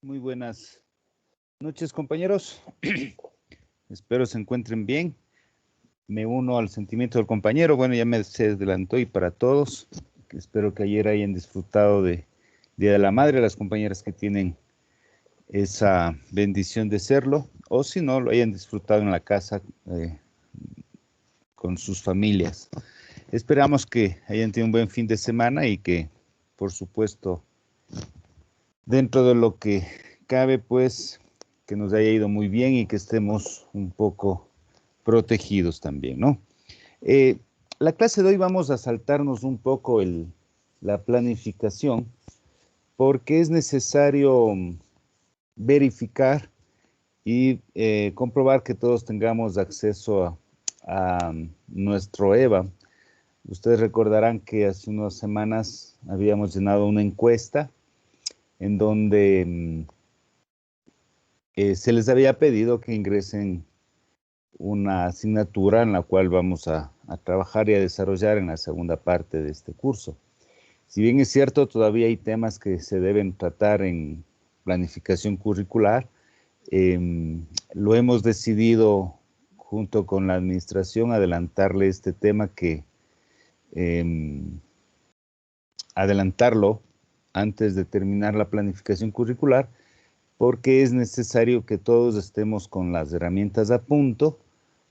Muy buenas noches, compañeros. Espero se encuentren bien. Me uno al sentimiento del compañero. Bueno, ya se adelantó y para todos. Espero que ayer hayan disfrutado de Día de la Madre, las compañeras que tienen esa bendición de serlo, o si no, lo hayan disfrutado en la casa con sus familias. Esperamos que hayan tenido un buen fin de semana y que, por supuesto, dentro de lo que cabe, pues, que nos haya ido muy bien y que estemos un poco protegidos también, ¿no? La clase de hoy vamos a saltarnos un poco la planificación porque es necesario verificar y comprobar que todos tengamos acceso a nuestro EVA. Ustedes recordarán que hace unas semanas habíamos llenado una encuesta en donde se les había pedido que ingresen una asignatura en la cual vamos a trabajar y a desarrollar en la segunda parte de este curso. Si bien es cierto, todavía hay temas que se deben tratar en planificación curricular, lo hemos decidido junto con la administración adelantarle este tema adelantarlo antes de terminar la planificación curricular, porque es necesario que todos estemos con las herramientas a punto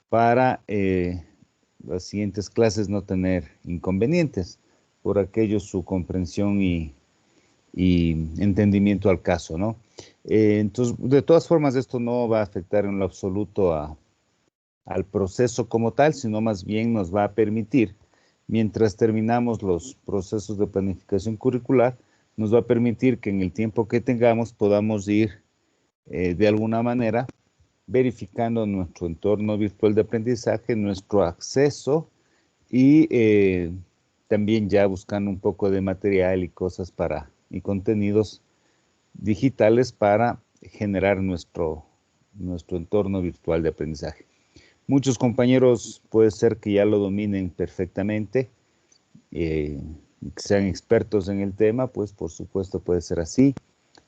para las siguientes clases no tener inconvenientes, por aquello su comprensión y entendimiento al caso, ¿no? Entonces, de todas formas, esto no va a afectar en lo absoluto al proceso como tal, sino más bien nos va a permitir, mientras terminamos los procesos de planificación curricular, nos va a permitir que en el tiempo que tengamos podamos ir de alguna manera verificando nuestro entorno virtual de aprendizaje, nuestro acceso y también ya buscando un poco de material y cosas y contenidos digitales para generar nuestro entorno virtual de aprendizaje. Muchos compañeros puede ser que ya lo dominen perfectamente, que sean expertos en el tema, pues por supuesto puede ser así,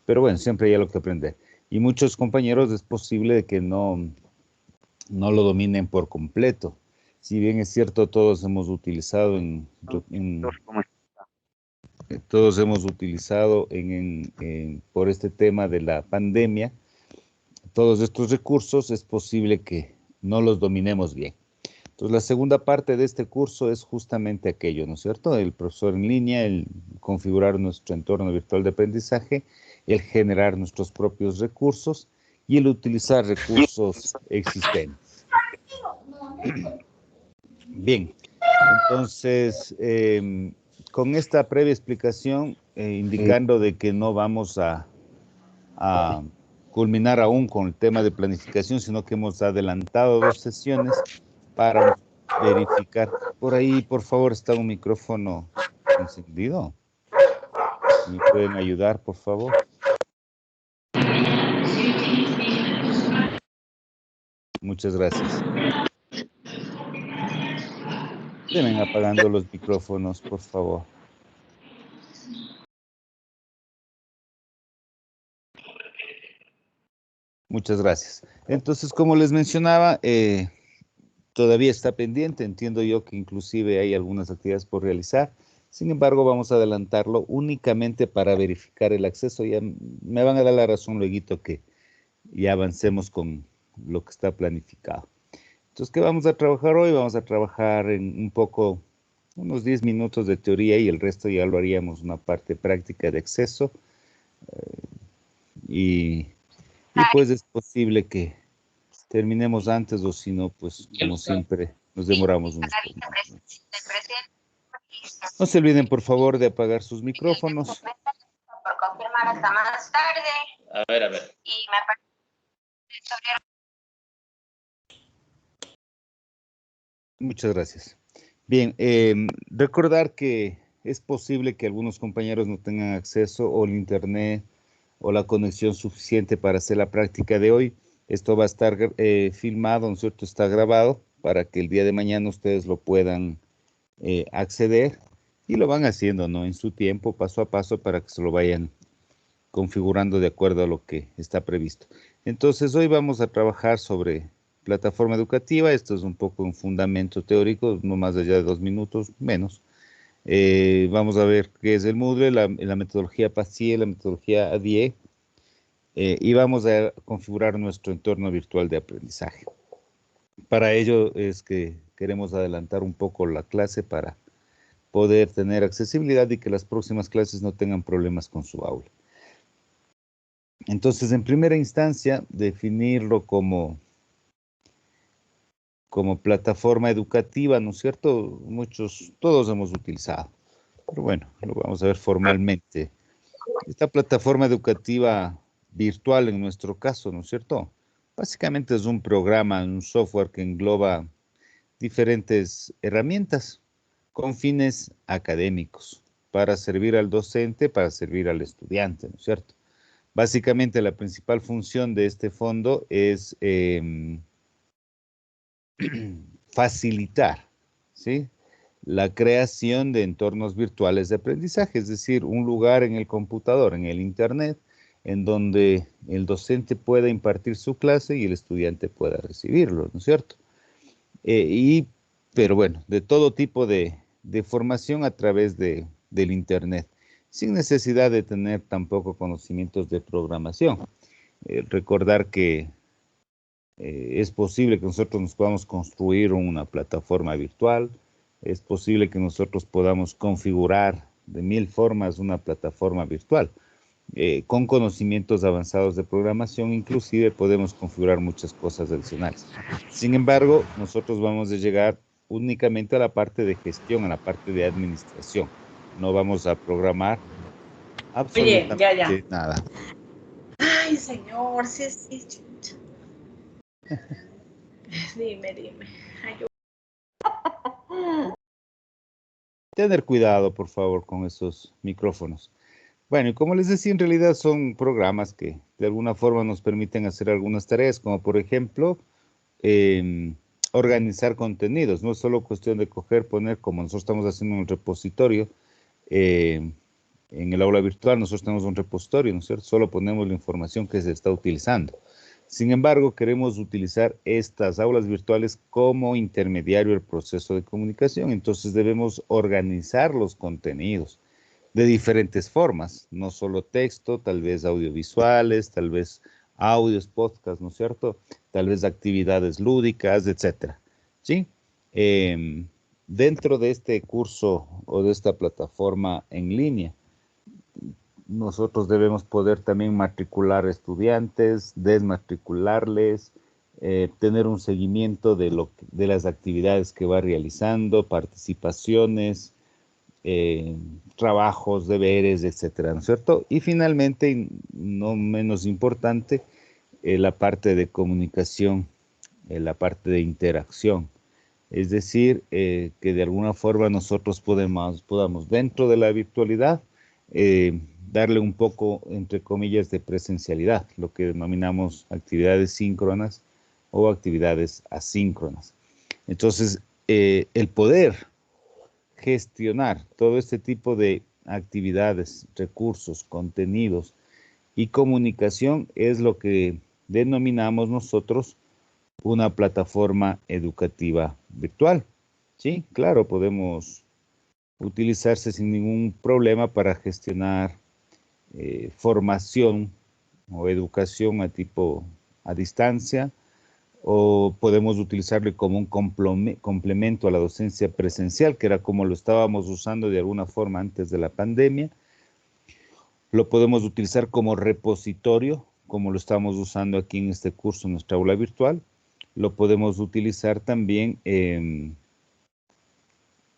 pero bueno, siempre hay algo que aprender. Y muchos compañeros es posible de que no lo dominen por completo. Si bien es cierto, todos hemos utilizado por este tema de la pandemia, todos estos recursos es posible que no los dominemos bien. Entonces, la segunda parte de este curso es justamente aquello, ¿no es cierto? El profesor en línea, el configurar nuestro entorno virtual de aprendizaje, el generar nuestros propios recursos y el utilizar recursos existentes. Bien, entonces, con esta previa explicación, indicando de que no vamos a culminar aún con el tema de planificación, sino que hemos adelantado 2 sesiones para verificar. Por ahí, por favor, está un micrófono encendido. ¿Me pueden ayudar, por favor? Muchas gracias. Deben apagando los micrófonos, por favor. Muchas gracias. Entonces, como les mencionaba, todavía está pendiente. Entiendo yo que inclusive hay algunas actividades por realizar. Sin embargo, vamos a adelantarlo únicamente para verificar el acceso. Ya me van a dar la razón luego que ya avancemos con lo que está planificado. Entonces, ¿qué vamos a trabajar hoy? Vamos a trabajar en un poco, unos 10 minutos de teoría y el resto ya lo haríamos una parte práctica de acceso. Y pues es posible que terminemos antes o si no, pues como siempre nos demoramos unos pocos más. No se olviden, por favor, de apagar sus micrófonos. Por confirmar hasta más tarde. A ver. Y me parece. Muchas gracias. Bien, recordar que es posible que algunos compañeros no tengan acceso o el internet o la conexión suficiente para hacer la práctica de hoy. Esto va a estar filmado, ¿no es cierto? Está grabado para que el día de mañana ustedes lo puedan acceder y lo van haciendo, ¿no? En su tiempo, paso a paso, para que se lo vayan configurando de acuerdo a lo que está previsto. Entonces, hoy vamos a trabajar sobre plataforma educativa. Esto es un poco un fundamento teórico, no más allá de 2 minutos, menos. Vamos a ver qué es el Moodle, la metodología PASIE, la metodología ADIE, y vamos a configurar nuestro entorno virtual de aprendizaje. Para ello es que queremos adelantar un poco la clase para poder tener accesibilidad y que las próximas clases no tengan problemas con su aula. Entonces, en primera instancia, definirlo como plataforma educativa, ¿no es cierto? Todos hemos utilizado, pero bueno, lo vamos a ver formalmente. Esta plataforma educativa virtual en nuestro caso, ¿no es cierto? Básicamente es un programa, un software que engloba diferentes herramientas con fines académicos para servir al docente, para servir al estudiante, ¿no es cierto? Básicamente la principal función de este fondo es facilitar, ¿sí?, la creación de entornos virtuales de aprendizaje, es decir, un lugar en el computador, en el internet, en donde el docente pueda impartir su clase y el estudiante pueda recibirlo, ¿no es cierto? Pero bueno, de todo tipo de formación a través del internet, sin necesidad de tener tampoco conocimientos de programación. Recordar que es posible que nosotros nos podamos construir una plataforma virtual, es posible que nosotros podamos configurar de 1000 formas una plataforma virtual. Con conocimientos avanzados de programación, inclusive podemos configurar muchas cosas adicionales. Sin embargo, nosotros vamos a llegar únicamente a la parte de gestión, a la parte de administración. No vamos a programar absolutamente nada. Ay, señor, sí. Dime. Tener cuidado, por favor, con esos micrófonos. Bueno, y como les decía, en realidad son programas que de alguna forma nos permiten hacer algunas tareas, como por ejemplo, organizar contenidos. No es solo cuestión de poner, como nosotros estamos haciendo en un repositorio, en el aula virtual nosotros tenemos un repositorio, ¿no es cierto? Solo ponemos la información que se está utilizando. Sin embargo, queremos utilizar estas aulas virtuales como intermediario del proceso de comunicación. Entonces debemos organizar los contenidos de diferentes formas, no solo texto, tal vez audiovisuales, tal vez audios, podcasts, ¿no es cierto? Tal vez actividades lúdicas, etcétera, ¿sí? Dentro de este curso o de esta plataforma en línea, nosotros debemos poder también matricular estudiantes, desmatricularles, tener un seguimiento de las actividades que va realizando, participaciones, trabajos, deberes, etcétera, ¿no es cierto? Y finalmente, y no menos importante, la parte de comunicación, la parte de interacción. Es decir, que de alguna forma nosotros podamos dentro de la virtualidad, darle un poco, entre comillas, de presencialidad, lo que denominamos actividades síncronas o actividades asíncronas. Entonces, el poder gestionar todo este tipo de actividades, recursos, contenidos y comunicación es lo que denominamos nosotros una plataforma educativa virtual. Sí, claro, podemos utilizarse sin ningún problema para gestionar formación o educación a distancia, o podemos utilizarlo como un complemento a la docencia presencial, que era como lo estábamos usando de alguna forma antes de la pandemia. Lo podemos utilizar como repositorio, como lo estamos usando aquí en este curso, en nuestra aula virtual. Lo podemos utilizar también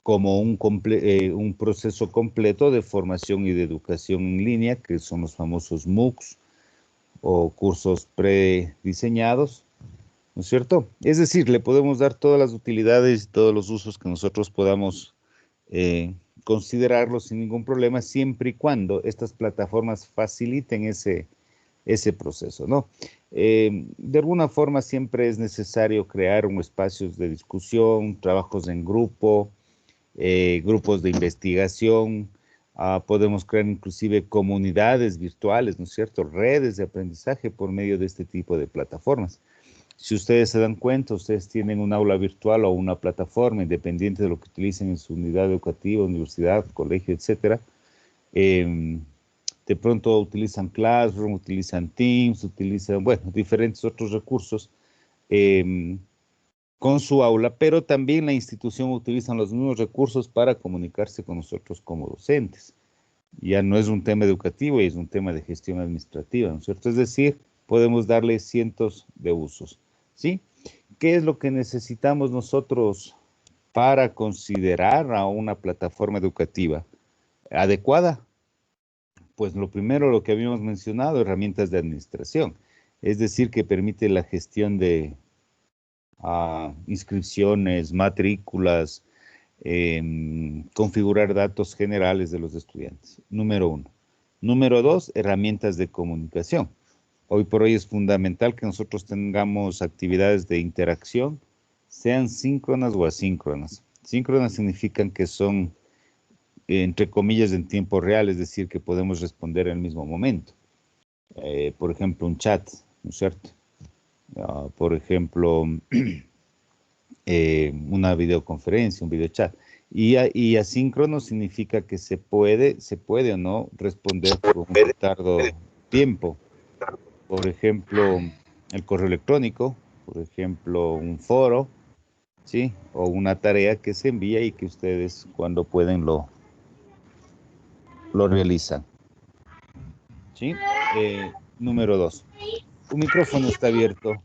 como un proceso completo de formación y de educación en línea, que son los famosos MOOCs o cursos prediseñados, ¿no es cierto? Es decir, le podemos dar todas las utilidades y todos los usos que nosotros podamos considerarlos sin ningún problema, siempre y cuando estas plataformas faciliten ese proceso, ¿no? De alguna forma siempre es necesario crear espacios de discusión, trabajos en grupo, grupos de investigación, Podemos crear inclusive comunidades virtuales, ¿no es cierto? Redes de aprendizaje por medio de este tipo de plataformas. Si ustedes se dan cuenta, ustedes tienen un aula virtual o una plataforma, independiente de lo que utilicen en su unidad educativa, universidad, colegio, etcétera. De pronto utilizan Classroom, utilizan Teams, utilizan, bueno, diferentes otros recursos con su aula, pero también la institución utiliza los mismos recursos para comunicarse con nosotros como docentes. Ya no es un tema educativo, es un tema de gestión administrativa, ¿no es cierto? Es decir, podemos darle cientos de usos, ¿sí? ¿Qué es lo que necesitamos nosotros para considerar a una plataforma educativa adecuada? Pues lo primero, lo que habíamos mencionado, herramientas de administración, es decir, que permite la gestión de inscripciones, matrículas, configurar datos generales de los estudiantes. Número 1. Número 2, herramientas de comunicación. Hoy por hoy es fundamental que nosotros tengamos actividades de interacción, sean síncronas o asíncronas. Síncronas significan que son, entre comillas, en tiempo real, es decir, que podemos responder en el mismo momento. Por ejemplo, un chat, ¿no es cierto? Por ejemplo, una videoconferencia, un videochat. Y asíncrono significa que se puede o no responder por un retardo tiempo. Por ejemplo, el correo electrónico, por ejemplo, un foro, ¿sí? O una tarea que se envía y que ustedes cuando pueden lo realizan. ¿Sí? Número 2. Tu micrófono está abierto.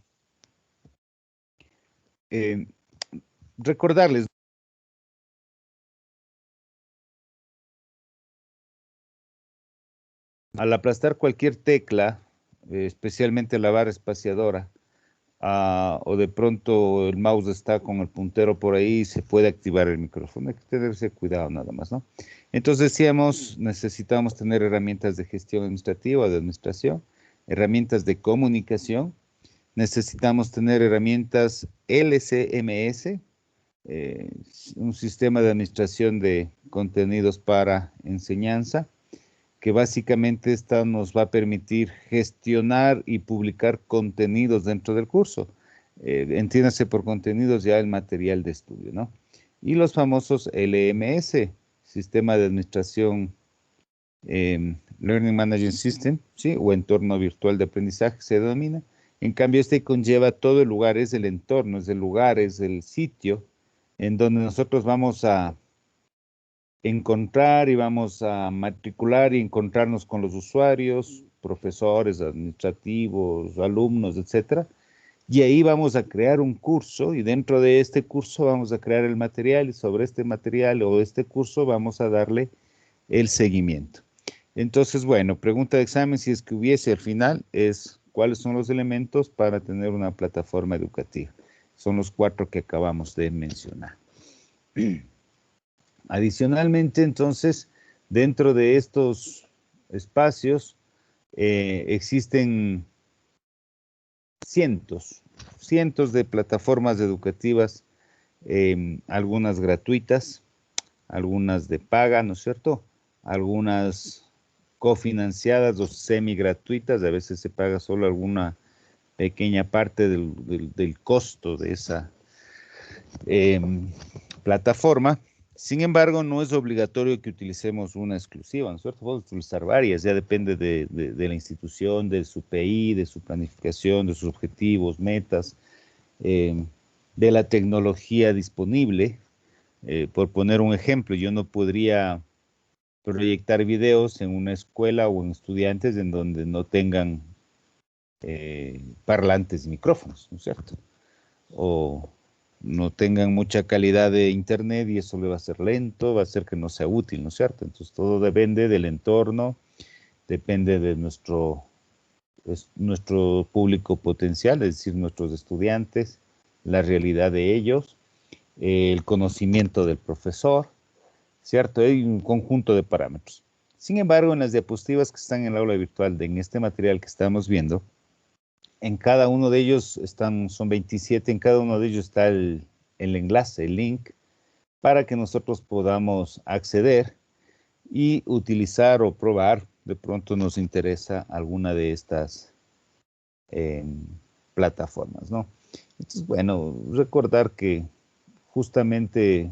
Recordarles. Al aplastar cualquier tecla, especialmente la barra espaciadora, o de pronto el mouse está con el puntero por ahí, se puede activar el micrófono. Hay que tenerse cuidado nada más, ¿no? Entonces decíamos, necesitamos tener herramientas de gestión administrativa, de administración, herramientas de comunicación, necesitamos tener herramientas LCMS, un sistema de administración de contenidos para enseñanza, que básicamente esta nos va a permitir gestionar y publicar contenidos dentro del curso. Entiéndase por contenidos ya el material de estudio, ¿no? Y los famosos LMS, Sistema de Administración Learning Management System, ¿sí? O entorno virtual de aprendizaje se denomina. En cambio, este conlleva todo el lugar, es el entorno, es el lugar, es el sitio en donde nosotros vamos a encontrar y vamos a matricular y encontrarnos con los usuarios, profesores, administrativos, alumnos, etcétera. Y ahí vamos a crear un curso y dentro de este curso vamos a crear el material y sobre este material o este curso vamos a darle el seguimiento. Entonces, bueno, pregunta de examen, si es que hubiese al final, es cuáles son los elementos para tener una plataforma educativa. Son los 4 que acabamos de mencionar. Adicionalmente, entonces, dentro de estos espacios existen cientos de plataformas educativas, algunas gratuitas, algunas de paga, ¿no es cierto? Algunas cofinanciadas o semi-gratuitas, a veces se paga solo alguna pequeña parte del costo de esa plataforma. Sin embargo, no es obligatorio que utilicemos una exclusiva, ¿no es cierto? Podemos utilizar varias, ya depende de la institución, de su PI, de su planificación, de sus objetivos, metas, de la tecnología disponible. Por poner un ejemplo, yo no podría proyectar videos en una escuela o en estudiantes en donde no tengan parlantes y micrófonos, ¿no es cierto? O no tengan mucha calidad de internet y eso le va a ser lento, va a hacer que no sea útil, ¿no es cierto? Entonces todo depende del entorno, depende de nuestro público potencial, es decir, nuestros estudiantes, la realidad de ellos, el conocimiento del profesor, ¿cierto? Hay un conjunto de parámetros. Sin embargo, en las diapositivas que están en el aula virtual, en este material que estamos viendo, en cada uno de ellos son 27, en cada uno de ellos está el enlace, el link, para que nosotros podamos acceder y utilizar o probar, de pronto nos interesa alguna de estas plataformas, ¿no? Entonces, bueno, recordar que justamente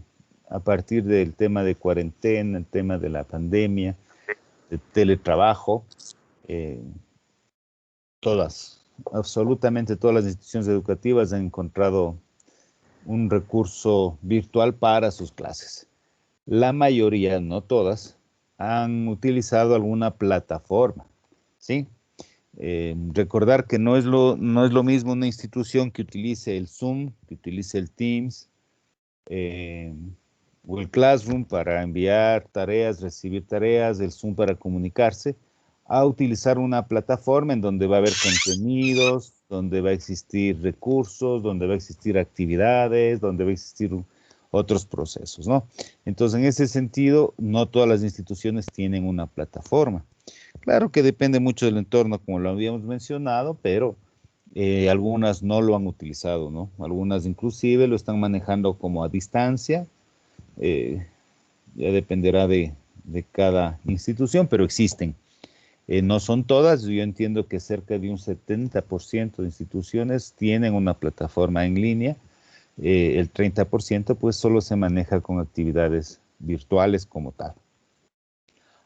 a partir del tema de cuarentena, el tema de la pandemia, de teletrabajo, absolutamente todas las instituciones educativas han encontrado un recurso virtual para sus clases. La mayoría, no todas, han utilizado alguna plataforma, ¿sí? Recordar que no es lo mismo una institución que utilice el Zoom, que utilice el Teams, o el Classroom para enviar tareas, recibir tareas, el Zoom para comunicarse, a utilizar una plataforma en donde va a haber contenidos, donde va a existir recursos, donde va a existir actividades, donde va a existir otros procesos, ¿no? Entonces, en ese sentido, no todas las instituciones tienen una plataforma. Claro que depende mucho del entorno, como lo habíamos mencionado, pero algunas no lo han utilizado, ¿no? Algunas inclusive lo están manejando como a distancia. Ya dependerá de cada institución, pero existen. No son todas, yo entiendo que cerca de un 70% de instituciones tienen una plataforma en línea. El 30% pues solo se maneja con actividades virtuales como tal.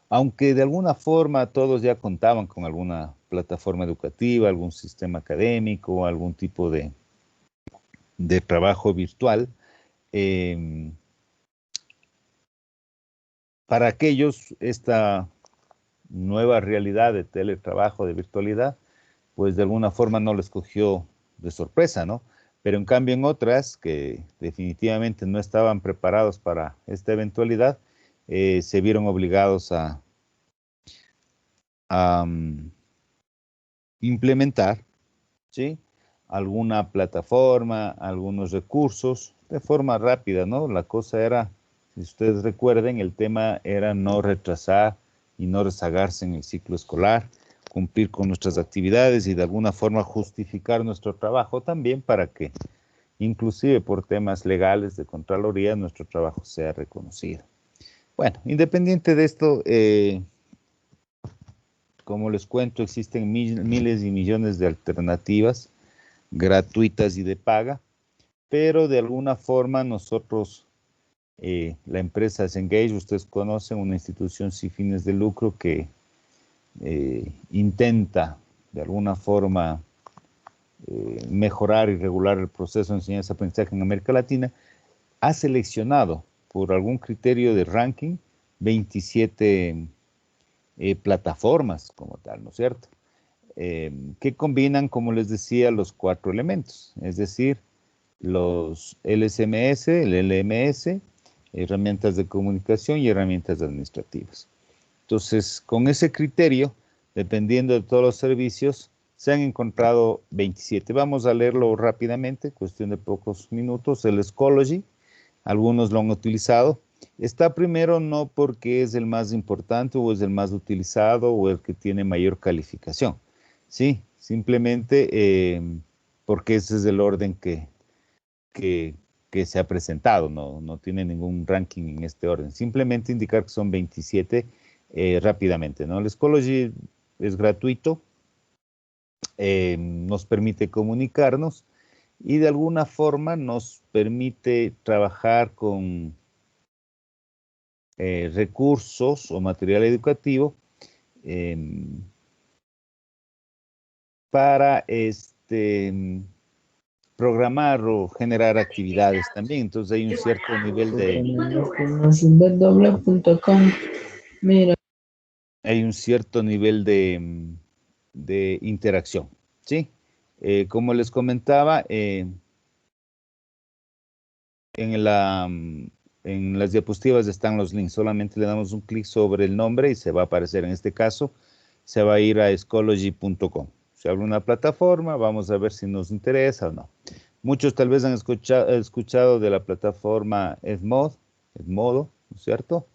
Aunque de alguna forma todos ya contaban con alguna plataforma educativa, algún sistema académico, algún tipo de trabajo virtual, para aquellos esta nueva realidad de teletrabajo, de virtualidad, pues de alguna forma no les cogió de sorpresa, ¿no? Pero en cambio en otras que definitivamente no estaban preparados para esta eventualidad, se vieron obligados a implementar, ¿sí? Alguna plataforma, algunos recursos, de forma rápida, ¿no? La cosa era, si ustedes recuerden, el tema era no retrasar y no rezagarse en el ciclo escolar, cumplir con nuestras actividades y de alguna forma justificar nuestro trabajo también para que, inclusive por temas legales de Contraloría, nuestro trabajo sea reconocido. Bueno, independiente de esto, como les cuento, existen miles y millones de alternativas gratuitas y de paga, pero de alguna forma nosotros, la empresa Cengage, ustedes conocen, una institución sin fines de lucro que intenta de alguna forma mejorar y regular el proceso de enseñanza-aprendizaje en América Latina, ha seleccionado por algún criterio de ranking 27 plataformas como tal, ¿no es cierto? Que combinan, como les decía, los 4 elementos, es decir, los LSMS, el LMS, herramientas de comunicación y herramientas administrativas. Entonces, con ese criterio, dependiendo de todos los servicios, se han encontrado 27. Vamos a leerlo rápidamente, cuestión de pocos minutos. El Schoology, algunos lo han utilizado. Está primero no porque es el más importante o es el más utilizado o el que tiene mayor calificación. Sí, simplemente porque ese es el orden que se ha presentado, no tiene ningún ranking en este orden. Simplemente indicar que son 27 rápidamente, ¿no? El Schoology es gratuito, nos permite comunicarnos y de alguna forma nos permite trabajar con recursos o material educativo para programar o generar actividades también. Entonces hay un cierto nivel www.com. Mira. Hay un cierto nivel de interacción, ¿sí? Como les comentaba, en las diapositivas están los links. Solamente le damos un clic sobre el nombre y se va a aparecer. En este caso, se va a ir a schoology.com. Se abre una plataforma, vamos a ver si nos interesa o no. Muchos tal vez han escuchado de la plataforma Edmodo, ¿no es cierto?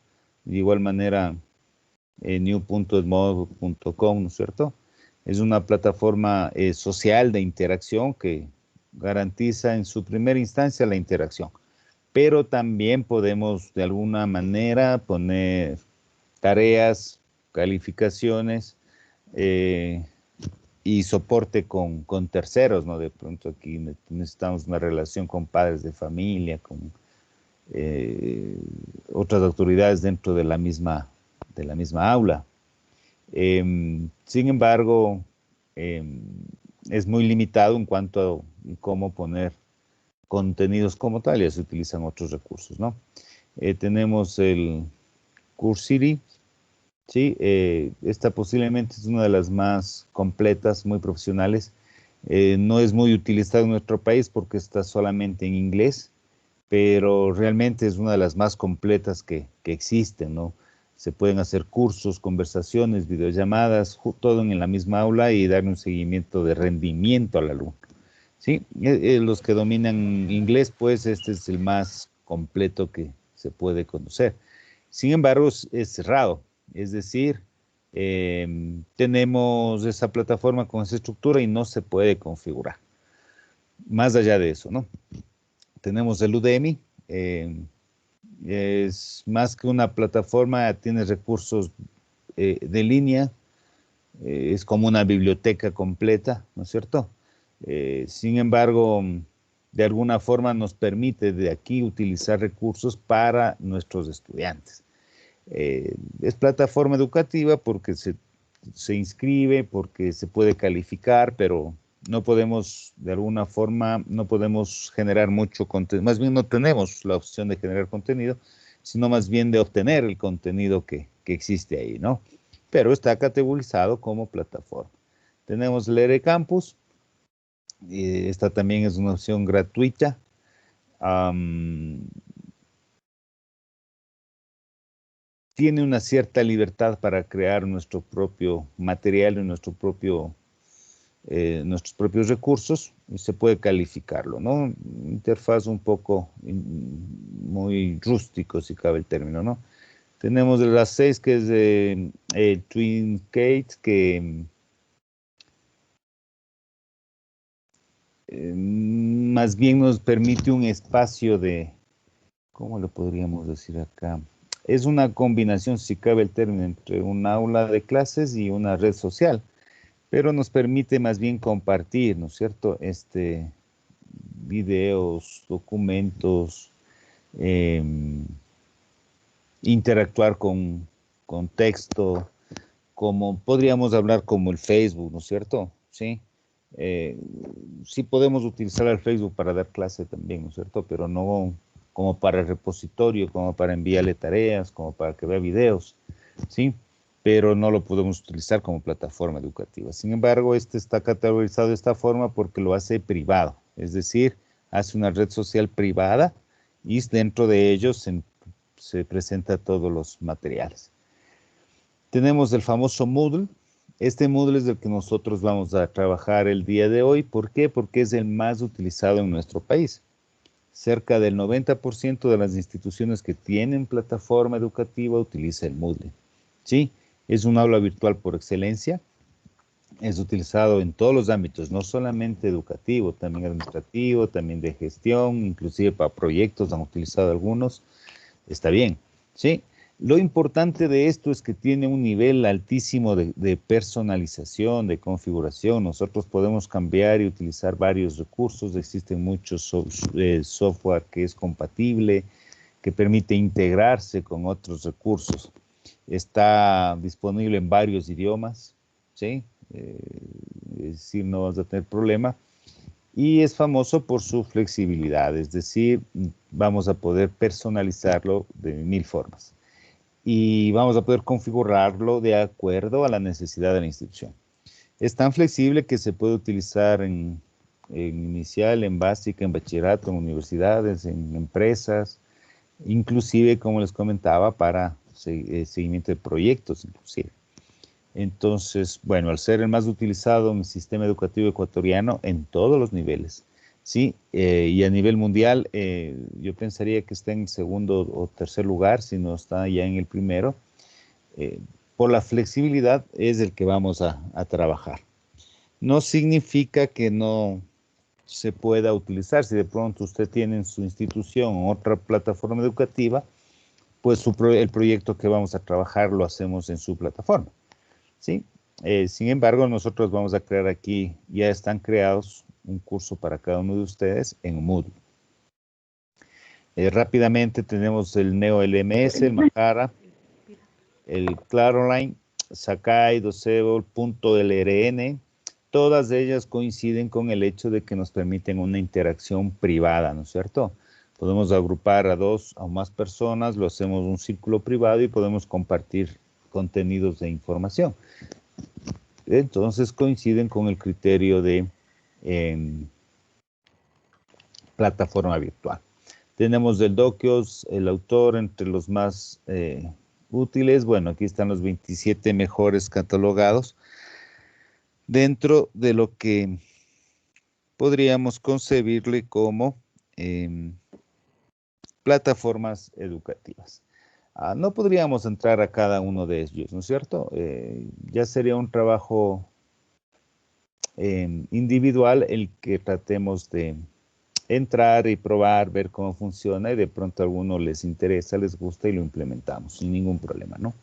De igual manera, new.edmodo.com, ¿no es cierto? Es una plataforma social de interacción que garantiza en su primera instancia la interacción. Pero también podemos de alguna manera poner tareas, calificaciones y soporte con terceros, ¿no? De pronto aquí necesitamos una relación con padres de familia, con otras autoridades dentro de la misma aula. Sin embargo, es muy limitado en cuanto a cómo poner contenidos como tal, ya se utilizan otros recursos, ¿no? Tenemos el Coursera, ¿sí? Esta posiblemente es una de las más completas, muy profesionales. No es muy utilizada en nuestro país porque está solamente en inglés, pero realmente es una de las más completas que existen, ¿no? Se pueden hacer cursos, conversaciones, videollamadas, todo en la misma aula y dar un seguimiento de rendimiento al alumno, ¿sí? Los que dominan inglés, pues este es el más completo que se puede conocer. Sin embargo, es cerrado, es decir, tenemos esa plataforma con esa estructura y no se puede configurar. Más allá de eso, ¿no? Tenemos el Udemy, es más que una plataforma, tiene recursos de línea, es como una biblioteca completa, ¿no es cierto? Sin embargo, de alguna forma nos permite de aquí utilizar recursos para nuestros estudiantes. Es plataforma educativa porque se inscribe, porque se puede calificar, pero no podemos, de alguna forma, no podemos generar mucho contenido, más bien no tenemos la opción de generar contenido, sino más bien de obtener el contenido que existe ahí, ¿no? Pero está categorizado como plataforma. Tenemos el ERE Campus, esta también es una opción gratuita. Tiene una cierta libertad para crear nuestro propio material y nuestros propios recursos y se puede calificarlo, ¿no? Interfaz un poco muy rústico, si cabe el término, ¿no? Tenemos de las 6 que es de Twinkate, que más bien nos permite un espacio de, ¿cómo lo podríamos decir acá? Es una combinación, si cabe el término, entre un aula de clases y una red social, pero nos permite más bien compartir, ¿no es cierto? Videos, documentos, interactuar con texto, como podríamos hablar como el Facebook, ¿no es cierto? Sí. Sí podemos utilizar el Facebook para dar clase también, ¿no es cierto? Pero no como para el repositorio, como para enviarle tareas, como para que vea videos, ¿sí? Pero no lo podemos utilizar como plataforma educativa. Sin embargo, este está categorizado de esta forma porque lo hace privado, es decir, hace una red social privada y dentro de ellos se presenta todos los materiales. Tenemos el famoso Moodle. Este Moodle es el que nosotros vamos a trabajar el día de hoy. ¿Por qué? Porque es el más utilizado en nuestro país. Cerca del 90% de las instituciones que tienen plataforma educativa utiliza el Moodle. ¿Sí? Es un aula virtual por excelencia. Es utilizado en todos los ámbitos, no solamente educativo, también administrativo, también de gestión, inclusive para proyectos han utilizado algunos. Está bien, ¿sí? Lo importante de esto es que tiene un nivel altísimo de personalización, de configuración. Nosotros podemos cambiar y utilizar varios recursos. Existen muchos software que es compatible, que permite integrarse con otros recursos. Está disponible en varios idiomas, ¿sí? Es decir, no vas a tener problema. Y es famoso por su flexibilidad, es decir, vamos a poder personalizarlo de 1000 formas. Y vamos a poder configurarlo de acuerdo a la necesidad de la institución. Es tan flexible que se puede utilizar en inicial, en básica, en bachillerato, en universidades, en empresas, inclusive, como les comentaba, para seguimiento de proyectos, inclusive. Entonces, bueno, al ser el más utilizado en el sistema educativo ecuatoriano en todos los niveles, ¿sí? Y a nivel mundial, yo pensaría que está en el segundo o tercer lugar, si no está ya en el primero. Por la flexibilidad es el que vamos a trabajar. No significa que no se pueda utilizar. Si de pronto usted tiene en su institución otra plataforma educativa, pues el proyecto que vamos a trabajar lo hacemos en su plataforma, ¿sí? Sin embargo, nosotros vamos a crear aquí, ya están creados un curso para cada uno de ustedes en Moodle. Rápidamente tenemos el Neo LMS, el Mahara, el Claroline, Sakai, Docebo, .lrn. Todas ellas coinciden con el hecho de que nos permiten una interacción privada, ¿no es cierto? Podemos agrupar a 2 o más personas, lo hacemos un círculo privado y podemos compartir contenidos de información. Entonces coinciden con el criterio de plataforma virtual. Tenemos el Dokios, el autor entre los más útiles. Bueno, aquí están los 27 mejores catalogados dentro de lo que podríamos concebirle como plataformas educativas. No podríamos entrar a cada uno de ellos, ¿no es cierto? Ya sería un trabajo individual el que tratemos de entrar y probar, ver cómo funciona y de pronto a alguno les interesa, les gusta y lo implementamos sin ningún problema, ¿no?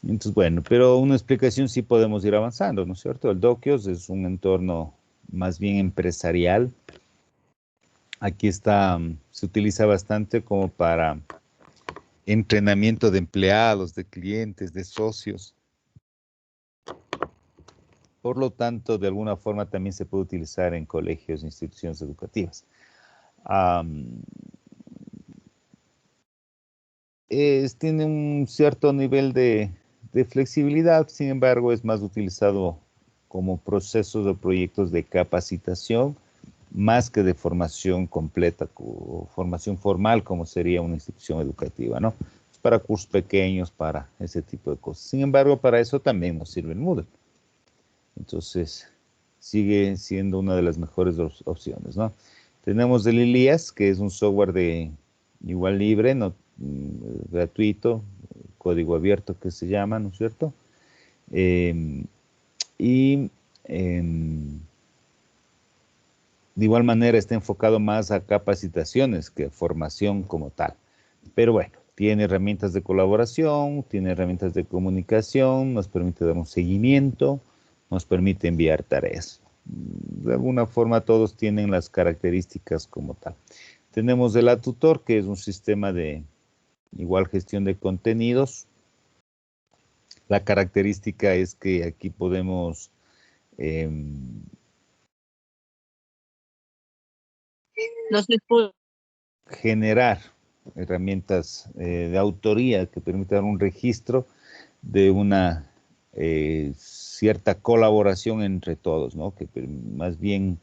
Entonces, bueno, pero una explicación sí podemos ir avanzando, ¿no es cierto? El Dokios es un entorno más bien empresarial. Aquí está, se utiliza bastante como para entrenamiento de empleados, de clientes, de socios. Por lo tanto, de alguna forma también se puede utilizar en colegios e instituciones educativas. Tiene un cierto nivel de flexibilidad, sin embargo, es más utilizado como procesos o proyectos de capacitación, más que de formación completa o formación formal, como sería una institución educativa, ¿no? Es para cursos pequeños, para ese tipo de cosas. Sin embargo, para eso también nos sirve el Moodle. Entonces, sigue siendo una de las mejores opciones, ¿no? Tenemos el Ilias, que es un software de igual libre, no, gratuito, código abierto que se llama, ¿no es cierto? De igual manera está enfocado más a capacitaciones que formación como tal. Pero bueno, tiene herramientas de colaboración, tiene herramientas de comunicación, nos permite dar un seguimiento, nos permite enviar tareas. De alguna forma todos tienen las características como tal. Tenemos el Atutor, que es un sistema de igual gestión de contenidos. La característica es que aquí podemos generar herramientas de autoría que permitan un registro de una cierta colaboración entre todos, ¿no? Que más bien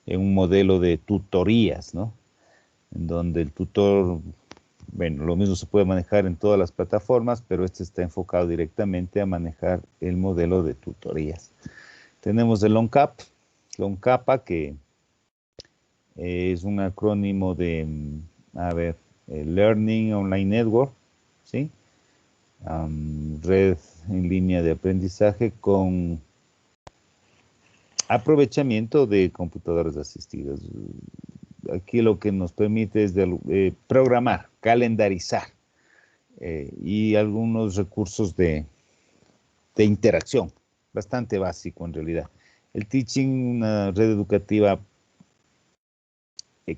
en un modelo de tutorías, ¿no? En donde el tutor, bueno, lo mismo se puede manejar en todas las plataformas, pero este está enfocado directamente a manejar el modelo de tutorías. Tenemos el LONCAPA, que es un acrónimo de, Learning Online Network, ¿sí? Red en línea de aprendizaje con aprovechamiento de computadoras asistidas. Aquí lo que nos permite es programar, calendarizar y algunos recursos de interacción, bastante básico en realidad. El Teaching, una red educativa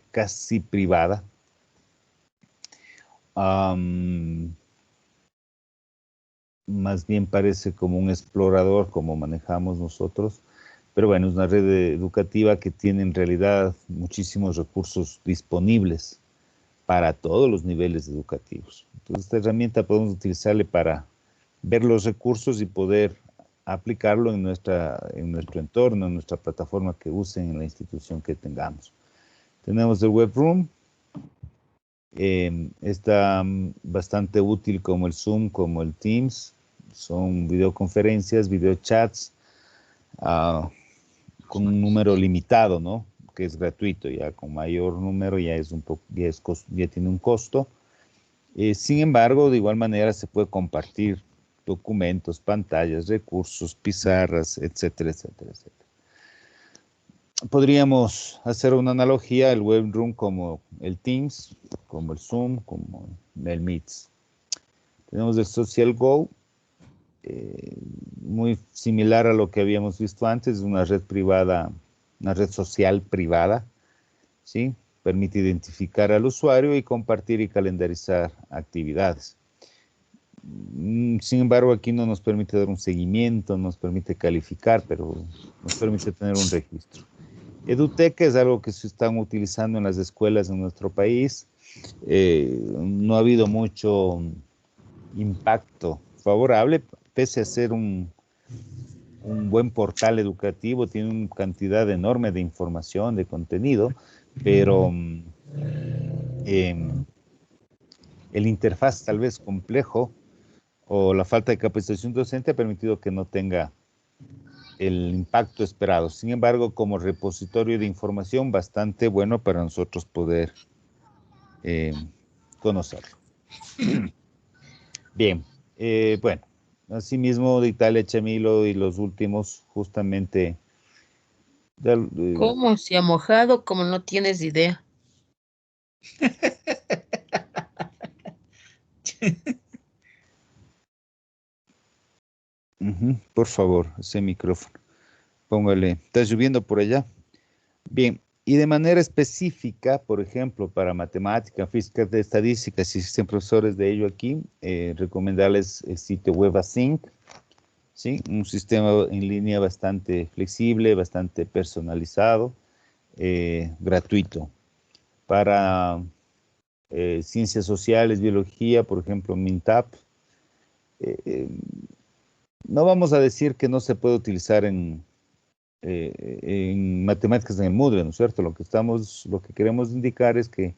casi privada. Más bien parece como un explorador, como manejamos nosotros, pero bueno, es una red educativa que tiene en realidad muchísimos recursos disponibles para todos los niveles educativos. Entonces, esta herramienta podemos utilizarle para ver los recursos y poder aplicarlo en nuestro entorno, en nuestra plataforma que usen en la institución que tengamos. Tenemos el Webroom. Está bastante útil como el Zoom, como el Teams. Son videoconferencias, videochats con un número limitado, ¿no? Que es gratuito. Ya con mayor número ya tiene un costo. Sin embargo, de igual manera se puede compartir documentos, pantallas, recursos, pizarras, etcétera, etcétera, etcétera. Podríamos hacer una analogía, el Webroom como el Teams, como el Zoom, como el Meets. Tenemos el SocialGo, muy similar a lo que habíamos visto antes, una red privada, una red social privada, ¿sí? Permite identificar al usuario y compartir y calendarizar actividades. Sin embargo, aquí no nos permite dar un seguimiento, nos permite calificar, pero nos permite tener un registro. Eduteca es algo que se están utilizando en las escuelas en nuestro país. No ha habido mucho impacto favorable, pese a ser un buen portal educativo, tiene una cantidad enorme de información, de contenido, pero el interfaz tal vez complejo o la falta de capacitación docente ha permitido que no tenga el impacto esperado. Sin embargo, como repositorio de información, bastante bueno para nosotros poder conocerlo. Bien, bueno, asimismo de Italia Chamilo y los últimos justamente... ¿Cómo se ha mojado? Como no tienes idea. Por favor, ese micrófono. Póngale. ¿Está lloviendo por allá? Bien. Y de manera específica, por ejemplo, para matemática, física, de estadística, si existen profesores de ello aquí, recomendarles el sitio WebAsync, ¿sí? Un sistema en línea bastante flexible, bastante personalizado, gratuito. Para ciencias sociales, biología, por ejemplo, MINTAP, no vamos a decir que no se puede utilizar en matemáticas en el Moodle, ¿no es cierto? Lo que queremos indicar es que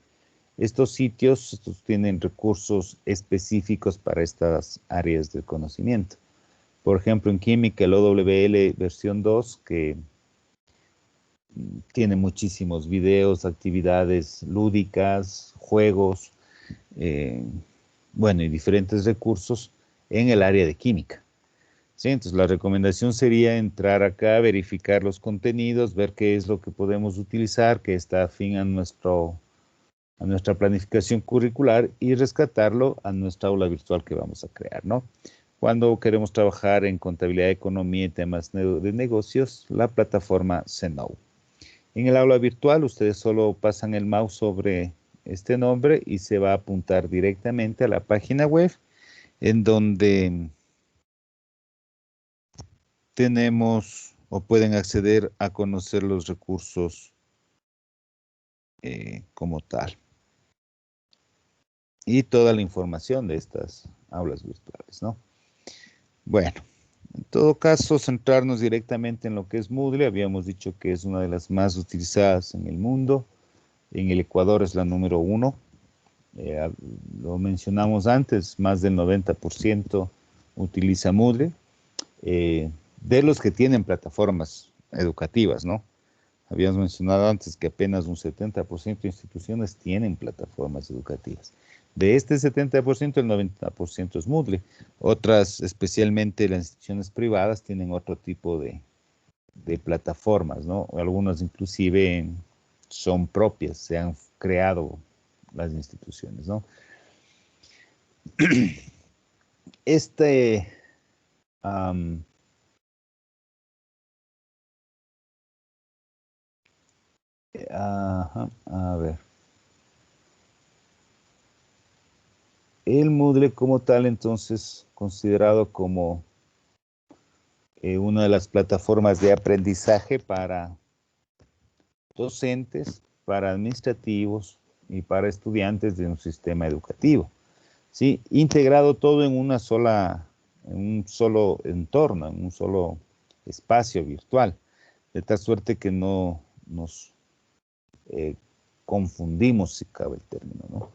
estos sitios tienen recursos específicos para estas áreas del conocimiento. Por ejemplo, en química, el OWL versión 2, que tiene muchísimos videos, actividades lúdicas, juegos, bueno, y diferentes recursos en el área de química. Sí, entonces la recomendación sería entrar acá, verificar los contenidos, ver qué es lo que podemos utilizar, que está afín a nuestra planificación curricular y rescatarlo a nuestra aula virtual que vamos a crear, ¿no? Cuando queremos trabajar en contabilidad, economía y temas de negocios, la plataforma Zenow. En el aula virtual, ustedes solo pasan el mouse sobre este nombre y se va a apuntar directamente a la página web en donde tenemos o pueden acceder a conocer los recursos como tal. Y toda la información de estas aulas virtuales, ¿no? Bueno, en todo caso, centrarnos directamente en lo que es Moodle. Habíamos dicho que es una de las más utilizadas en el mundo. En el Ecuador es la número 1. Lo mencionamos antes, más del 90% utiliza Moodle. De los que tienen plataformas educativas, ¿no? Habíamos mencionado antes que apenas un 70% de instituciones tienen plataformas educativas. De este 70%, el 90% es Moodle. Otras, especialmente las instituciones privadas, tienen otro tipo de plataformas, ¿no? Algunas inclusive son propias, se han creado las instituciones, ¿no? A ver. El Moodle como tal, entonces, considerado como una de las plataformas de aprendizaje para docentes, para administrativos y para estudiantes de un sistema educativo, ¿sí? Integrado todo en un solo entorno, en un solo espacio virtual, de tal suerte que no nos confundimos, si cabe el término, ¿no?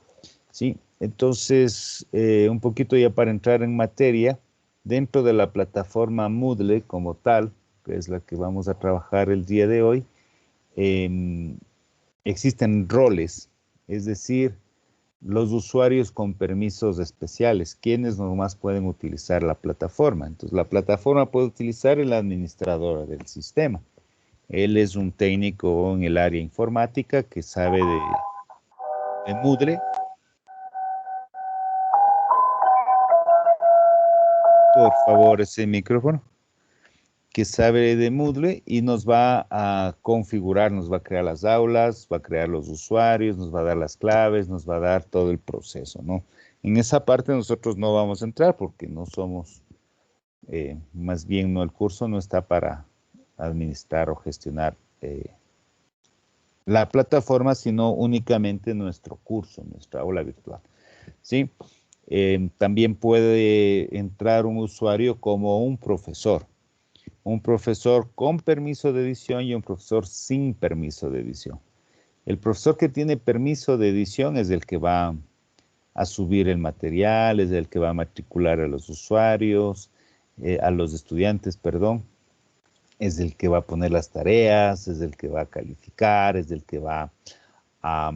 Sí, entonces, un poquito ya para entrar en materia, dentro de la plataforma Moodle como tal, que es la que vamos a trabajar el día de hoy, existen roles, es decir, los usuarios con permisos especiales, quienes nomás pueden utilizar la plataforma. Entonces, la plataforma puede utilizar el administrador del sistema. Él es un técnico en el área informática que sabe de Moodle. por favor, ese micrófono, que sabe de Moodle y nos va a configurar, nos va a crear las aulas, va a crear los usuarios, nos va a dar las claves, nos va a dar todo el proceso, ¿no? En esa parte nosotros no vamos a entrar porque no somos, más bien no, el curso no está para administrar o gestionar la plataforma, sino únicamente nuestro curso, nuestra aula virtual, ¿sí? También puede entrar un usuario como un profesor con permiso de edición y un profesor sin permiso de edición. El profesor que tiene permiso de edición es el que va a subir el material, es el que va a matricular a los usuarios, a los estudiantes, perdón, es el que va a poner las tareas, es el que va a calificar, es el que va a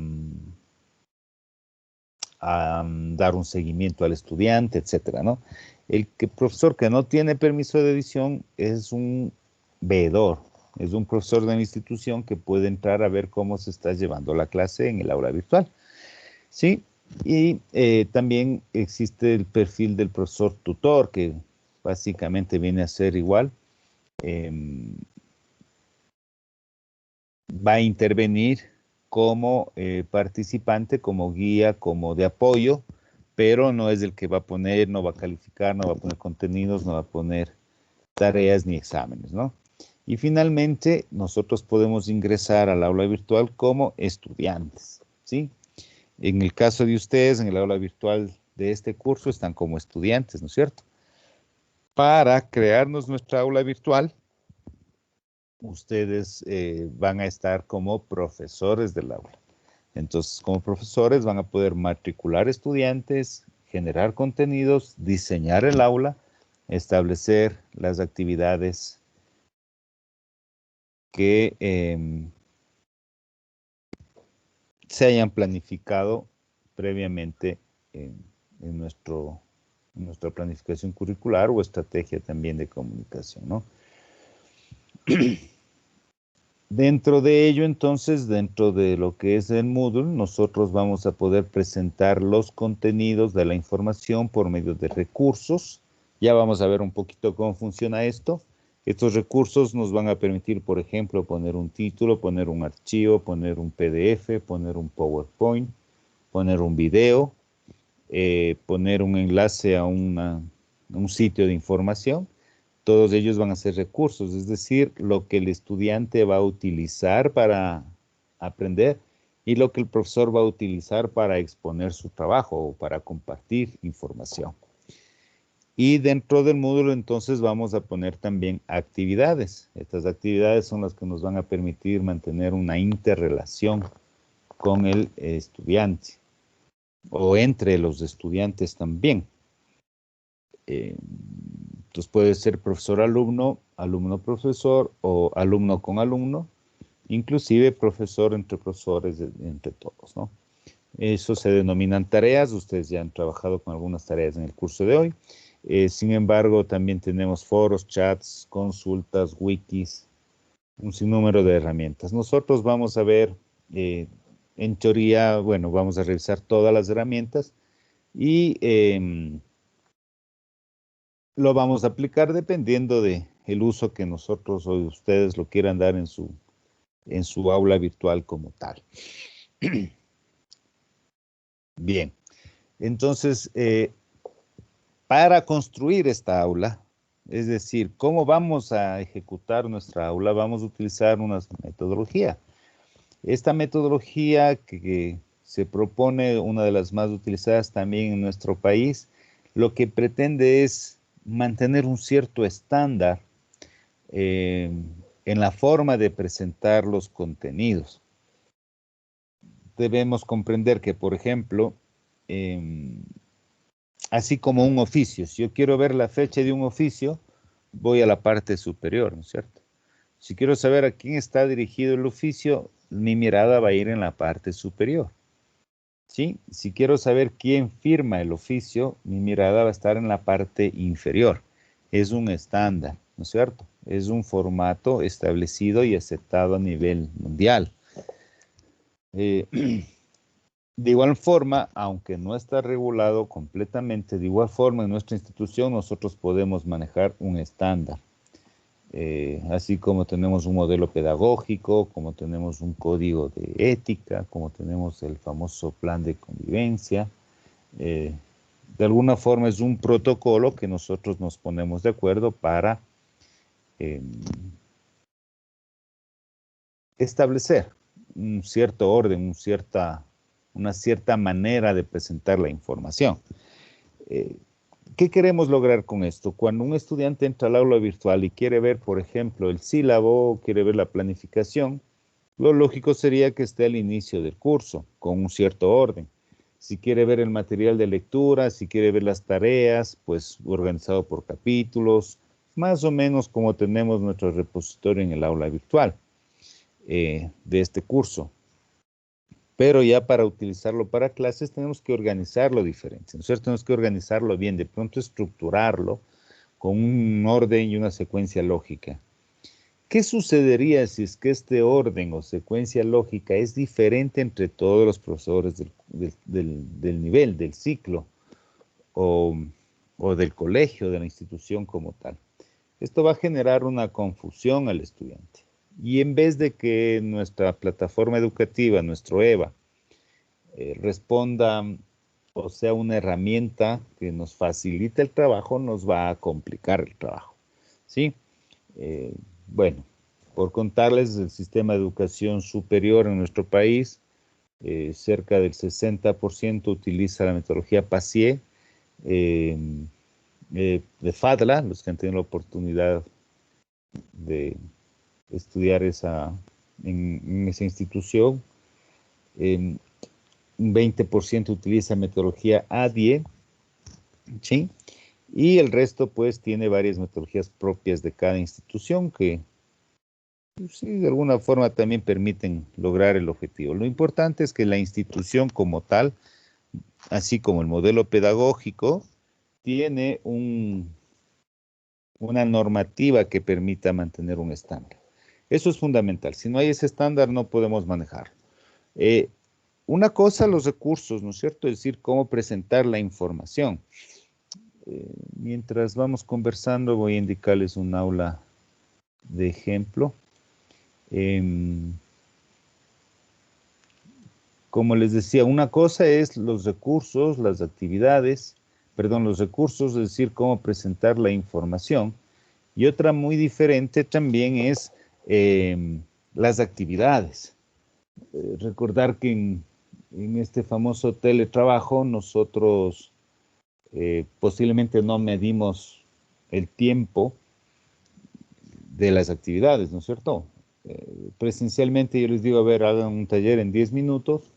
dar un seguimiento al estudiante, etcétera, ¿no? Profesor que no tiene permiso de edición es un veedor, es un profesor de la institución que puede entrar a ver cómo se está llevando la clase en el aula virtual, ¿sí? Y también existe el perfil del profesor tutor, que básicamente viene a ser igual. Va a intervenir como participante, como guía, como de apoyo, pero no es el que va a poner, no va a calificar, no va a poner contenidos, no va a poner tareas ni exámenes, ¿no? Y finalmente, nosotros podemos ingresar al aula virtual como estudiantes, ¿sí? En el caso de ustedes, en el aula virtual de este curso, están como estudiantes, ¿no es cierto? Para crearnos nuestra aula virtual, ustedes van a estar como profesores del aula. Entonces, como profesores van a poder matricular estudiantes, generar contenidos, diseñar el aula, establecer las actividades que se hayan planificado previamente en nuestra planificación curricular o estrategia también de comunicación, ¿no? Dentro de ello, entonces, dentro de lo que es el Moodle, nosotros vamos a poder presentar los contenidos de la información por medio de recursos. Ya vamos a ver un poquito cómo funciona esto. Estos recursos nos van a permitir, por ejemplo, poner un título, poner un archivo, poner un PDF, poner un PowerPoint, poner un video, poner un enlace a un sitio de información. Todos ellos van a ser recursos, es decir, lo que el estudiante va a utilizar para aprender y lo que el profesor va a utilizar para exponer su trabajo o para compartir información. Y dentro del módulo entonces vamos a poner también actividades. Estas actividades son las que nos van a permitir mantener una interrelación con el estudiante o entre los estudiantes también. Entonces puede ser profesor-alumno, alumno-profesor o alumno con alumno, inclusive profesor entre profesores, entre todos, ¿no? Eso se denominan tareas. Ustedes ya han trabajado con algunas tareas en el curso de hoy. Sin embargo, también tenemos foros, chats, consultas, wikis, un sinnúmero de herramientas. Nosotros vamos a ver, en teoría, bueno, vamos a revisar todas las herramientas y lo vamos a aplicar dependiendo de el uso que nosotros o ustedes lo quieran dar en su aula virtual como tal. Bien, entonces, para construir esta aula, es decir, cómo vamos a ejecutar nuestra aula, vamos a utilizar una metodología. Esta metodología que se propone, una de las más utilizadas también en nuestro país, lo que pretende es mantener un cierto estándar en la forma de presentar los contenidos. Debemos comprender que, por ejemplo, así como un oficio, si yo quiero ver la fecha de un oficio, voy a la parte superior, ¿no es cierto? Si quiero saber a quién está dirigido el oficio, mi mirada va a ir en la parte superior. ¿Sí? Si quiero saber quién firma el oficio, mi mirada va a estar en la parte inferior. Es un estándar, ¿no es cierto? Es un formato establecido y aceptado a nivel mundial. De igual forma, aunque no está regulado completamente, de igual forma en nuestra institución nosotros podemos manejar un estándar. Así como tenemos un modelo pedagógico, como tenemos un código de ética, como tenemos el famoso plan de convivencia. De alguna forma es un protocolo que nosotros nos ponemos de acuerdo para establecer un cierto orden, una cierta manera de presentar la información. ¿Qué queremos lograr con esto? Cuando un estudiante entra al aula virtual y quiere ver, por ejemplo, el sílabo, quiere ver la planificación, lo lógico sería que esté al inicio del curso, con un cierto orden. Si quiere ver el material de lectura, si quiere ver las tareas, pues organizado por capítulos, más o menos como tenemos nuestro repositorio en el aula virtual de este curso. Pero ya para utilizarlo para clases tenemos que organizarlo diferente, ¿no es cierto? Tenemos que organizarlo bien, de pronto estructurarlo con un orden y una secuencia lógica. ¿Qué sucedería si es que este orden o secuencia lógica es diferente entre todos los profesores del nivel, del ciclo o del colegio, de la institución como tal? Esto va a generar una confusión al estudiante. Y en vez de que nuestra plataforma educativa, nuestro EVA, responda o sea una herramienta que nos facilite el trabajo, nos va a complicar el trabajo. ¿Sí? Bueno, por contarles, el sistema de educación superior en nuestro país, cerca del 60% utiliza la metodología PASIE, de FADLA, los que han tenido la oportunidad de estudiar en esa institución. Un 20% utiliza metodología ADIE, ¿sí? Y el resto, pues, tiene varias metodologías propias de cada institución que, sí, de alguna forma también permiten lograr el objetivo. Lo importante es que la institución como tal, así como el modelo pedagógico, tiene una normativa que permita mantener un estándar. Eso es fundamental. Si no hay ese estándar, no podemos manejarlo. Una cosa, los recursos, ¿no es cierto? Es decir, cómo presentar la información. Mientras vamos conversando, voy a indicarles un aula de ejemplo. Como les decía, una cosa es los recursos, las actividades, perdón, los recursos, es decir, cómo presentar la información. Y otra muy diferente también es las actividades. Recordar que en este famoso teletrabajo nosotros posiblemente no medimos el tiempo de las actividades, ¿no es cierto? Presencialmente yo les digo, a ver, hagan un taller en 10 minutos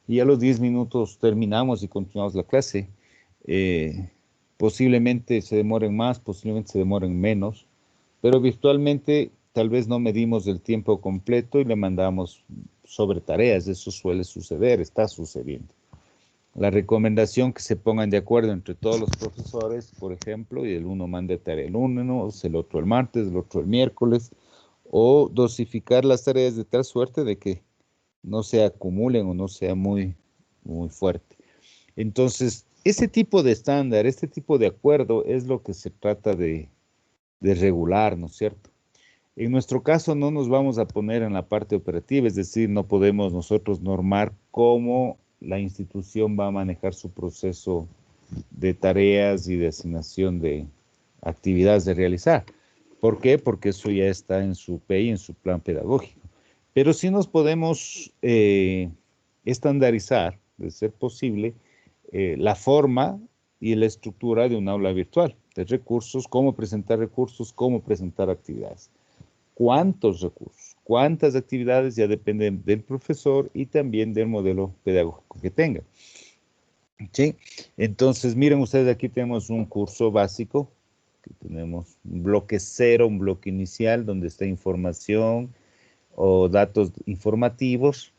y a los 10 minutos terminamos y continuamos la clase. Posiblemente se demoren más, posiblemente se demoren menos, pero virtualmente tal vez no medimos el tiempo completo y le mandamos sobre tareas. Eso suele suceder, está sucediendo. La recomendación que se pongan de acuerdo entre todos los profesores, por ejemplo, y el uno mande tarea el lunes, el otro el martes, el otro el miércoles, o dosificar las tareas de tal suerte de que no se acumulen o no sea muy, muy fuerte. Entonces, ese tipo de estándar, este tipo de acuerdo es lo que se trata de regular, ¿no es cierto? En nuestro caso no nos vamos a poner en la parte operativa, es decir, no podemos nosotros normar cómo la institución va a manejar su proceso de tareas y de asignación de actividades de realizar. ¿Por qué? Porque eso ya está en su PEI, en su plan pedagógico. Pero sí nos podemos estandarizar, de ser posible, la forma y la estructura de un aula virtual, de recursos, cómo presentar actividades. ¿Cuántos recursos? ¿Cuántas actividades? Ya dependen del profesor y también del modelo pedagógico que tenga. ¿Sí? Entonces, miren ustedes, aquí tenemos un curso básico, que tenemos un bloque 0, un bloque inicial, donde está información o datos informativos.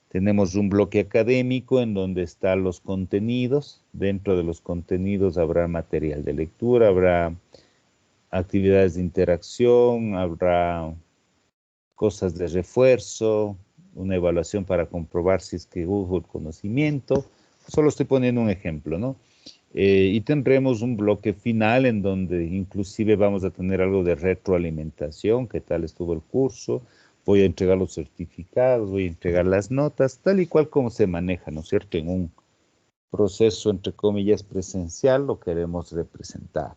Tenemos un bloque académico en donde están los contenidos. Dentro de los contenidos habrá material de lectura, habrá actividades de interacción, habrá cosas de refuerzo, una evaluación para comprobar si es que hubo el conocimiento. Solo estoy poniendo un ejemplo, ¿no? Y tendremos un bloque final en donde inclusive vamos a tener algo de retroalimentación, qué tal estuvo el curso, voy a entregar los certificados, voy a entregar las notas, tal y cual como se maneja, ¿no es cierto? En un proceso, entre comillas, presencial, lo queremos representar.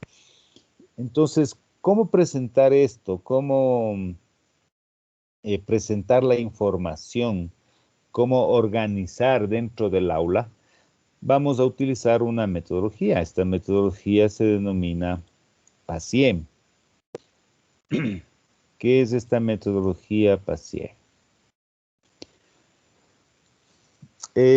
Entonces, ¿cómo presentar esto? ¿Cómo presentar la información? ¿Cómo organizar dentro del aula? Vamos a utilizar una metodología. Esta metodología se denomina PASIE. ¿Qué es esta metodología PASIE?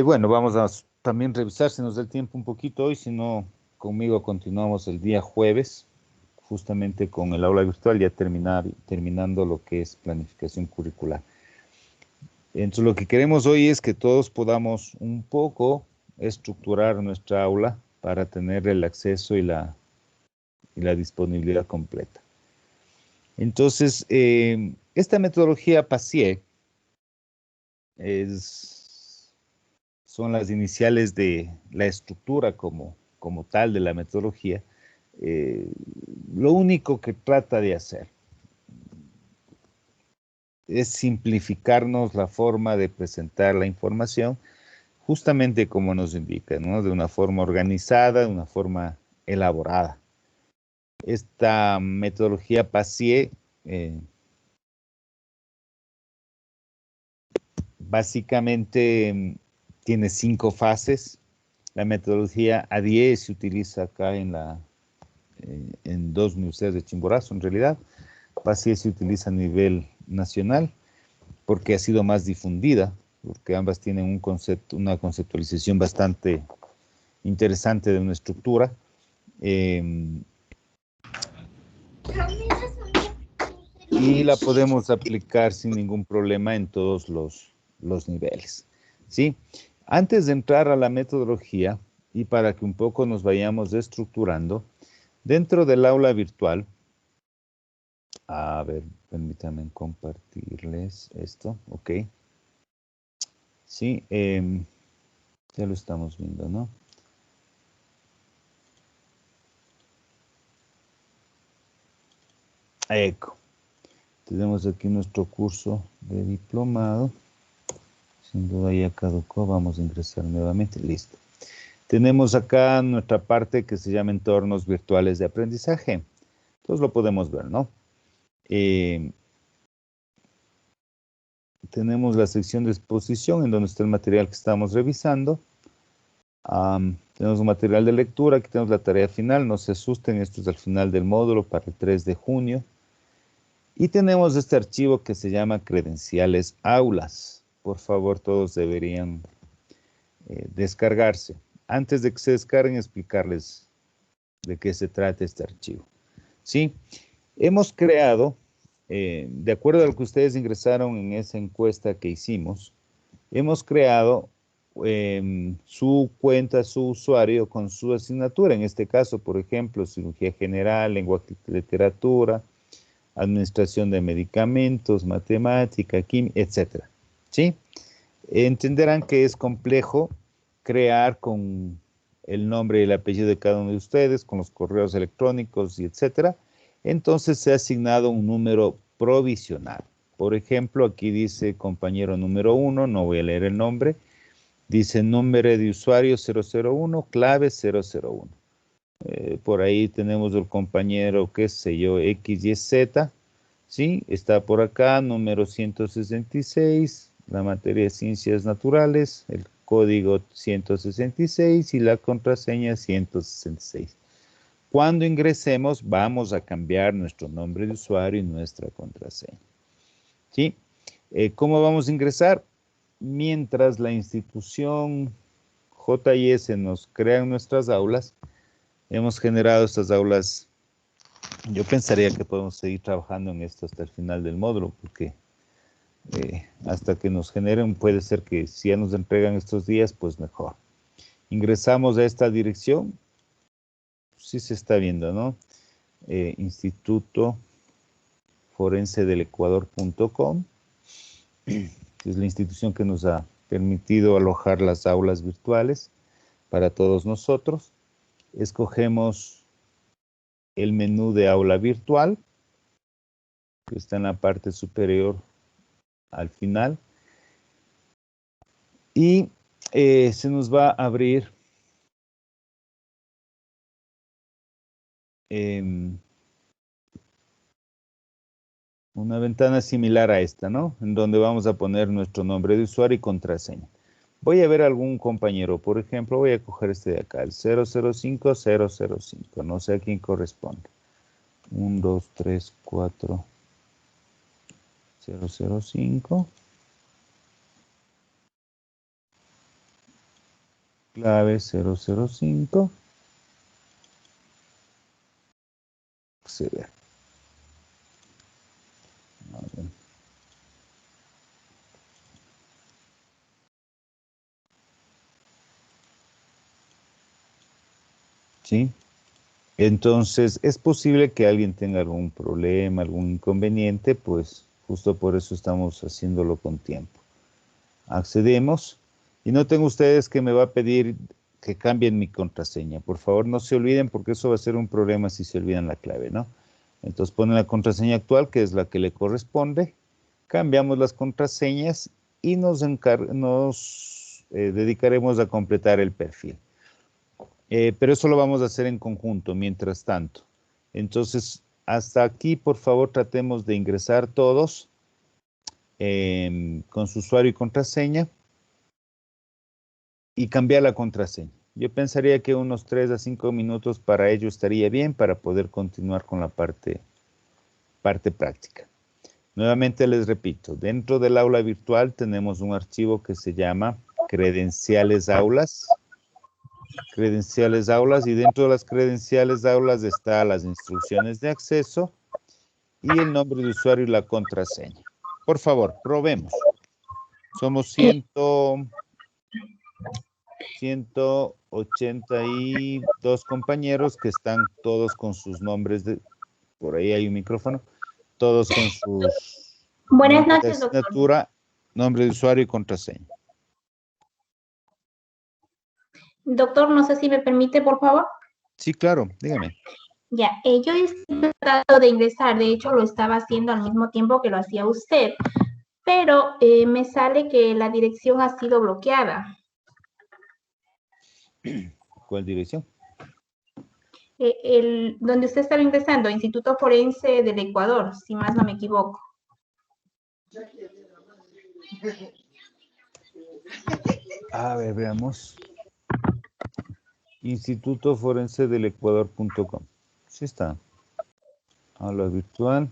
Bueno, vamos a también revisar si nos da el tiempo un poquito hoy, si no, conmigo continuamos el día jueves, justamente con el aula virtual, ya terminando lo que es planificación curricular. Entonces, lo que queremos hoy es que todos podamos un poco estructurar nuestra aula para tener el acceso y la disponibilidad completa. Entonces, esta metodología PASIE son las iniciales de la estructura como tal de la metodología. Lo único que trata de hacer es simplificarnos la forma de presentar la información, justamente como nos indica, ¿no? De una forma organizada, de una forma elaborada. Esta metodología PASIE básicamente tiene 5 fases. La metodología ADIE se utiliza acá en 2 universidades de Chimborazo, en realidad. PASIE se utiliza a nivel nacional porque ha sido más difundida, porque ambas tienen una conceptualización bastante interesante de una estructura. Y la podemos aplicar sin ningún problema en todos los niveles, ¿sí? Antes de entrar a la metodología y para que un poco nos vayamos estructurando, dentro del aula virtual, a ver, permítanme compartirles esto, ok. Sí, ya lo estamos viendo, ¿no? Eco. Tenemos aquí nuestro curso de diplomado. Sin duda ya caducó, vamos a ingresar nuevamente, listo. Tenemos acá nuestra parte que se llama entornos virtuales de aprendizaje. Entonces lo podemos ver, ¿no? Tenemos la sección de exposición en donde está el material que estamos revisando. Tenemos un material de lectura, aquí tenemos la tarea final, no se asusten, esto es al final del módulo para el 3 de junio. Y tenemos este archivo que se llama credenciales aulas. Por favor, todos deberían descargarse. Antes de que se descarguen, explicarles de qué se trata este archivo. ¿Sí? Hemos creado, de acuerdo a lo que ustedes ingresaron en esa encuesta que hicimos, hemos creado su cuenta, su usuario con su asignatura. En este caso, por ejemplo, cirugía general, lenguaje y literatura, administración de medicamentos, matemática, química, etc. ¿Sí? Entenderán que es complejo crear con el nombre y el apellido de cada uno de ustedes, con los correos electrónicos y etcétera. Entonces se ha asignado un número provisional. Por ejemplo, aquí dice compañero número 1, no voy a leer el nombre, dice nombre de usuario 001, clave 001. Por ahí tenemos el compañero, qué sé yo, XYZ, ¿sí? Está por acá, número 166, la materia de ciencias naturales, el código 166 y la contraseña 166. Cuando ingresemos, vamos a cambiar nuestro nombre de usuario y nuestra contraseña, ¿sí? ¿Cómo vamos a ingresar? Mientras la institución JIS nos crea nuestras aulas, hemos generado estas aulas. Yo pensaría que podemos seguir trabajando en esto hasta el final del módulo, porque hasta que nos generen, puede ser que si ya nos entregan estos días, pues mejor. Ingresamos a esta dirección. Sí se está viendo, ¿no? Instituto Forense del Ecuador.com. que es la institución que nos ha permitido alojar las aulas virtuales para todos nosotros. Escogemos el menú de aula virtual, que está en la parte superior al final. Y se nos va a abrir una ventana similar a esta, ¿no? En donde vamos a poner nuestro nombre de usuario y contraseña. Voy a ver algún compañero, por ejemplo, voy a coger este de acá, el 005005, no sé a quién corresponde. 1, 2, 3, 4, 005. Clave 005. Acceder. A ver. ¿Sí? Entonces, es posible que alguien tenga algún problema, algún inconveniente, pues justo por eso estamos haciéndolo con tiempo. Accedemos y noten ustedes que me va a pedir que cambien mi contraseña. Por favor, no se olviden porque eso va a ser un problema si se olvidan la clave, ¿no? Entonces ponen la contraseña actual, que es la que le corresponde, cambiamos las contraseñas y nos dedicaremos a completar el perfil. Pero eso lo vamos a hacer en conjunto, mientras tanto. Entonces, hasta aquí, por favor, tratemos de ingresar todos con su usuario y contraseña y cambiar la contraseña. Yo pensaría que unos 3 a 5 minutos para ello estaría bien para poder continuar con la parte práctica. Nuevamente les repito, dentro del aula virtual tenemos un archivo que se llama credenciales aulas. Credenciales aulas, y dentro de las credenciales aulas están las instrucciones de acceso y el nombre de usuario y la contraseña. Por favor, probemos. Somos 182 compañeros que están todos con sus nombres por ahí hay un micrófono, todos con sus Buenas nombres de noches, doctor. asignatura, nombre de usuario y contraseña. Doctor, no sé si me permite, por favor. Sí, claro, dígame. Ya, yo estoy tratando de ingresar, de hecho lo estaba haciendo al mismo tiempo que lo hacía usted, pero me sale que la dirección ha sido bloqueada. ¿Cuál dirección? Donde usted estaba ingresando, Instituto Forense del Ecuador, si más no me equivoco. A ver, veamos. Instituto Forense del Ecuador.com. Sí está. Aula virtual.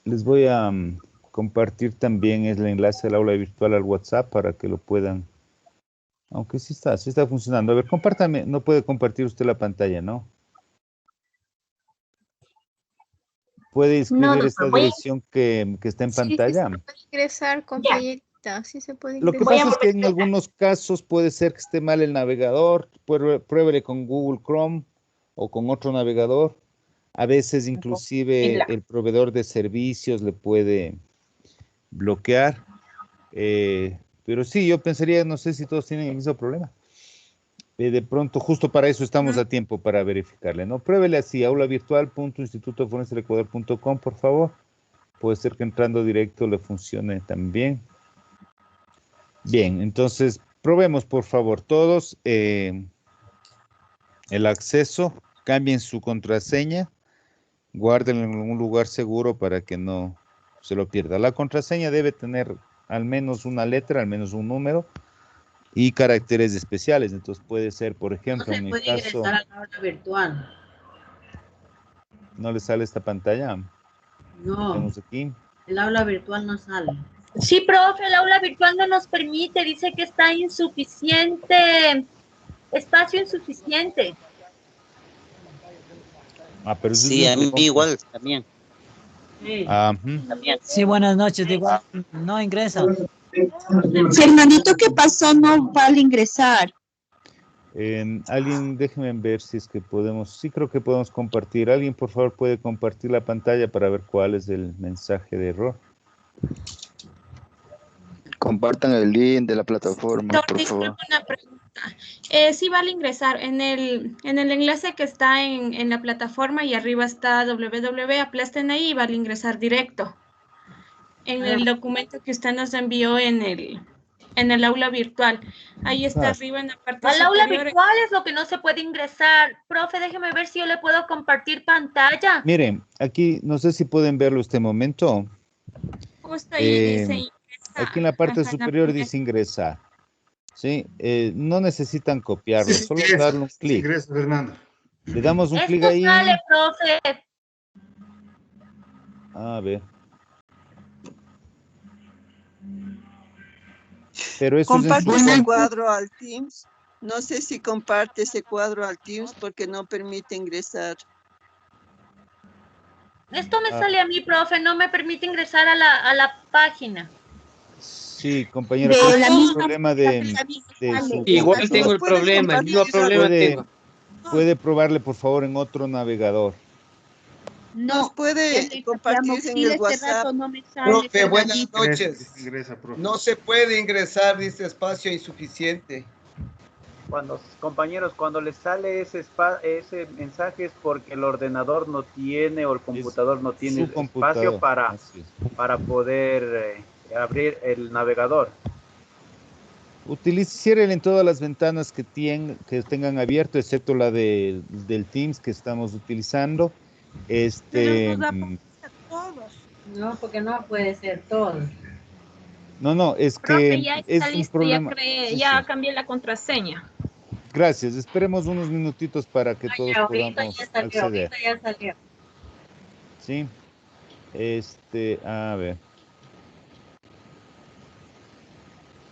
Les voy a compartir también el enlace al aula virtual al WhatsApp para que lo puedan. Aunque sí está funcionando. A ver, compártame. No puede compartir usted la pantalla, ¿no? ¿Puede escribir esta dirección que está en pantalla? Sí, se puede ingresar, compañerita. Sí se puede Lo que ingresar. pasa es que en algunos casos puede ser que esté mal el navegador. Pruébele con Google Chrome o con otro navegador. A veces inclusive el proveedor de servicios le puede bloquear. Pero sí, yo pensaría, no sé si todos tienen el mismo problema. De pronto, justo para eso estamos a tiempo para verificarle, ¿no? Pruébele así, aulavirtual.institutoforensedecuador.com, por favor. Puede ser que entrando directo le funcione también. Bien, entonces, probemos, por favor, todos el acceso. Cambien su contraseña. Guárdenlo en un lugar seguro para que no se lo pierda. La contraseña debe tener al menos una letra, al menos un número y caracteres especiales. Entonces puede ser, por ejemplo, en mi caso... al aula virtual. ¿No le sale esta pantalla? No, Tenemos aquí. el aula virtual no sale. Sí, profe, el aula virtual no nos permite, dice que está insuficiente, espacio insuficiente. Ah, pero eso Sí, es a mí igual también. Sí. También. Sí, buenas noches. Igual no ingresa. Fernandito, ¿qué pasó? No vale ingresar. Alguien, déjenme ver si es que podemos, sí creo que podemos compartir. Alguien, por favor, puede compartir la pantalla para ver cuál es el mensaje de error. Compartan el link de la plataforma, Doctor, por disculpe favor. una pregunta. Sí vale ingresar en el enlace que está en la plataforma y arriba está www, aplasten ahí y vale ingresar directo. En el documento que usted nos envió en el aula virtual. Ahí está arriba en la parte Al aula superior. virtual es lo que no se puede ingresar. Profe, déjeme ver si yo le puedo compartir pantalla. Miren, aquí, no sé si pueden verlo este momento. Justo ahí dice ingresar. Aquí en la parte Ajá, superior primera. dice ingresar. ¿Sí? No necesitan copiarlo, Sí, solo ingresa, darle un sí, clic. ingresa, Fernando. Le damos un clic Esto ahí. sale, profe. A ver. Pero eso es en Comparte su ese cuenta. cuadro al Teams. No sé si comparte ese cuadro al Teams porque no permite ingresar. Esto me Ah. sale a mí, profe. No me permite ingresar a la página. Sí, compañera, De creo que la es un misma problema de su Igual tengo el ¿Puedes problema, el mismo compartir problema tengo. puede probarle, por favor, en otro navegador. Nos puede compartir en el WhatsApp. Profe, buenas noches. Ingresa, profe. No se puede ingresar, dice espacio insuficiente. Compañeros, cuando les sale ese mensaje es porque el ordenador no tiene o el computador no tiene su el computador, espacio para poder abrir el navegador. Cierren en todas las ventanas que tengan abierto, excepto la del Teams que estamos utilizando. No, porque no puede ser todo. No, es Profe, que ya es está un listo, problema. Sí, ya sí. cambié la contraseña. Gracias, esperemos unos minutitos para que todos Ahorita podamos ya salió, acceder. ahorita ya salió. Sí. A ver.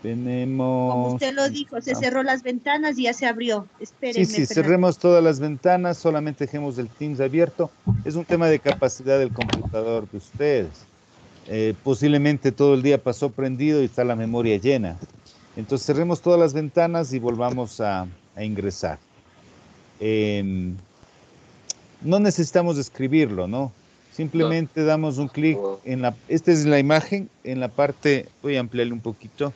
Tenemos. Como usted lo dijo, se cerró las ventanas y ya se abrió. Espérenme. Sí, Fernando. cerremos todas las ventanas, solamente dejemos el Teams abierto. Es un tema de capacidad del computador de ustedes. Posiblemente todo el día pasó prendido y está la memoria llena. Entonces cerremos todas las ventanas y volvamos a ingresar. No necesitamos escribirlo, ¿no? Simplemente damos un clic esta es la imagen, en la parte, voy a ampliarle un poquito.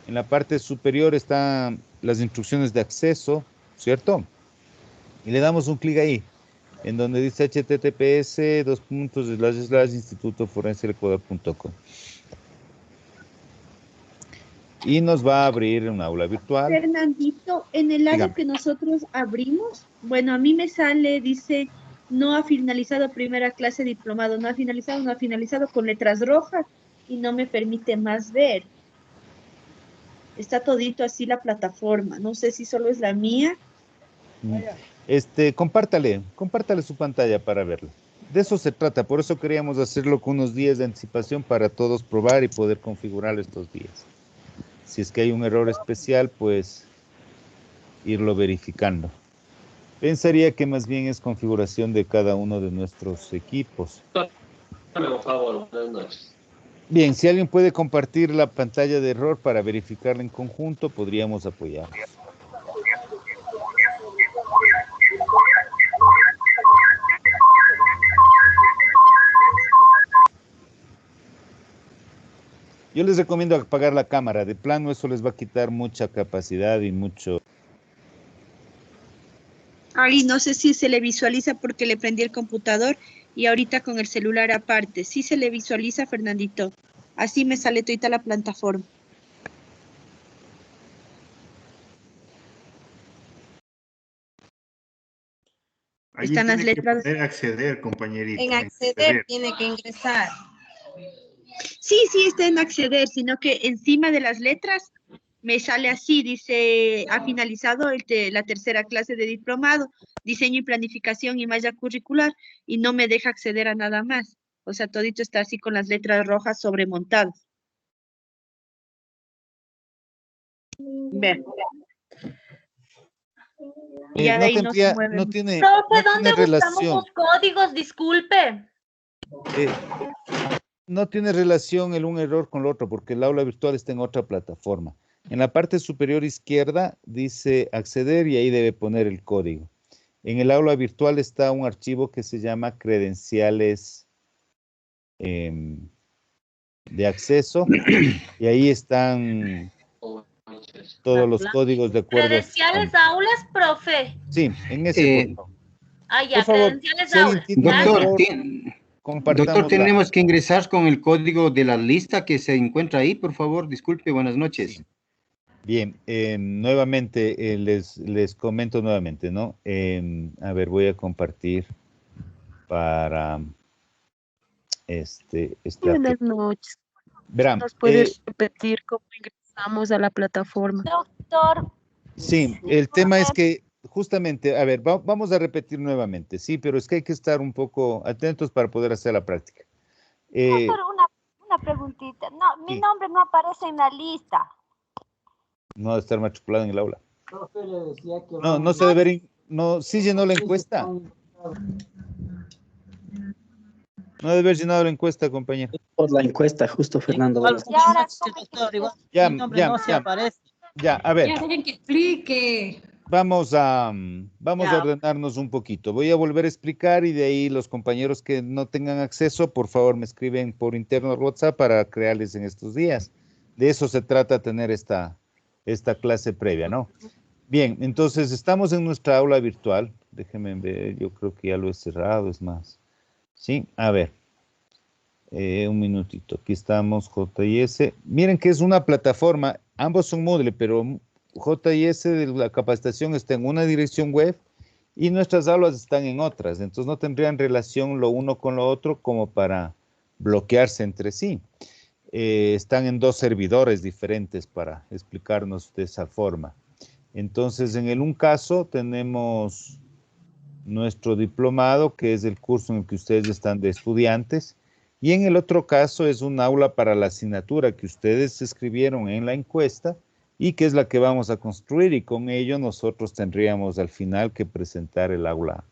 En la parte superior están las instrucciones de acceso, ¿cierto? Y le damos un clic ahí, en donde dice https://institutoforenseecuador.com. Y nos va a abrir un aula virtual. Fernandito, en el área Dígame. que nosotros abrimos, bueno, a mí me sale, dice, no ha finalizado primera clase diplomado, no ha finalizado con letras rojas y no me permite más ver. Está todito así la plataforma, no sé si solo es la mía. Compártale su pantalla para verlo. De eso se trata, por eso queríamos hacerlo con unos días de anticipación para todos probar y poder configurarlo estos días. Si es que hay un error especial, pues irlo verificando. Pensaría que más bien es configuración de cada uno de nuestros equipos. Por favor, buenas noches. Bien, si alguien puede compartir la pantalla de error para verificarla en conjunto, podríamos apoyarnos. Yo les recomiendo apagar la cámara, de plano eso les va a quitar mucha capacidad y mucho... Ay, no sé si se le visualiza porque le prendí el computador y ahorita con el celular aparte. Sí se le visualiza, Fernandito. Así me sale toda la plataforma. Allí Están las tiene que letras. poner acceder, compañerito. En acceder tiene que ingresar. Sí, está en acceder, sino que encima de las letras me sale así, dice, ha finalizado la tercera clase de diplomado, diseño y planificación y malla curricular, y no me deja acceder a nada más. O sea, todito está así con las letras rojas sobremontadas. Ve. Ya de ahí no se mueve. No tiene Profe, ¿dónde buscamos relación. los códigos? Disculpe. No tiene relación un error con el otro, porque el aula virtual está en otra plataforma. En la parte superior izquierda dice acceder y ahí debe poner el código. En el aula virtual está un archivo que se llama credenciales de acceso y ahí están todos los códigos de acuerdo. Credenciales aulas, profe. Sí, en ese. Por favor. Ah, ya, Por favor, credenciales si alguien aulas. tiene Doctor, error, compartamos doctor, tenemos que ingresar con el código de la lista que se encuentra ahí, por favor. Disculpe, buenas noches. Sí. Bien, nuevamente les comento nuevamente, ¿no? A ver, voy a compartir para Buenas noches. Verán, ¿Nos puedes repetir cómo ingresamos a la plataforma? Doctor. Sí, el tema es que justamente, a ver, vamos a repetir nuevamente, sí, pero es que hay que estar un poco atentos para poder hacer la práctica. Doctor, una preguntita. No, mi nombre no aparece en la lista. No debe estar matriculado en el aula. No, no se debe, no, sí llenó la encuesta. No debe haber llenado la encuesta, compañero. Por la encuesta, justo Fernando. Ya, a ver. Ya, dejen que explique. Vamos a ordenarnos un poquito. Voy a volver a explicar y de ahí los compañeros que no tengan acceso, por favor, me escriben por interno WhatsApp para crearles en estos días. De eso se trata, tener esta clase previa, ¿no? Bien, entonces estamos en nuestra aula virtual. Déjenme ver, yo creo que ya lo he cerrado, es más. Sí, a ver. Un minutito. Aquí estamos, JIS. Miren que es una plataforma, ambos son Moodle, pero JIS de la capacitación está en una dirección web y nuestras aulas están en otras. Entonces no tendrían relación lo uno con lo otro como para bloquearse entre sí. Están en dos servidores diferentes para explicarnos de esa forma. Entonces, en un caso tenemos nuestro diplomado, que es el curso en el que ustedes están de estudiantes, y en el otro caso es un aula para la asignatura que ustedes escribieron en la encuesta y que es la que vamos a construir, y con ello nosotros tendríamos al final que presentar el aula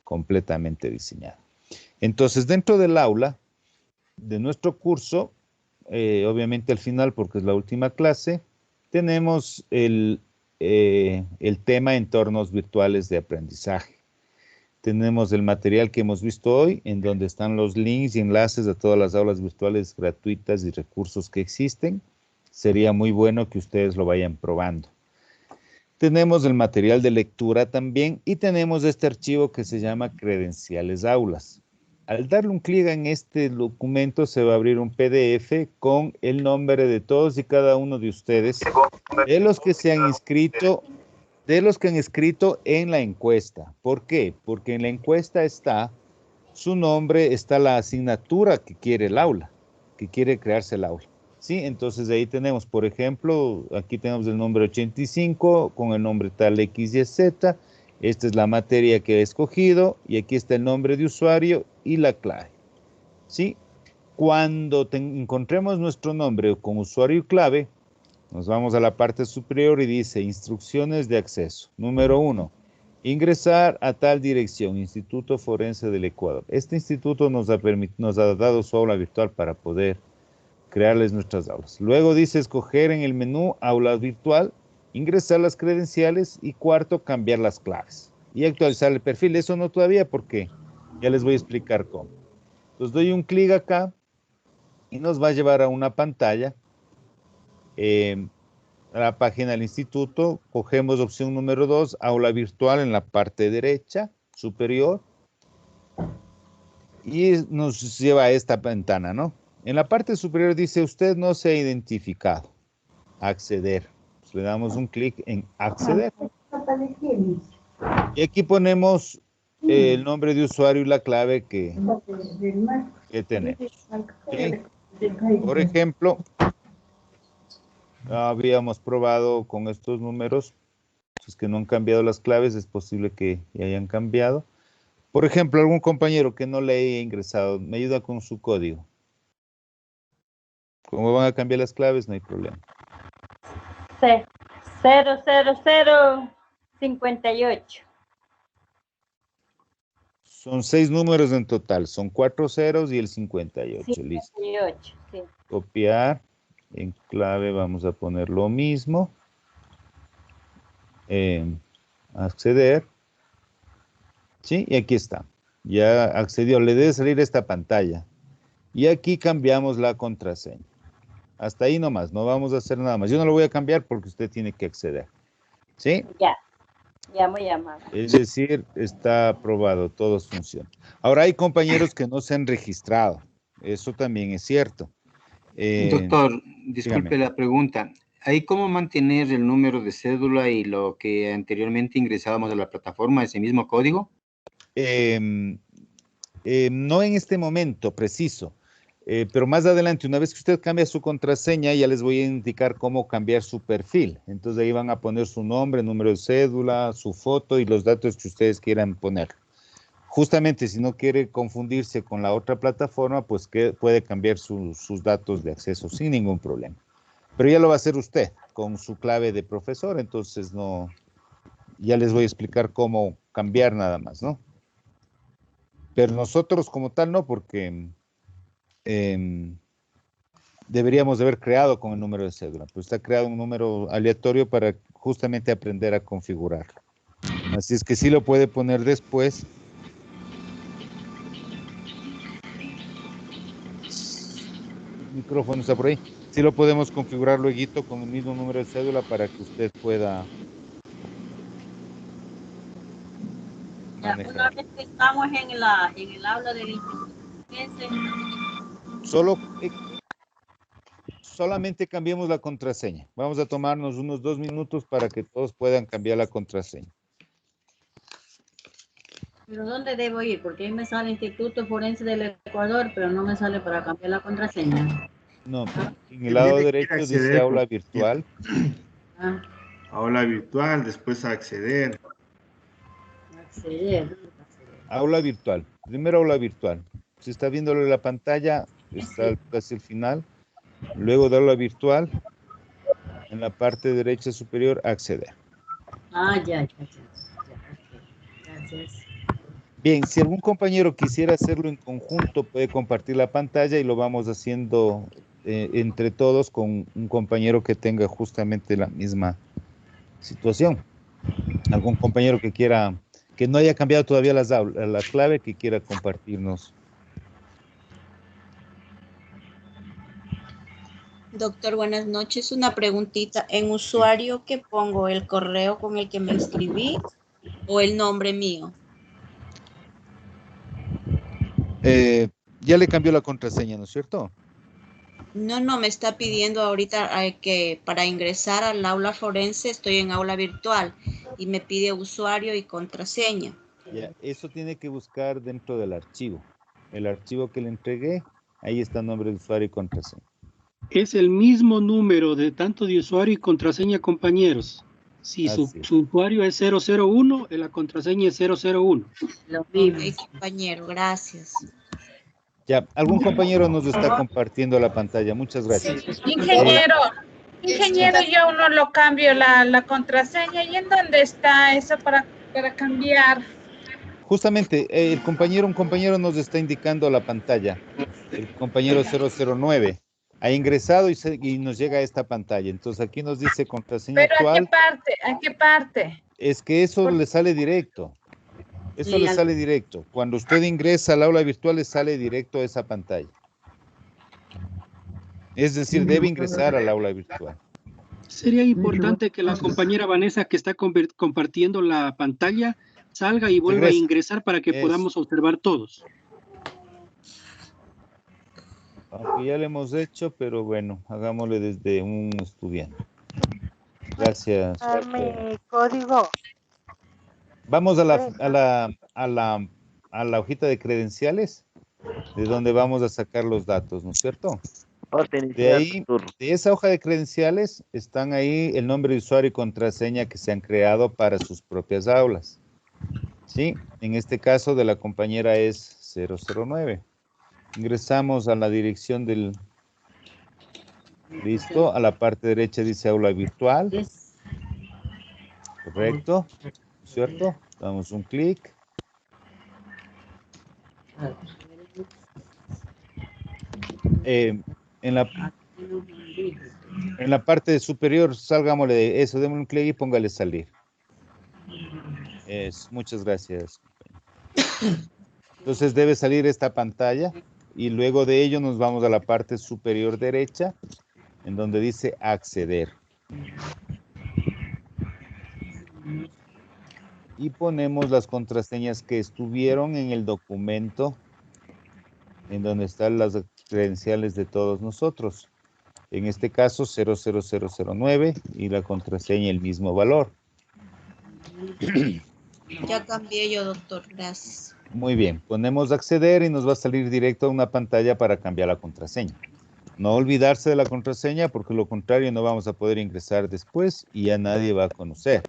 completamente diseñada. Entonces, dentro del aula de nuestro curso, obviamente al final, porque es la última clase, tenemos el tema entornos virtuales de aprendizaje. Tenemos el material que hemos visto hoy, en donde están los links y enlaces a todas las aulas virtuales gratuitas y recursos que existen. Sería muy bueno que ustedes lo vayan probando. Tenemos el material de lectura también y tenemos este archivo que se llama Credenciales Aulas. Al darle un clic en este documento se va a abrir un PDF con el nombre de todos y cada uno de ustedes, de los que se han inscrito, de los que han escrito en la encuesta. ¿Por qué? Porque en la encuesta está su nombre, está la asignatura que quiere el aula, que quiere crearse el aula. ¿Sí? Entonces ahí tenemos, por ejemplo, aquí tenemos el nombre 85 con el nombre tal X, Y, Z. Esta es la materia que he escogido y aquí está el nombre de usuario y la clave. ¿Sí? Cuando encontremos nuestro nombre con usuario y clave, nos vamos a la parte superior y dice instrucciones de acceso. Número 1, ingresar a tal dirección, Instituto Forense del Ecuador. Este instituto nos ha dado su aula virtual para poder crearles nuestras aulas. Luego dice escoger en el menú aula virtual, ingresar las credenciales y cuarto, cambiar las claves y actualizar el perfil. Eso no todavía porque ya les voy a explicar cómo. Entonces doy un clic acá y nos va a llevar a una pantalla, a la página del instituto. Cogemos opción número 2, aula virtual en la parte derecha superior y nos lleva a esta ventana, ¿no? En la parte superior dice usted no se ha identificado. Acceder. Pues le damos un clic en acceder. Y aquí ponemos el nombre de usuario y la clave que tenemos. ¿Sí? Por ejemplo, habíamos probado con estos números. Si es que no han cambiado las claves, es posible que ya hayan cambiado. Por ejemplo, algún compañero que no le haya ingresado, me ayuda con su código. Como van a cambiar las claves, no hay problema. 00058. Son 6 números en total, son 4 ceros y el 58, listo. 58, sí. Copiar, En clave vamos a poner lo mismo. Acceder. ¿Sí? Y aquí está. Ya accedió. Le debe salir esta pantalla. Y aquí cambiamos la contraseña. Hasta ahí nomás. No vamos a hacer nada más. Yo no lo voy a cambiar porque usted tiene que acceder. ¿Sí? Ya muy amable. Es decir, está aprobado. Todos funcionan. Ahora hay compañeros que no se han registrado. Eso también es cierto. Doctor, disculpe dígame. la pregunta. ¿Hay cómo mantener el número de cédula y lo que anteriormente ingresábamos a la plataforma, ese mismo código? No en este momento preciso, pero más adelante, una vez que usted cambia su contraseña, ya les voy a indicar cómo cambiar su perfil. Entonces ahí van a poner su nombre, número de cédula, su foto y los datos que ustedes quieran poner. Justamente si no quiere confundirse con la otra plataforma, pues que puede cambiar sus datos de acceso sin ningún problema. Pero ya lo va a hacer usted con su clave de profesor, entonces no, ya les voy a explicar cómo cambiar nada más, ¿no? Pero nosotros como tal no, porque deberíamos de haber creado con el número de cédula. Pues está creado un número aleatorio para justamente aprender a configurarlo. Así es que sí lo puede poner después. El micrófono está por ahí. Sí lo podemos configurar luego con el mismo número de cédula para que usted pueda manejar. Una vez que estamos en el aula de solamente cambiemos la contraseña. Vamos a tomarnos unos 2 minutos para que todos puedan cambiar la contraseña. ¿Pero dónde debo ir? Porque ahí me sale Instituto Forense del Ecuador, pero no me sale para cambiar la contraseña. No, en el lado derecho dice aula virtual. Aula virtual, después acceder. Aula virtual. Primero aula virtual. Si está viéndolo en la pantalla, está casi al final. Luego de aula virtual, en la parte derecha superior, acceder. Ya. Gracias. Bien, si algún compañero quisiera hacerlo en conjunto, puede compartir la pantalla y lo vamos haciendo entre todos con un compañero que tenga justamente la misma situación. Algún compañero que quiera, que no haya cambiado todavía la clave, que quiera compartirnos. Doctor, buenas noches. Una preguntita. ¿En usuario qué pongo? ¿El correo con el que me inscribí o el nombre mío? Ya le cambió la contraseña, ¿no es cierto? No, me está pidiendo ahorita que para ingresar al aula forense estoy en aula virtual y me pide usuario y contraseña. Ya, eso tiene que buscar dentro del archivo. El archivo que le entregué, ahí está nombre de usuario y contraseña. Es el mismo número de tanto de usuario y contraseña, compañeros. Si su usuario es 001, la contraseña es 001. Lo mismo. Ok, compañero, gracias. Ya, algún compañero nos está compartiendo la pantalla. Muchas gracias. Ingeniero, yo no lo cambio la contraseña. ¿Y en dónde está eso para cambiar? Justamente, un compañero nos está indicando la pantalla. El compañero 009. Ha ingresado y nos llega a esta pantalla. Entonces aquí nos dice contraseña actual. ¿A qué parte? Es que eso le sale directo. Eso le sale directo. Cuando usted ingresa al aula virtual, le sale directo a esa pantalla. Es decir, debe ingresar al aula virtual. Sería importante que la compañera Vanessa, que está compartiendo la pantalla, salga y vuelva a ingresar para que podamos observar todos. Aunque ya lo hemos hecho, pero bueno, hagámosle desde un estudiante. Gracias. Mi código. Vamos a la hojita de credenciales, de donde vamos a sacar los datos, ¿no es cierto? De ahí, de esa hoja de credenciales, están ahí el nombre de usuario y contraseña que se han creado para sus propias aulas. ¿Sí? En este caso de la compañera es 009. Ingresamos a la dirección del... Listo, a la parte derecha dice aula virtual. Correcto, ¿cierto? Damos un clic. En la parte superior, salgámosle de eso, démosle un clic y póngale salir. Muchas gracias. Entonces debe salir esta pantalla y luego de ello nos vamos a la parte superior derecha en donde dice acceder. Y ponemos las contraseñas que estuvieron en el documento en donde están las credenciales de todos nosotros. En este caso 00009 y la contraseña el mismo valor. Ya cambié yo, doctor. Gracias. Muy bien, ponemos acceder y nos va a salir directo a una pantalla para cambiar la contraseña. No olvidarse de la contraseña porque lo contrario no vamos a poder ingresar después y ya nadie va a conocer.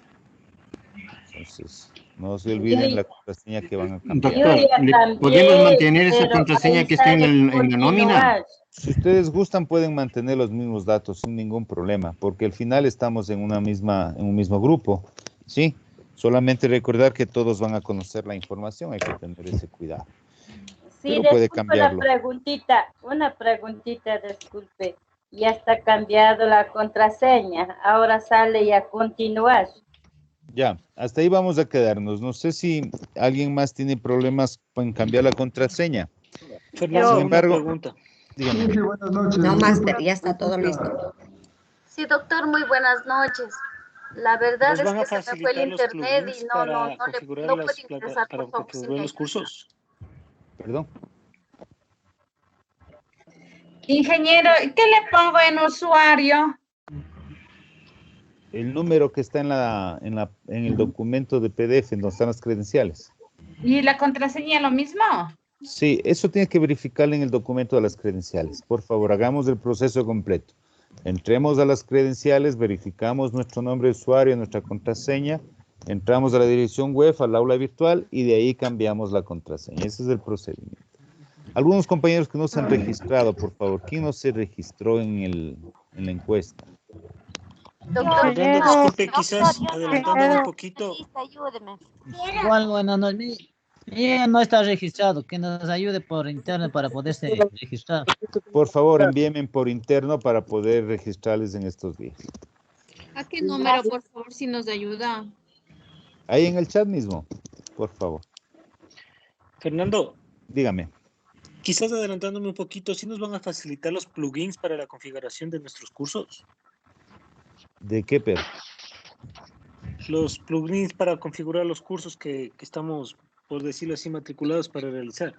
Entonces, no se olviden la contraseña que van a cambiar. Doctor, ¿podemos mantener esa contraseña que está en la nómina? Si ustedes gustan, pueden mantener los mismos datos sin ningún problema, porque al final estamos en un mismo grupo, ¿sí? Solamente recordar que todos van a conocer la información, hay que tener ese cuidado. Sí, pero puede disculpe cambiarlo. una preguntita, disculpe. Ya está cambiado la contraseña, ahora sale y a continuar. Ya, hasta ahí vamos a quedarnos. No sé si alguien más tiene problemas con cambiar la contraseña. Fernando, Sin embargo, una pregunta. dígame. No, Master, ya está todo listo. Sí, doctor, muy buenas noches. La verdad ¿Nos es van a que se me fue el facilitar los internet plugins y para configurar no puedo ingresar para por favor, sin configurar los ayuda. cursos? Perdón. Ingeniero, ¿y qué le pongo en usuario? El número que está en el documento de PDF, en donde están las credenciales. ¿Y la contraseña lo mismo? Sí, eso tiene que verificar en el documento de las credenciales. Por favor, hagamos el proceso completo. Entremos a las credenciales, verificamos nuestro nombre de usuario, nuestra contraseña, entramos a la dirección web, al aula virtual y de ahí cambiamos la contraseña. Ese es el procedimiento. Algunos compañeros que no se han registrado, por favor. ¿Quién no se registró en la encuesta? Fernando, disculpe, quizás adelantándome un poquito. Ayúdeme. Igual, bueno, no está registrado, que nos ayude por interno para poderse registrar. Por favor, envíenme por interno para poder registrarles en estos días. ¿A qué número, por favor, si nos ayuda? Ahí en el chat mismo, por favor. Fernando, dígame. Quizás adelantándome un poquito, ¿sí nos van a facilitar los plugins para la configuración de nuestros cursos? ¿De qué, Pedro? Los plugins para configurar los cursos que estamos, por decirlo así, matriculados para realizar.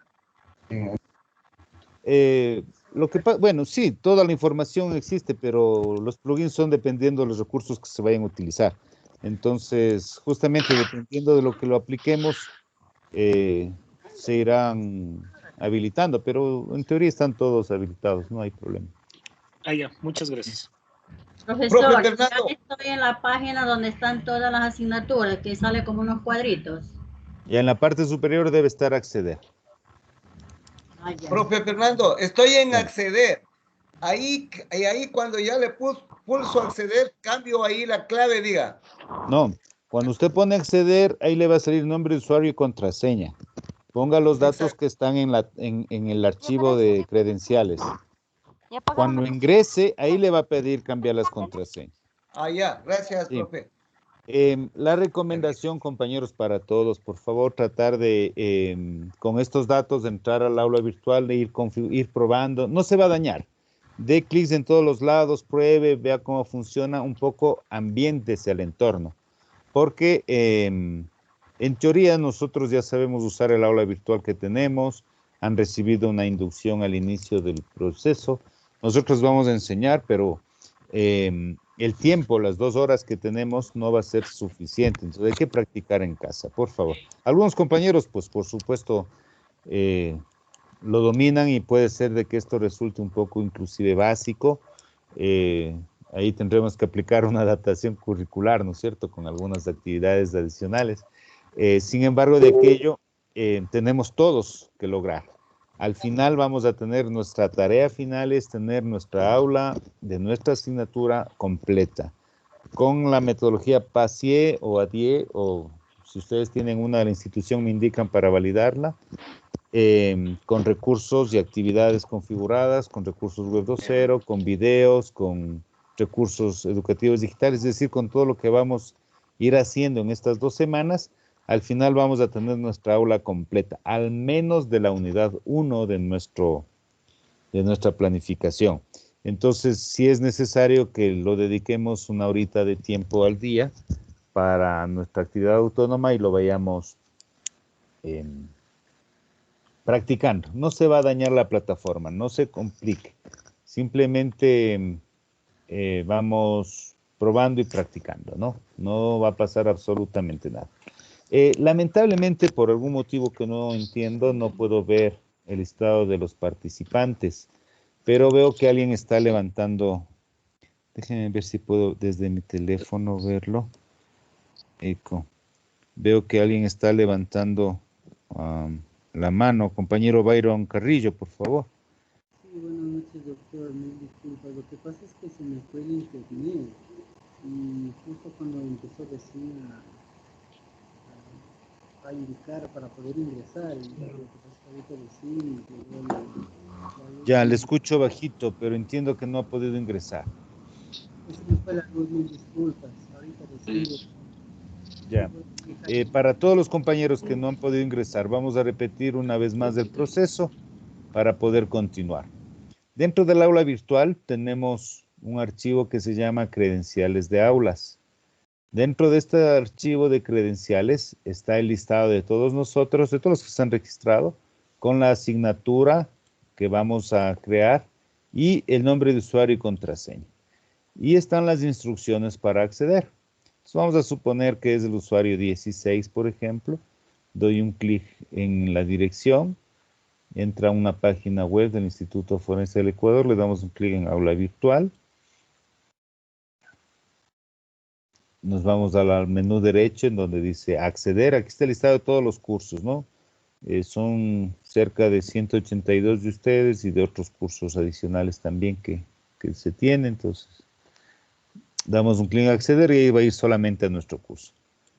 Bueno, sí, toda la información existe, pero los plugins son dependiendo de los recursos que se vayan a utilizar. Entonces, justamente dependiendo de lo que lo apliquemos, se irán habilitando, pero en teoría están todos habilitados, no hay problema. Ya, muchas gracias. Profesor, ya estoy en la página donde están todas las asignaturas, que sale como unos cuadritos. Y en la parte superior debe estar acceder. Profe Fernando, estoy en acceder. Ahí cuando ya le pulso acceder, cambio ahí la clave, diga. No, cuando usted pone acceder, ahí le va a salir nombre de usuario y contraseña. Ponga los datos que están en el archivo de credenciales. Cuando ingrese, ahí le va a pedir cambiar las contraseñas. Ya, gracias, sí. profe. La recomendación, compañeros, para todos, por favor, tratar de, con estos datos, de entrar al aula virtual, de ir probando. No se va a dañar. Dé clics en todos los lados, pruebe, vea cómo funciona, un poco ambiéntese al entorno. Porque, en teoría, nosotros ya sabemos usar el aula virtual que tenemos, han recibido una inducción al inicio del proceso. Nosotros vamos a enseñar, pero el tiempo, las 2 horas que tenemos, no va a ser suficiente. Entonces hay que practicar en casa, por favor. Algunos compañeros, pues por supuesto, lo dominan y puede ser de que esto resulte un poco inclusive básico. Ahí tendremos que aplicar una adaptación curricular, ¿no es cierto?, con algunas actividades adicionales. Sin embargo, de aquello tenemos todos que lograr. Al final vamos a tener nuestra tarea final, es tener nuestra aula de nuestra asignatura completa, con la metodología PASIE o ADIE, o si ustedes tienen una de la institución me indican para validarla, con recursos y actividades configuradas, con recursos web 2.0, con videos, con recursos educativos digitales, es decir, con todo lo que vamos a ir haciendo en estas 2 semanas. Al final vamos a tener nuestra aula completa, al menos de la unidad 1 de nuestra planificación. Entonces, sí es necesario que lo dediquemos una horita de tiempo al día para nuestra actividad autónoma y lo vayamos practicando. No se va a dañar la plataforma, no se complique. Simplemente vamos probando y practicando, ¿no? No va a pasar absolutamente nada. Lamentablemente, por algún motivo que no entiendo, no puedo ver el listado de los participantes, pero veo que alguien está levantando. Déjenme ver si puedo desde mi teléfono verlo. Eco. Veo que alguien está levantando la mano. Compañero Byron Carrillo, por favor. Sí, buenas noches, doctor. Me disculpa. Lo que pasa es que se me fue el internet y justo cuando empezó recién a indicar para poder ingresar, y lo que pasa es que ahorita recién Ya, le escucho bajito, pero entiendo que no ha podido ingresar. se me fue la luz, mil disculpas. Ahorita recién. Ya. Para todos los compañeros que no han podido ingresar, vamos a repetir una vez más el proceso para poder continuar. Dentro del aula virtual tenemos un archivo que se llama credenciales de aulas. Dentro de este archivo de credenciales está el listado de todos nosotros, de todos los que se han registrado, con la asignatura que vamos a crear y el nombre de usuario y contraseña. Y están las instrucciones para acceder. Entonces vamos a suponer que es el usuario 16, por ejemplo. Doy un clic en la dirección, entra a una página web del Instituto Forense del Ecuador, le damos un clic en aula virtual. Nos vamos al menú derecho en donde dice acceder. Aquí está el listado de todos los cursos, ¿no? Son cerca de 182 de ustedes y de otros cursos adicionales también que se tienen. Entonces, damos un clic en acceder y ahí va a ir solamente a nuestro curso.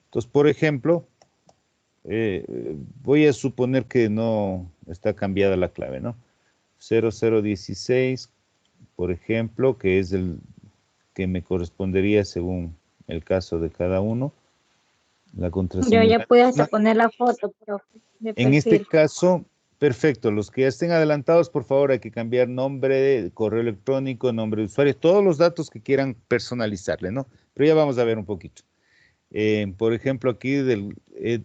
Entonces, por ejemplo, voy a suponer que no está cambiada la clave, ¿no? 0016, por ejemplo, que es el que me correspondería según el caso de cada uno. La contraseña. Yo ya pude hasta poner la foto, profe, de En este perfil. caso, perfecto. Los que ya estén adelantados, por favor, hay que cambiar nombre, correo electrónico, nombre de usuario, todos los datos que quieran personalizarle, ¿no? Pero ya vamos a ver un poquito. Por ejemplo, aquí de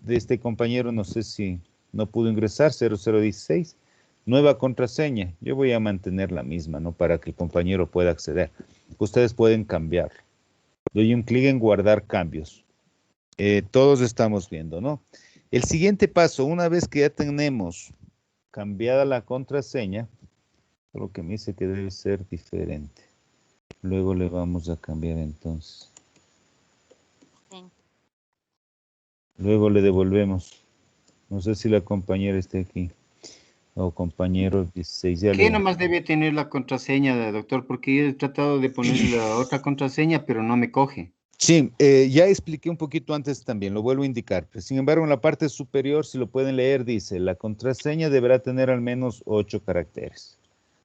este compañero, no sé si no pudo ingresar, 0016, nueva contraseña. Yo voy a mantener la misma, ¿no? Para que el compañero pueda acceder. Ustedes pueden cambiar. Doy un clic en guardar cambios. Todos estamos viendo, ¿no? El siguiente paso, una vez que ya tenemos cambiada la contraseña, lo que me dice que debe ser diferente. Luego le vamos a cambiar entonces. Luego le devolvemos. No sé si la compañera esté aquí. O compañero 16. ¿Qué nomás debe tener la contraseña, doctor? Porque yo he tratado de ponerle la otra contraseña, pero no me coge. Sí, ya expliqué un poquito antes también, lo vuelvo a indicar. Pero, sin embargo, en la parte superior, si lo pueden leer, dice, la contraseña deberá tener al menos 8 caracteres.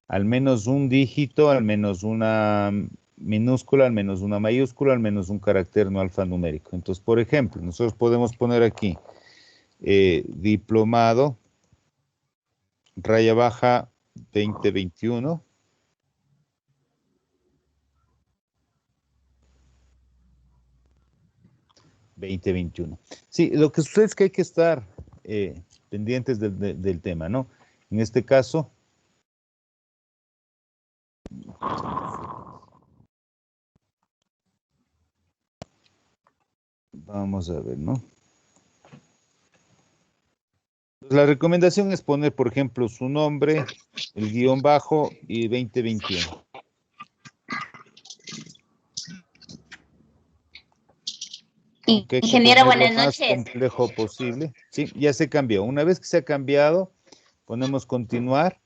Al menos un dígito, al menos una minúscula, al menos una mayúscula, al menos un carácter no alfanumérico. Entonces, por ejemplo, nosotros podemos poner aquí diplomado, raya baja 2021. Sí, lo que sucede es que hay que estar pendientes del tema, ¿no? En este caso, vamos a ver, ¿no? La recomendación es poner, por ejemplo, su nombre, el guión bajo y 2021. Ingeniero, buenas Lo más noches. complejo posible. Sí, ya se cambió. Una vez que se ha cambiado, ponemos continuar.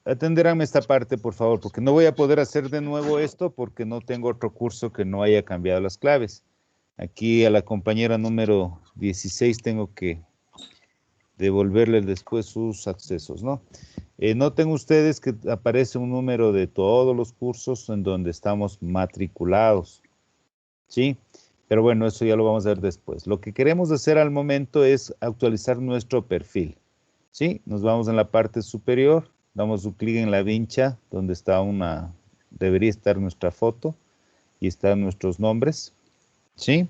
Atenderán esta parte, por favor, porque no voy a poder hacer de nuevo esto porque no tengo otro curso que no haya cambiado las claves. Aquí a la compañera número 16 tengo que devolverle después sus accesos, ¿no? Noten ustedes que aparece un número de todos los cursos en donde estamos matriculados, ¿sí? Pero bueno, eso ya lo vamos a ver después. Lo que queremos hacer al momento es actualizar nuestro perfil, ¿sí? Nos vamos en la parte superior, damos un clic en la vincha donde está debería estar nuestra foto y están nuestros nombres, ¿sí?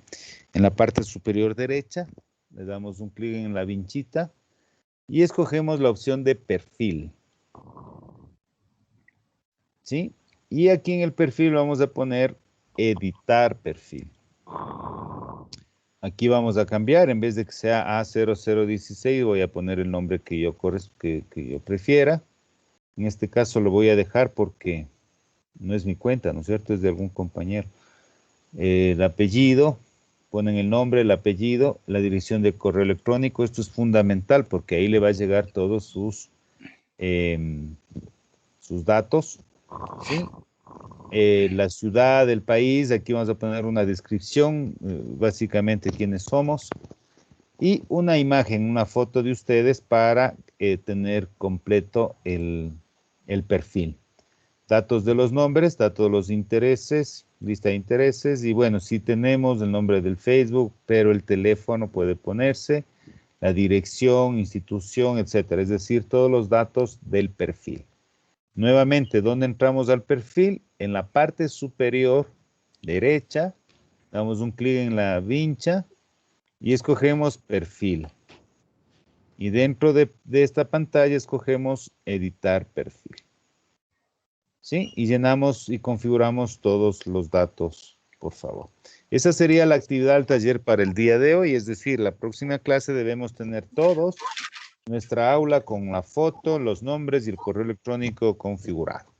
En la parte superior derecha le damos un clic en la vinchita y escogemos la opción de perfil, ¿sí? Y aquí en el perfil vamos a poner editar perfil. Aquí vamos a cambiar, en vez de que sea A0016, voy a poner el nombre que yo prefiera. En este caso lo voy a dejar porque no es mi cuenta, ¿no es cierto? Es de algún compañero. El apellido, ponen el nombre, el apellido, la dirección de correo electrónico. Esto es fundamental porque ahí le va a llegar todos sus datos, ¿sí? La ciudad, el país, aquí vamos a poner una descripción, básicamente quiénes somos, y una imagen, una foto de ustedes para tener completo el perfil. Datos de los nombres, datos de los intereses, lista de intereses, y bueno, si tenemos el nombre del Facebook, pero el teléfono puede ponerse, la dirección, institución, etcétera, es decir, todos los datos del perfil. Nuevamente, ¿dónde entramos al perfil? En la parte superior derecha, damos un clic en la vincha y escogemos perfil. Y dentro de esta pantalla escogemos editar perfil, ¿sí? Y llenamos y configuramos todos los datos, por favor. Esa sería la actividad del taller para el día de hoy, es decir, la próxima clase debemos tener todos nuestra aula con la foto, los nombres y el correo electrónico configurado.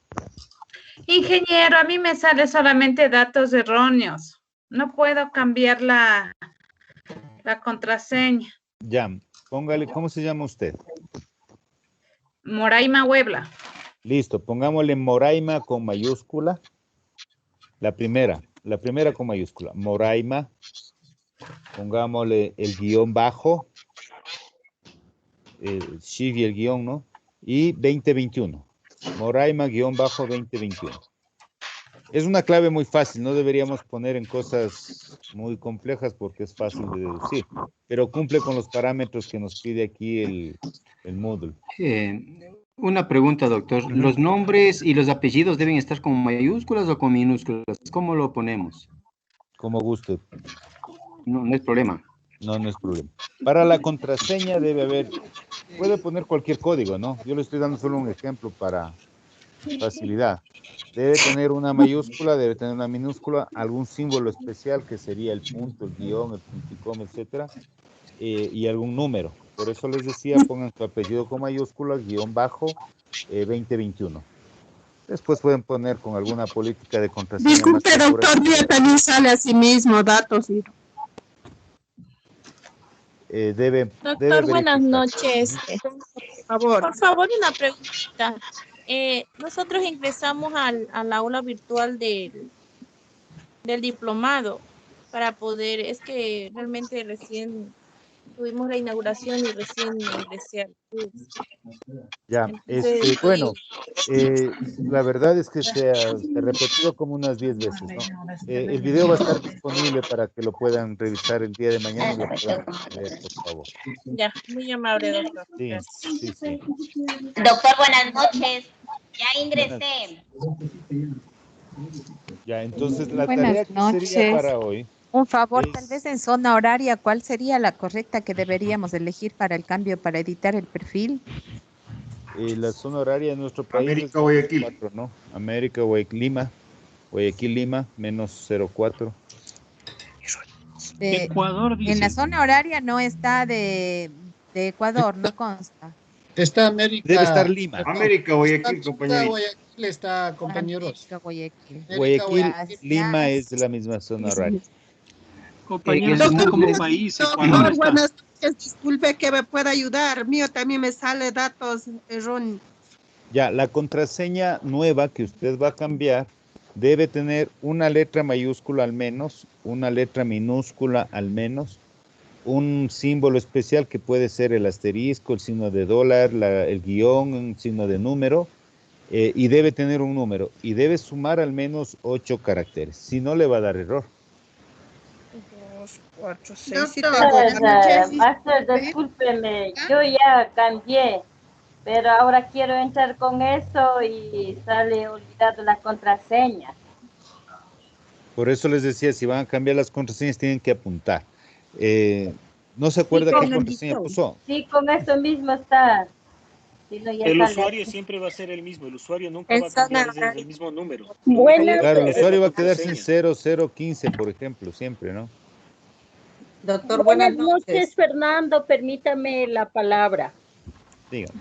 Ingeniero, a mí me sale solamente datos erróneos. No puedo cambiar la contraseña. Ya, póngale, ¿cómo se llama usted? Moraima Huebla. Listo, pongámosle Moraima con mayúscula. La primera con mayúscula. Moraima. Pongámosle el guión bajo. Shift y el guión, ¿no? Y 2021. Moraima-2021. Es una clave muy fácil, no deberíamos poner en cosas muy complejas porque es fácil de deducir, pero cumple con los parámetros que nos pide aquí el módulo. Una pregunta, doctor. ¿Los nombres y los apellidos deben estar con mayúsculas o con minúsculas? ¿Cómo lo ponemos? Como guste. No es problema. No es problema. Para la contraseña debe haber, puede poner cualquier código, ¿no? Yo le estoy dando solo un ejemplo para facilidad. Debe tener una mayúscula, debe tener una minúscula, algún símbolo especial que sería el punto, el guión, el punticom, etcétera, y algún número. Por eso les decía, pongan su apellido con mayúsculas, guión bajo, 2021. Después pueden poner con alguna política de contraseña. Disculpe, doctor, mío también sale a sí mismo datos y... Doctor, buenas noches. Por favor, una pregunta. Nosotros ingresamos al aula virtual del diplomado para poder, es que realmente recién tuvimos la inauguración y recién ingresé al curso. Ya, Entonces, bueno, la verdad es que se repetido como unas 10 veces, ¿no? El video va a estar disponible para que lo puedan revisar el día de mañana y lo puedan ver, por favor. Ya, muy amable, doctor. Sí. Doctor, buenas noches. Ya ingresé. Ya, entonces la Buenas tarea que noches. sería para hoy. Un favor, tal vez en zona horaria, ¿cuál sería la correcta que deberíamos elegir para el cambio, para editar el perfil? La zona horaria de nuestro país. América, Guayaquil. 4, ¿no? América, Guayaquil, Lima. Guayaquil, Lima, -04. Ecuador, dice. En la zona horaria no está de Ecuador, no consta. Está América. Debe estar Lima. América, Guayaquil, compañero. Guayaquil está, compañeros. Guayaquil, Lima es de la misma zona horaria. Compañeros, está como país. Ecuador Doctor, está. buenas noches. Disculpe que me pueda ayudar. Mío también me sale datos erróneos. Ya, la contraseña nueva que usted va a cambiar debe tener una letra mayúscula al menos, una letra minúscula al menos, un símbolo especial que puede ser el asterisco, el signo de dólar, el guión, un signo de número, y debe tener un número, y debe sumar al menos 8 caracteres, si no le va a dar error. 2, 4, 6. Master, discúlpeme, yo ya cambié, pero ahora quiero entrar con eso y sale olvidado la contraseña. Por eso les decía, si van a cambiar las contraseñas, tienen que apuntar. ¿No se acuerda qué contraseña puso? Sí, con eso mismo está. Si no, ya El sale. usuario siempre va a ser el mismo, el usuario nunca va a cambiar desde el mismo número. Claro, el usuario va a quedarse en 0015, por ejemplo, siempre, ¿no? Doctor, buenas noches, Fernando, permítame la palabra. Diga.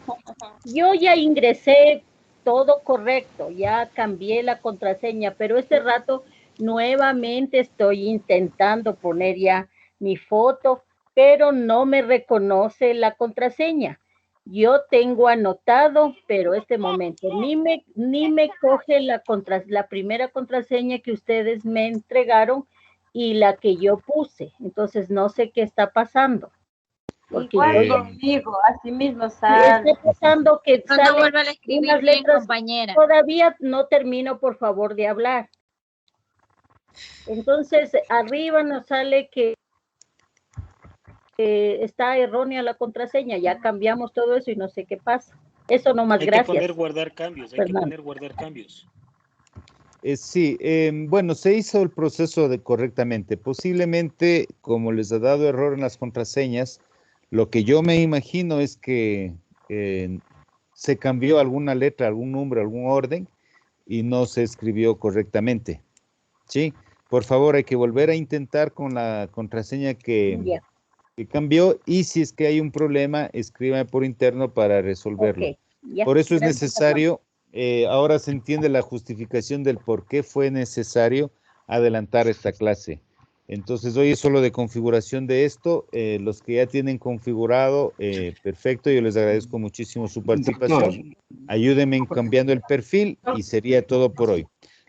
Yo ya ingresé todo correcto, ya cambié la contraseña, pero este rato nuevamente estoy intentando poner ya mi foto, pero no me reconoce la contraseña. Yo tengo anotado, pero este momento ni me coge la primera contraseña que ustedes me entregaron y la que yo puse. Entonces no sé qué está pasando. Porque Igual conmigo, así mismo sale. está pasando que Cuando sale vuelva a escribir unas bien, letras. compañera. Todavía no termino, por favor, de hablar. Entonces, arriba nos sale que está errónea la contraseña. Ya cambiamos todo eso y no sé qué pasa. Eso nomás, Hay gracias. que poner guardar cambios, hay que poner guardar cambios. Sí, bueno, se hizo el proceso correctamente. Posiblemente, como les ha dado error en las contraseñas, lo que yo me imagino es que se cambió alguna letra, algún número, algún orden y no se escribió correctamente. ¿Sí? Por favor, hay que volver a intentar con la contraseña que cambió y si es que hay un problema, escríbame por interno para resolverlo. Por eso es necesario... ahora se entiende la justificación del por qué fue necesario adelantar esta clase. Entonces, hoy es solo de configuración de esto. Los que ya tienen configurado, perfecto. Yo les agradezco muchísimo su participación. Ayúdenme en cambiando el perfil y sería todo por hoy.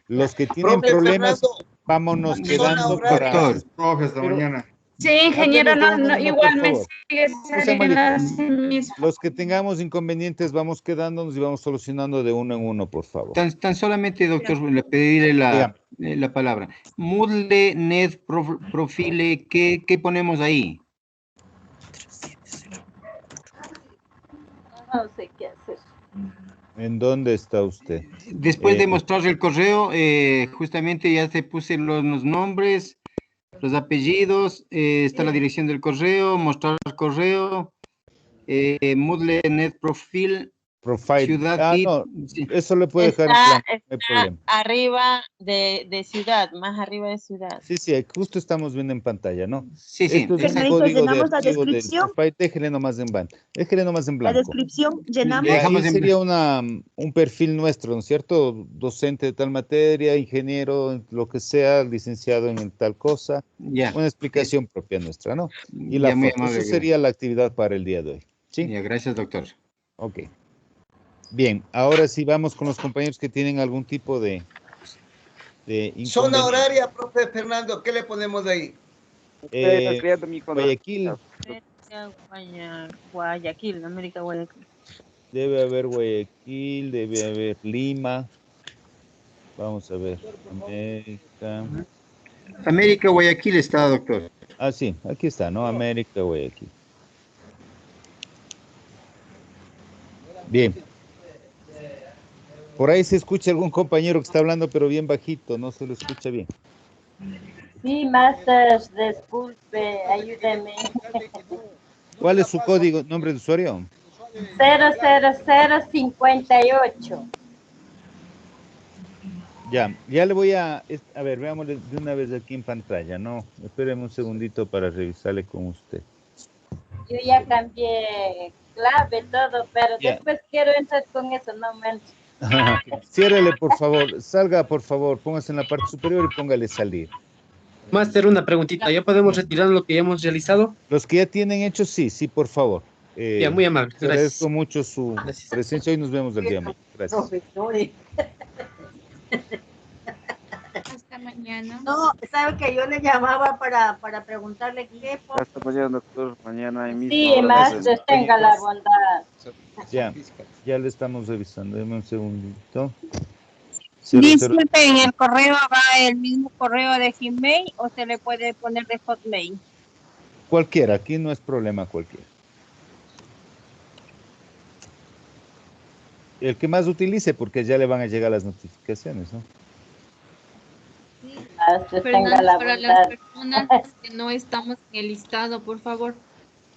Los que tienen problemas, vámonos quedando para... Hasta mañana. Sí, ingeniero, igual me favor. sigue saliendo las mismas. Los que tengamos inconvenientes, vamos quedándonos y vamos solucionando de uno en uno, por favor. Tan solamente, doctor, le pediré la palabra. Moodle, Net, Profile, ¿qué ponemos ahí? No sé qué hacer. ¿En dónde está usted? Después de mostrar el correo, justamente ya te puse los nombres, los apellidos, está la dirección del correo, mostrar el correo, Moodle, Net, Profile, Ciudad. No, eso le puede dejar en plan, no hay problema. Arriba de ciudad, más arriba de ciudad. Sí, justo estamos viendo en pantalla, ¿no? Sí. Esto es el código de archivo del Profile. Déjele nomás en blanco. La descripción, llenamos. Ahí sería un perfil nuestro, ¿no es cierto? Docente de tal materia, ingeniero, lo que sea, licenciado en tal cosa. Una explicación propia nuestra, ¿no? Y la foto. Eso sería la actividad para el día de hoy. ¿Sí? Gracias, doctor. Ok. Bien, ahora sí vamos con los compañeros que tienen algún tipo de Zona horaria, profe Fernando, ¿qué le ponemos ahí? Guayaquil. Guayaquil, América Guayaquil. Debe haber Guayaquil, debe haber Lima. Vamos a ver. América Guayaquil está, doctor. Ah, sí, aquí está, ¿no? América Guayaquil. Bien. Por ahí se escucha algún compañero que está hablando, pero bien bajito, no se lo escucha bien. Sí, Master, disculpe, ayúdeme. ¿Cuál es su código, nombre de usuario? 00058. Ya le voy a ver, veamos de una vez aquí en pantalla, ¿no? Espéreme un segundito para revisarle con usted. Yo ya cambié clave, todo, pero después quiero entrar con eso, no manches. Ciérrele, por favor, salga, por favor, póngase en la parte superior y póngale salir. Máster, una preguntita, ¿ya podemos retirar lo que ya hemos realizado? Los que ya tienen hecho, sí, por favor. Ya, muy amable, gracias. Agradezco mucho su presencia, hoy nos vemos el día. Gracias. mañana. No, sabe que yo le llamaba para preguntarle qué. Hasta mañana, doctor. Mañana hay mismo. Sí, Master, tenga la bondad. Ya le estamos revisando. Deme un segundito. Disculpe, ¿en el correo va el mismo correo de Gmail o se le puede poner de Hotmail? Cualquiera, aquí no es problema cualquiera. El que más utilice, porque ya le van a llegar las notificaciones, ¿no? Fernando, para las personas que no estamos en el listado, por favor.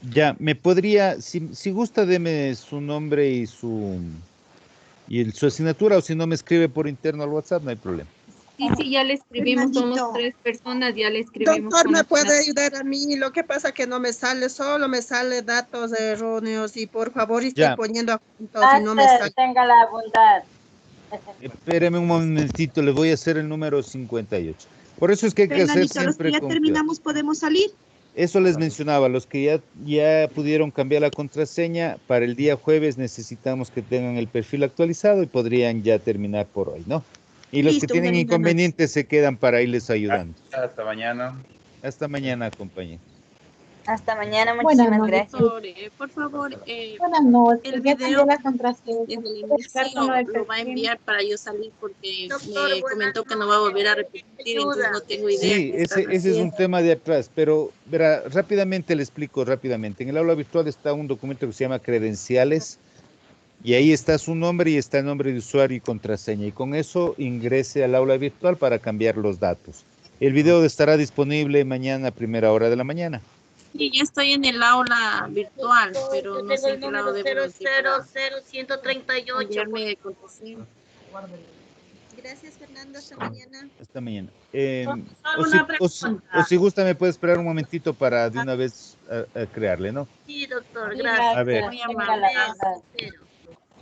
Ya, me podría, si gusta, deme su nombre y su asignatura, o si no me escribe por interno al WhatsApp, no hay problema. Sí, ya le escribimos, somos 3 personas, ya le escribimos. Doctor, ¿me puede ayudar a mí? Lo que pasa que no me sale, solo me sale datos erróneos y por favor estoy poniendo a punto si no me sale. Tenga la bondad. Espéreme un momentito, le voy a hacer el número 58. Por eso es que hay que hacer siempre los que ya terminamos, ¿podemos salir? Eso les mencionaba, los que ya pudieron cambiar la contraseña, para el día jueves necesitamos que tengan el perfil actualizado y podrían ya terminar por hoy, ¿no? Y los que tienen inconvenientes se quedan para irles ayudando. Hasta mañana. Hasta mañana, compañero. Hasta mañana, muchísimas gracias. Doctor, por favor, buenas noches. El video la contraseña desde el inicio lo va a enviar para yo salir porque me comentó que no va a volver a repetir, entonces no tengo idea. Sí, ese es un tema de atrás, pero verá, rápidamente le explico rápidamente. En el aula virtual está un documento que se llama credenciales y ahí está su nombre y está el nombre de usuario y contraseña, y con eso ingrese al aula virtual para cambiar los datos. El video estará disponible mañana a primera hora de la mañana. Sí, ya estoy en el aula virtual, pero no sé en qué lado debo decir. 00138. Gracias, Fernando. Hasta mañana. Hasta mañana. O si gusta, me puede esperar un momentito para de una vez a crearle, ¿no? Sí, doctor, gracias. A ver.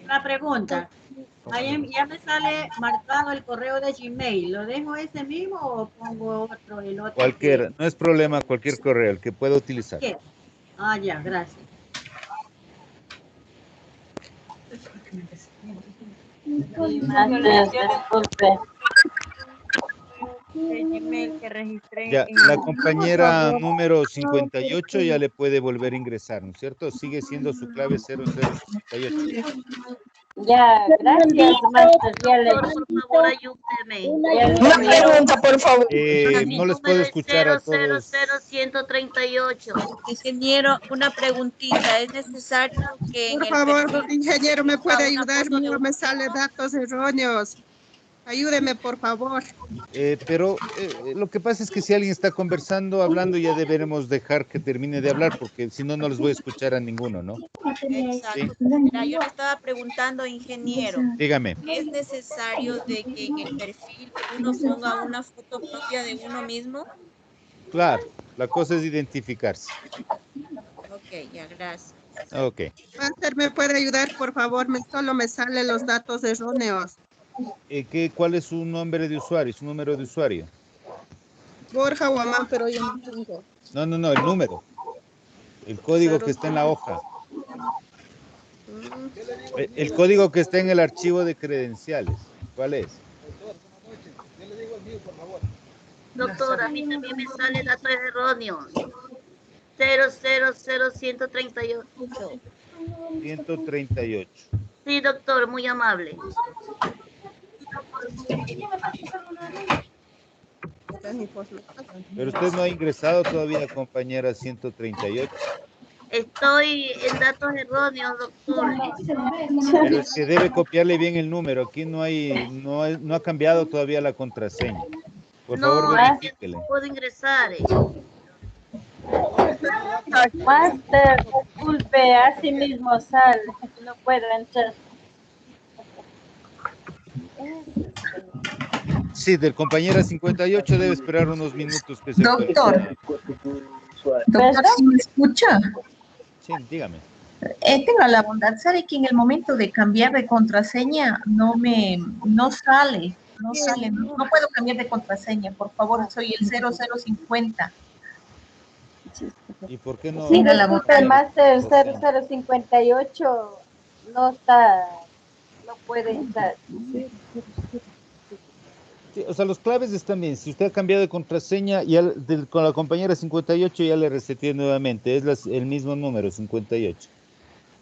Una pregunta. Ahí ya me sale marcado el correo de Gmail. ¿Lo dejo ese mismo o pongo otro? El otro Cualquiera, no es problema, cualquier correo, el que pueda utilizar. ¿Qué? Ah, ya, gracias. Disculpe. El Gmail que registré. Ya, la compañera número 58 ya le puede volver a ingresar, ¿no es cierto? Sigue siendo su clave 0058. Ya, gracias, Master. Por favor, ayúdeme. Una pregunta, por favor. No les puedo escuchar a todos. 00138. Ingeniero, una preguntita. ¿Es necesario que en Por el favor, perfil ingeniero, ¿me puede una ayudar? foto de No me sale datos erróneos. Ayúdeme, por favor. Pero lo que pasa es que si alguien está conversando, hablando, ya deberemos dejar que termine de hablar, porque si no, no les voy a escuchar a ninguno, ¿no? Exacto. Sí. Mira, yo le estaba preguntando, ingeniero. Dígame. ¿Es necesario de que en el perfil uno ponga una foto propia de uno mismo? Claro, la cosa es identificarse. Ok, ya, gracias. Ok. Master, ¿me puede ayudar, por favor? Solo me salen los datos erróneos. ¿Cuál es su nombre de usuario, su número de usuario? Borja Guamán, pero yo no tengo. No, el número. El código que está en la hoja. El código que está en el archivo de credenciales. ¿Cuál es? Doctor, a mí también me sale datos erróneos. 000138. 138. Sí, doctor, muy amable. Pero usted no ha ingresado todavía, compañera 138. Estoy en datos erróneos, doctor. Pero es que debe copiarle bien el número. Aquí no ha cambiado todavía la contraseña. Por favor, verifíquele. No puedo ingresar. Master, disculpe, así mismo sale. No puedo entrar. Sí, del compañera 58 debe esperar unos minutos que se Doctor, ¿sí me escucha? Sí, dígame. Tenga la bondad, sabe que en el momento de cambiar de contraseña no sale, no puedo cambiar de contraseña, por favor, soy el 0050. ¿Y por qué no? Sí, disculpe, Master 0058 no está, no puede entrar. Sí, o sea, los claves están bien. Si usted ha cambiado de contraseña, ya con la compañera 58 ya le reseteé nuevamente. Es el mismo número, 58.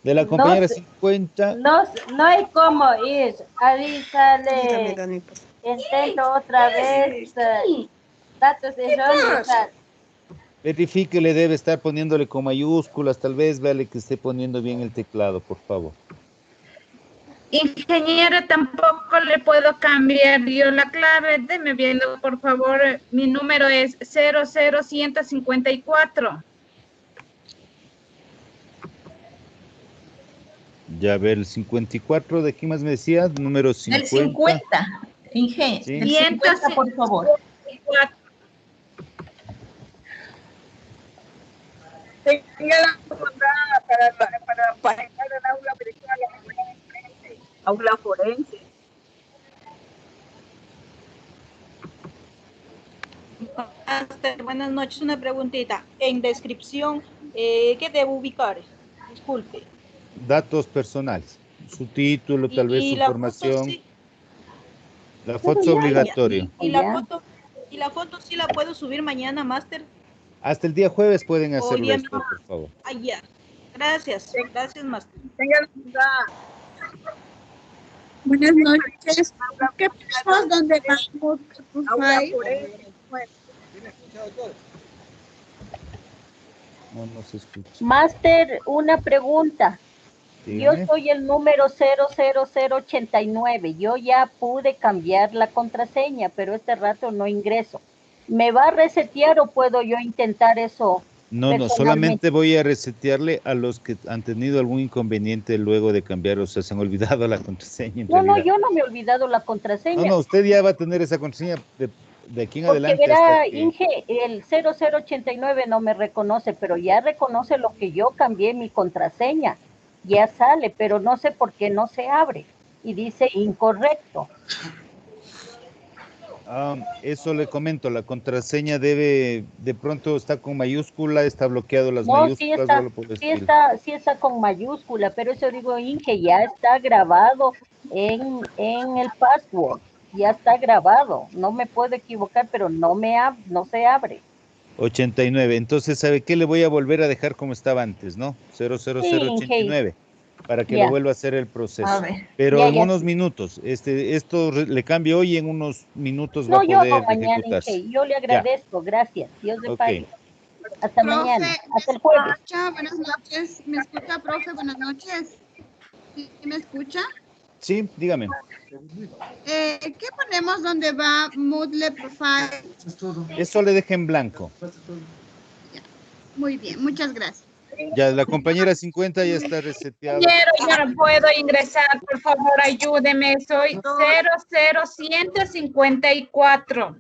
De la compañera 50. No hay cómo ir. Ahí sale. Intento otra vez. Datos erróneos. Verifique, le debe estar poniéndole con mayúsculas. Tal vez vale que esté poniendo bien el teclado, por favor. Ingeniero, tampoco le puedo cambiar yo la clave. Deme viendo, por favor. Mi número es 00154. Ya, a ver, el 54, ¿de qué más me decía? Número 50. Del 50, Inge, Sí. del 50, por favor. Tenga la mandada para entrar al aula virtual, aula forense. Buenas noches, una preguntita. En descripción, ¿qué debo ubicar? Disculpe. Datos personales. Su título, tal vez su formación. La foto es obligatoria. ¿Y la foto sí la puedo subir mañana, máster? Hasta el día jueves pueden hacerlo día esto, por favor. Ah, ya. Gracias, máster. Buenas noches. ¿Qué pasamos? ¿Dónde vamos? No se escucha. Máster, una pregunta. Dígame. Yo soy el número 00089. Yo ya pude cambiar la contraseña, pero este rato no ingreso. ¿Me va a resetear o puedo yo intentar eso? No, solamente voy a resetearle a los que han tenido algún inconveniente luego de cambiar, o sea, se han olvidado la contraseña. No, yo no me he olvidado la contraseña. No, usted ya va a tener esa contraseña de aquí en adelante. Porque verá, hasta que... Inge, el 0089 no me reconoce, pero ya reconoce lo que yo cambié mi contraseña. Ya sale, pero no sé por qué no se abre. Y dice incorrecto. Eso le comento, la contraseña de pronto está con mayúscula, está bloqueado las mayúsculas. Sí está con mayúscula, pero eso digo, Inge, ya está grabado en el password, ya está grabado, no me puedo equivocar, pero no se abre. 89, entonces, ¿sabe qué? Le voy a volver a dejar como estaba antes, ¿no? 00089. Para que lo vuelva a hacer el proceso. Pero en unos minutos, esto le cambio hoy y en unos minutos va a poder ejecutarse. Yo le agradezco, gracias. Dios le pague. Hasta mañana, hasta el jueves. Buenas noches, ¿me escucha, profe? Buenas noches. ¿Sí me escucha? Sí, dígame. ¿Qué ponemos donde va Moodle Profile? Eso le deja en blanco. Muy bien, muchas gracias. Ya, la compañera 50 ya está reseteada. Ya no puedo ingresar, por favor, ayúdeme. Soy 00154.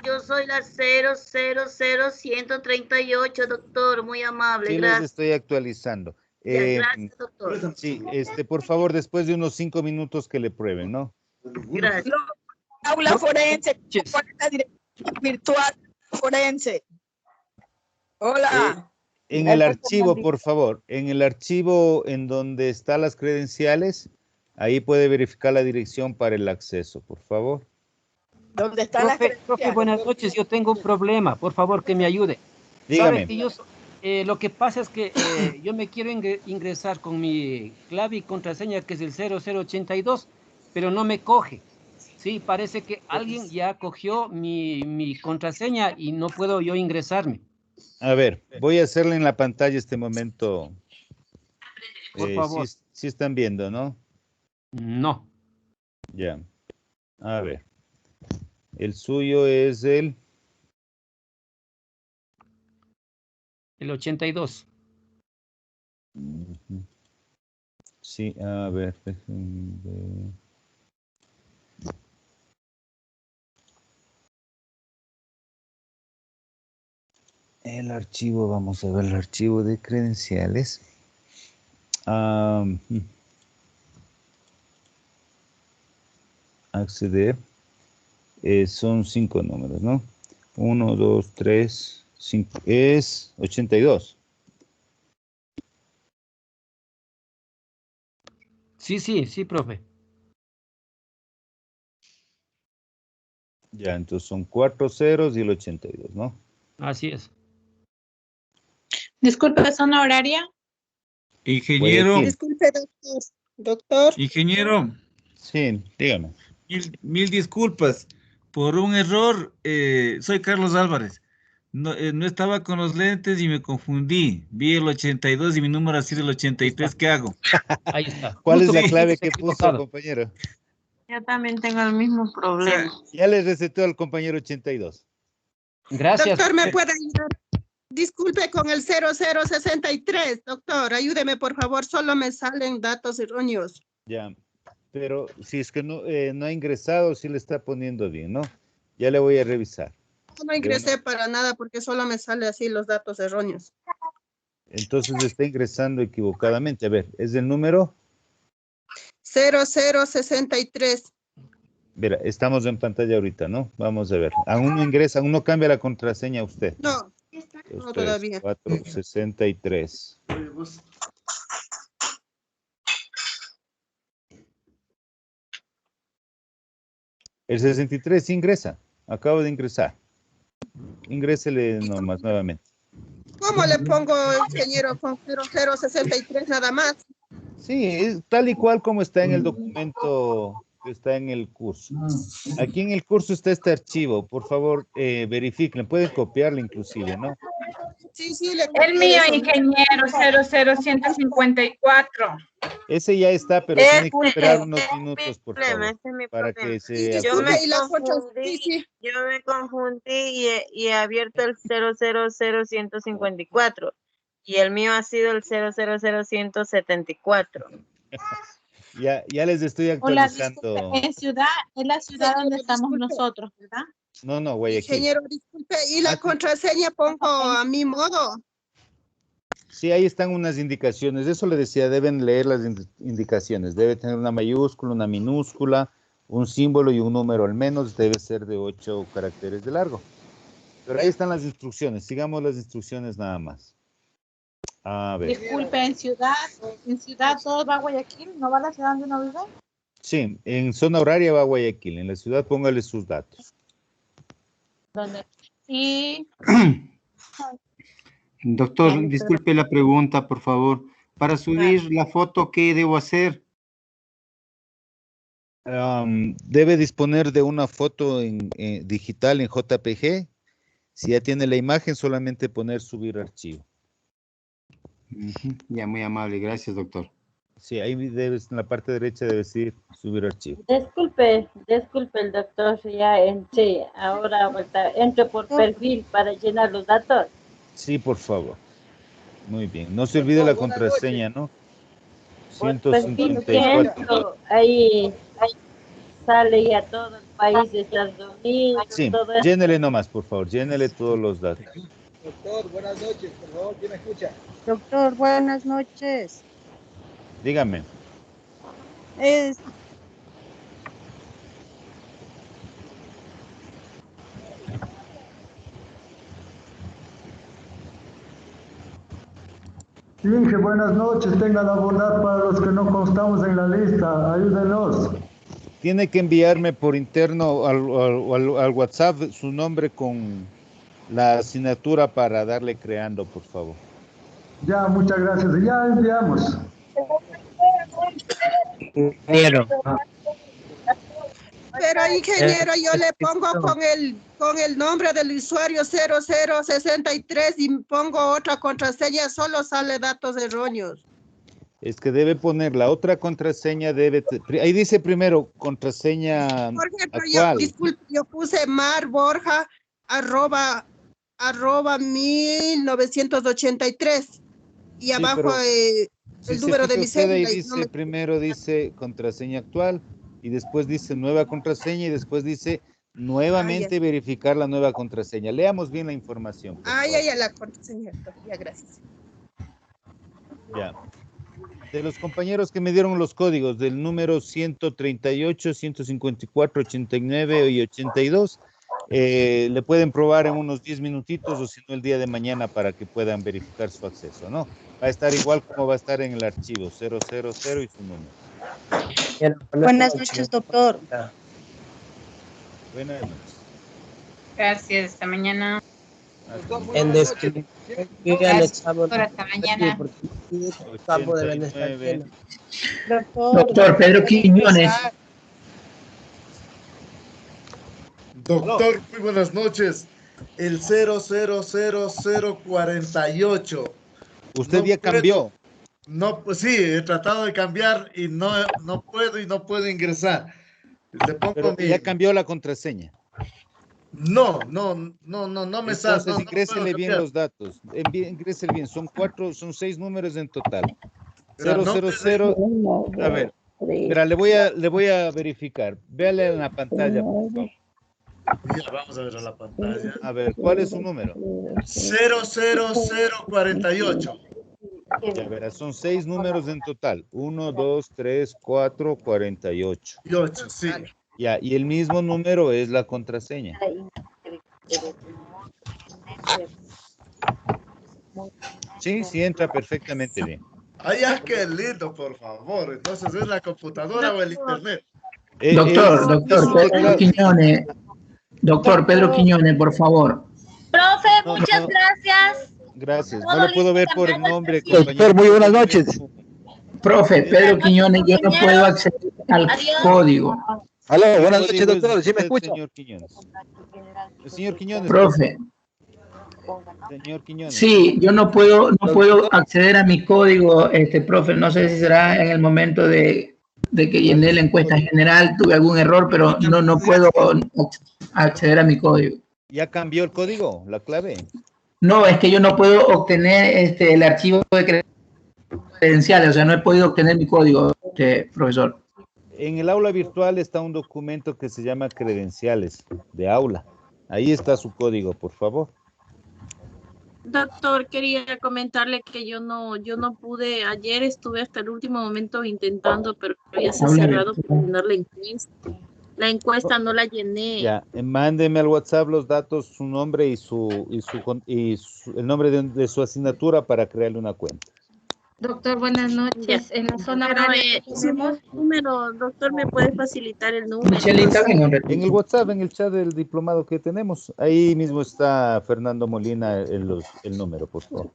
Yo soy la 000138, doctor. Muy amable, Sí, gracias. les estoy actualizando. Gracias, doctor. Sí, por favor, después de unos 5 minutos que le prueben, ¿no? Gracias. Aula forense, ¿cuál es la dirección virtual forense? Hola. En el archivo, por favor, en el archivo en donde están las credenciales, ahí puede verificar la dirección para el acceso, por favor. ¿Dónde está la credenciales? Profe, buenas noches, yo tengo un problema, por favor, que me ayude. Dígame. Que lo que pasa es que yo me quiero ingresar con mi clave y contraseña, que es el 0082, pero no me coge. Sí, parece que alguien ya cogió mi contraseña y no puedo yo ingresarme. A ver, voy a hacerle en la pantalla este momento. Por favor. Sí están viendo, ¿no? No. Ya. A ver. El suyo es el 82. Sí, a ver, déjenme ver. El archivo, vamos a ver el archivo de credenciales. Acceder. Son 5 números, ¿no? 1, 2, 3, 5. Es 82. Sí, profe. Ya, entonces son 4 ceros y el 82, ¿no? Así es. Disculpe, ¿zona horaria? Ingeniero. Disculpe, doctor. Doctor. Ingeniero. Sí, dígame. Mil disculpas. Por un error, soy Carlos Álvarez. No, no estaba con los lentes y me confundí. Vi el 82 y mi número ha sido el 83. ¿Qué hago? Ahí está. ¿Cuál es Justo la clave que puso, equivocado. compañero? Yo también tengo el mismo problema. Ya le recetó al compañero 82. Gracias. Doctor, ¿me puede ayudar? Disculpe con el 0063, doctor, ayúdeme por favor, solo me salen datos erróneos. Ya, pero si es que no ha ingresado, sí le está poniendo bien, ¿no? Ya le voy a revisar. No ingresé para nada porque solo me sale así los datos erróneos. Entonces está ingresando equivocadamente. A ver, ¿es el número? 0063. Mira, estamos en pantalla ahorita, ¿no? Vamos a ver. Aún no ingresa, aún no cambia la contraseña usted. No, 2, no 3, todavía. 4, 63. El 63 ingresa. Acabo de ingresar. Ingrésele nomás nuevamente. ¿Cómo le pongo, ingeniero, con 0063 nada más? Sí, es tal y cual como está en el documento que está en el curso. Aquí en el curso está este archivo. Por favor, verifiquen. Pueden copiarlo inclusive, ¿no? Sí, sí. El mío, ingeniero, 00154. Ese ya está, pero tiene que esperar unos minutos, por favor, para que se Yo actualice. me confundí y he abierto el 000154 y el mío ha sido el 000174. Ya les estoy Hola, actualizando. disculpe, es la ciudad donde estamos nosotros, ¿verdad? No, Guayaquil. Ingeniero, disculpe, ¿y la contraseña pongo a mi modo? Sí, ahí están unas indicaciones. Eso le decía, deben leer las indicaciones. Debe tener una mayúscula, una minúscula, un símbolo y un número al menos. Debe ser de 8 caracteres de largo. Pero ahí están las instrucciones. Sigamos las instrucciones nada más. A ver. Disculpe, en ciudad todo va a Guayaquil, ¿no va a la ciudad donde uno vive? Sí, en zona horaria va a Guayaquil. En la ciudad póngale sus datos. ¿Dónde? Y... Doctor, disculpe la pregunta, por favor. Para subir la foto, ¿qué debo hacer? Debe disponer de una foto digital en JPG. Si ya tiene la imagen, solamente poner subir archivo. Ya, muy amable. Gracias, doctor. Sí, ahí debes, en la parte derecha debe decir subir archivo. Disculpe el doctor, ya entré. Ahora entro por perfil para llenar los datos. Sí, por favor. Muy bien. No se olvide la contraseña, ¿no? Por perfil 154. ahí sale ya todo el país de Estados Unidos. Sí, todo eso. llénele nomás, por favor. Llénele todos los datos. Doctor, buenas noches, por favor, ¿quién me escucha? Doctor, buenas noches. Dígame. Inge, buenas noches. Tenga la bondad para los que no constamos en la lista. Ayúdenos. Tiene que enviarme por interno al WhatsApp su nombre con la asignatura para darle creando, por favor. Ya, muchas gracias. Ya enviamos. Pero ingeniero, yo le pongo con el nombre del usuario 0063 y pongo otra contraseña, solo sale datos erróneos. Es que debe poner la otra contraseña, ahí dice primero contraseña Por ejemplo, actual. yo puse marborja arroba 1983 y Sí, abajo pero el si número de mi cédula. Ahí dice, primero dice contraseña actual y después dice nueva contraseña y después dice nuevamente verificar la nueva contraseña. Leamos bien la información. Ya, la contraseña. Ya, gracias. Ya. De los compañeros que me dieron los códigos del número 138, 154, 89 y 82, le pueden probar en unos 10 minutitos o si no el día de mañana para que puedan verificar su acceso, ¿no? Va a estar igual como va a estar en el archivo, 000 y su número. Buenas noches, doctor. Buenas noches. Gracias, hasta mañana. En descripción, yo ya le echamos Hasta mañana. el campo de bienestar. Doctor Pedro Quiñones. Doctor, muy buenas noches. El 000048. ¿Usted ya cambió? No, pues sí, he tratado de cambiar y no puedo ingresar. Le pongo Pero ya cambió la contraseña. No me sale. Entonces ingrésele bien los datos. Ingrésele bien. Son 6 números en total. 000. A ver, espera, le voy a verificar. Véale en la pantalla, por favor. Ya, vamos a ver a la pantalla. A ver, ¿cuál es su número? 00048. Ya verás, son 6 números en total. 1, 2, 3, 4, 48. 8, sí. Ya, y el mismo número es la contraseña. Sí, entra perfectamente bien. Ay, qué lindo, por favor. Entonces, ¿es la computadora o el internet? Doctor Pedro Quiñones. Doctor Pedro Quiñones, por favor. Profe, muchas gracias. Gracias. No lo puedo ver por el nombre. Doctor, muy buenas noches. Profe, Pedro Quiñones, yo no puedo acceder al código. Aló, buenas noches, doctor. ¿Sí me escucha? Señor Quiñones. Señor Quiñones. Profe. Señor Quiñones. Sí, yo no puedo acceder a mi código, profe. No sé si será en el momento de que llené la encuesta general, tuve algún error, pero no puedo acceder a mi código. ¿Ya cambió el código, la clave? No, es que yo no puedo obtener el archivo de credenciales, o sea, no he podido obtener mi código, profesor. En el aula virtual está un documento que se llama credenciales de aula. Ahí está su código, por favor. Doctor, quería comentarle que yo no pude, ayer estuve hasta el último momento intentando, pero ya se ha cerrado para llenar la encuesta. La encuesta no la llené. Ya, mándeme al WhatsApp los datos, su nombre y el nombre de su asignatura para crearle una cuenta. Doctor, buenas noches. En la zona número, doctor, ¿me puede facilitar el número? En el WhatsApp, en el chat del diplomado que tenemos, ahí mismo está Fernando Molina el número, por favor.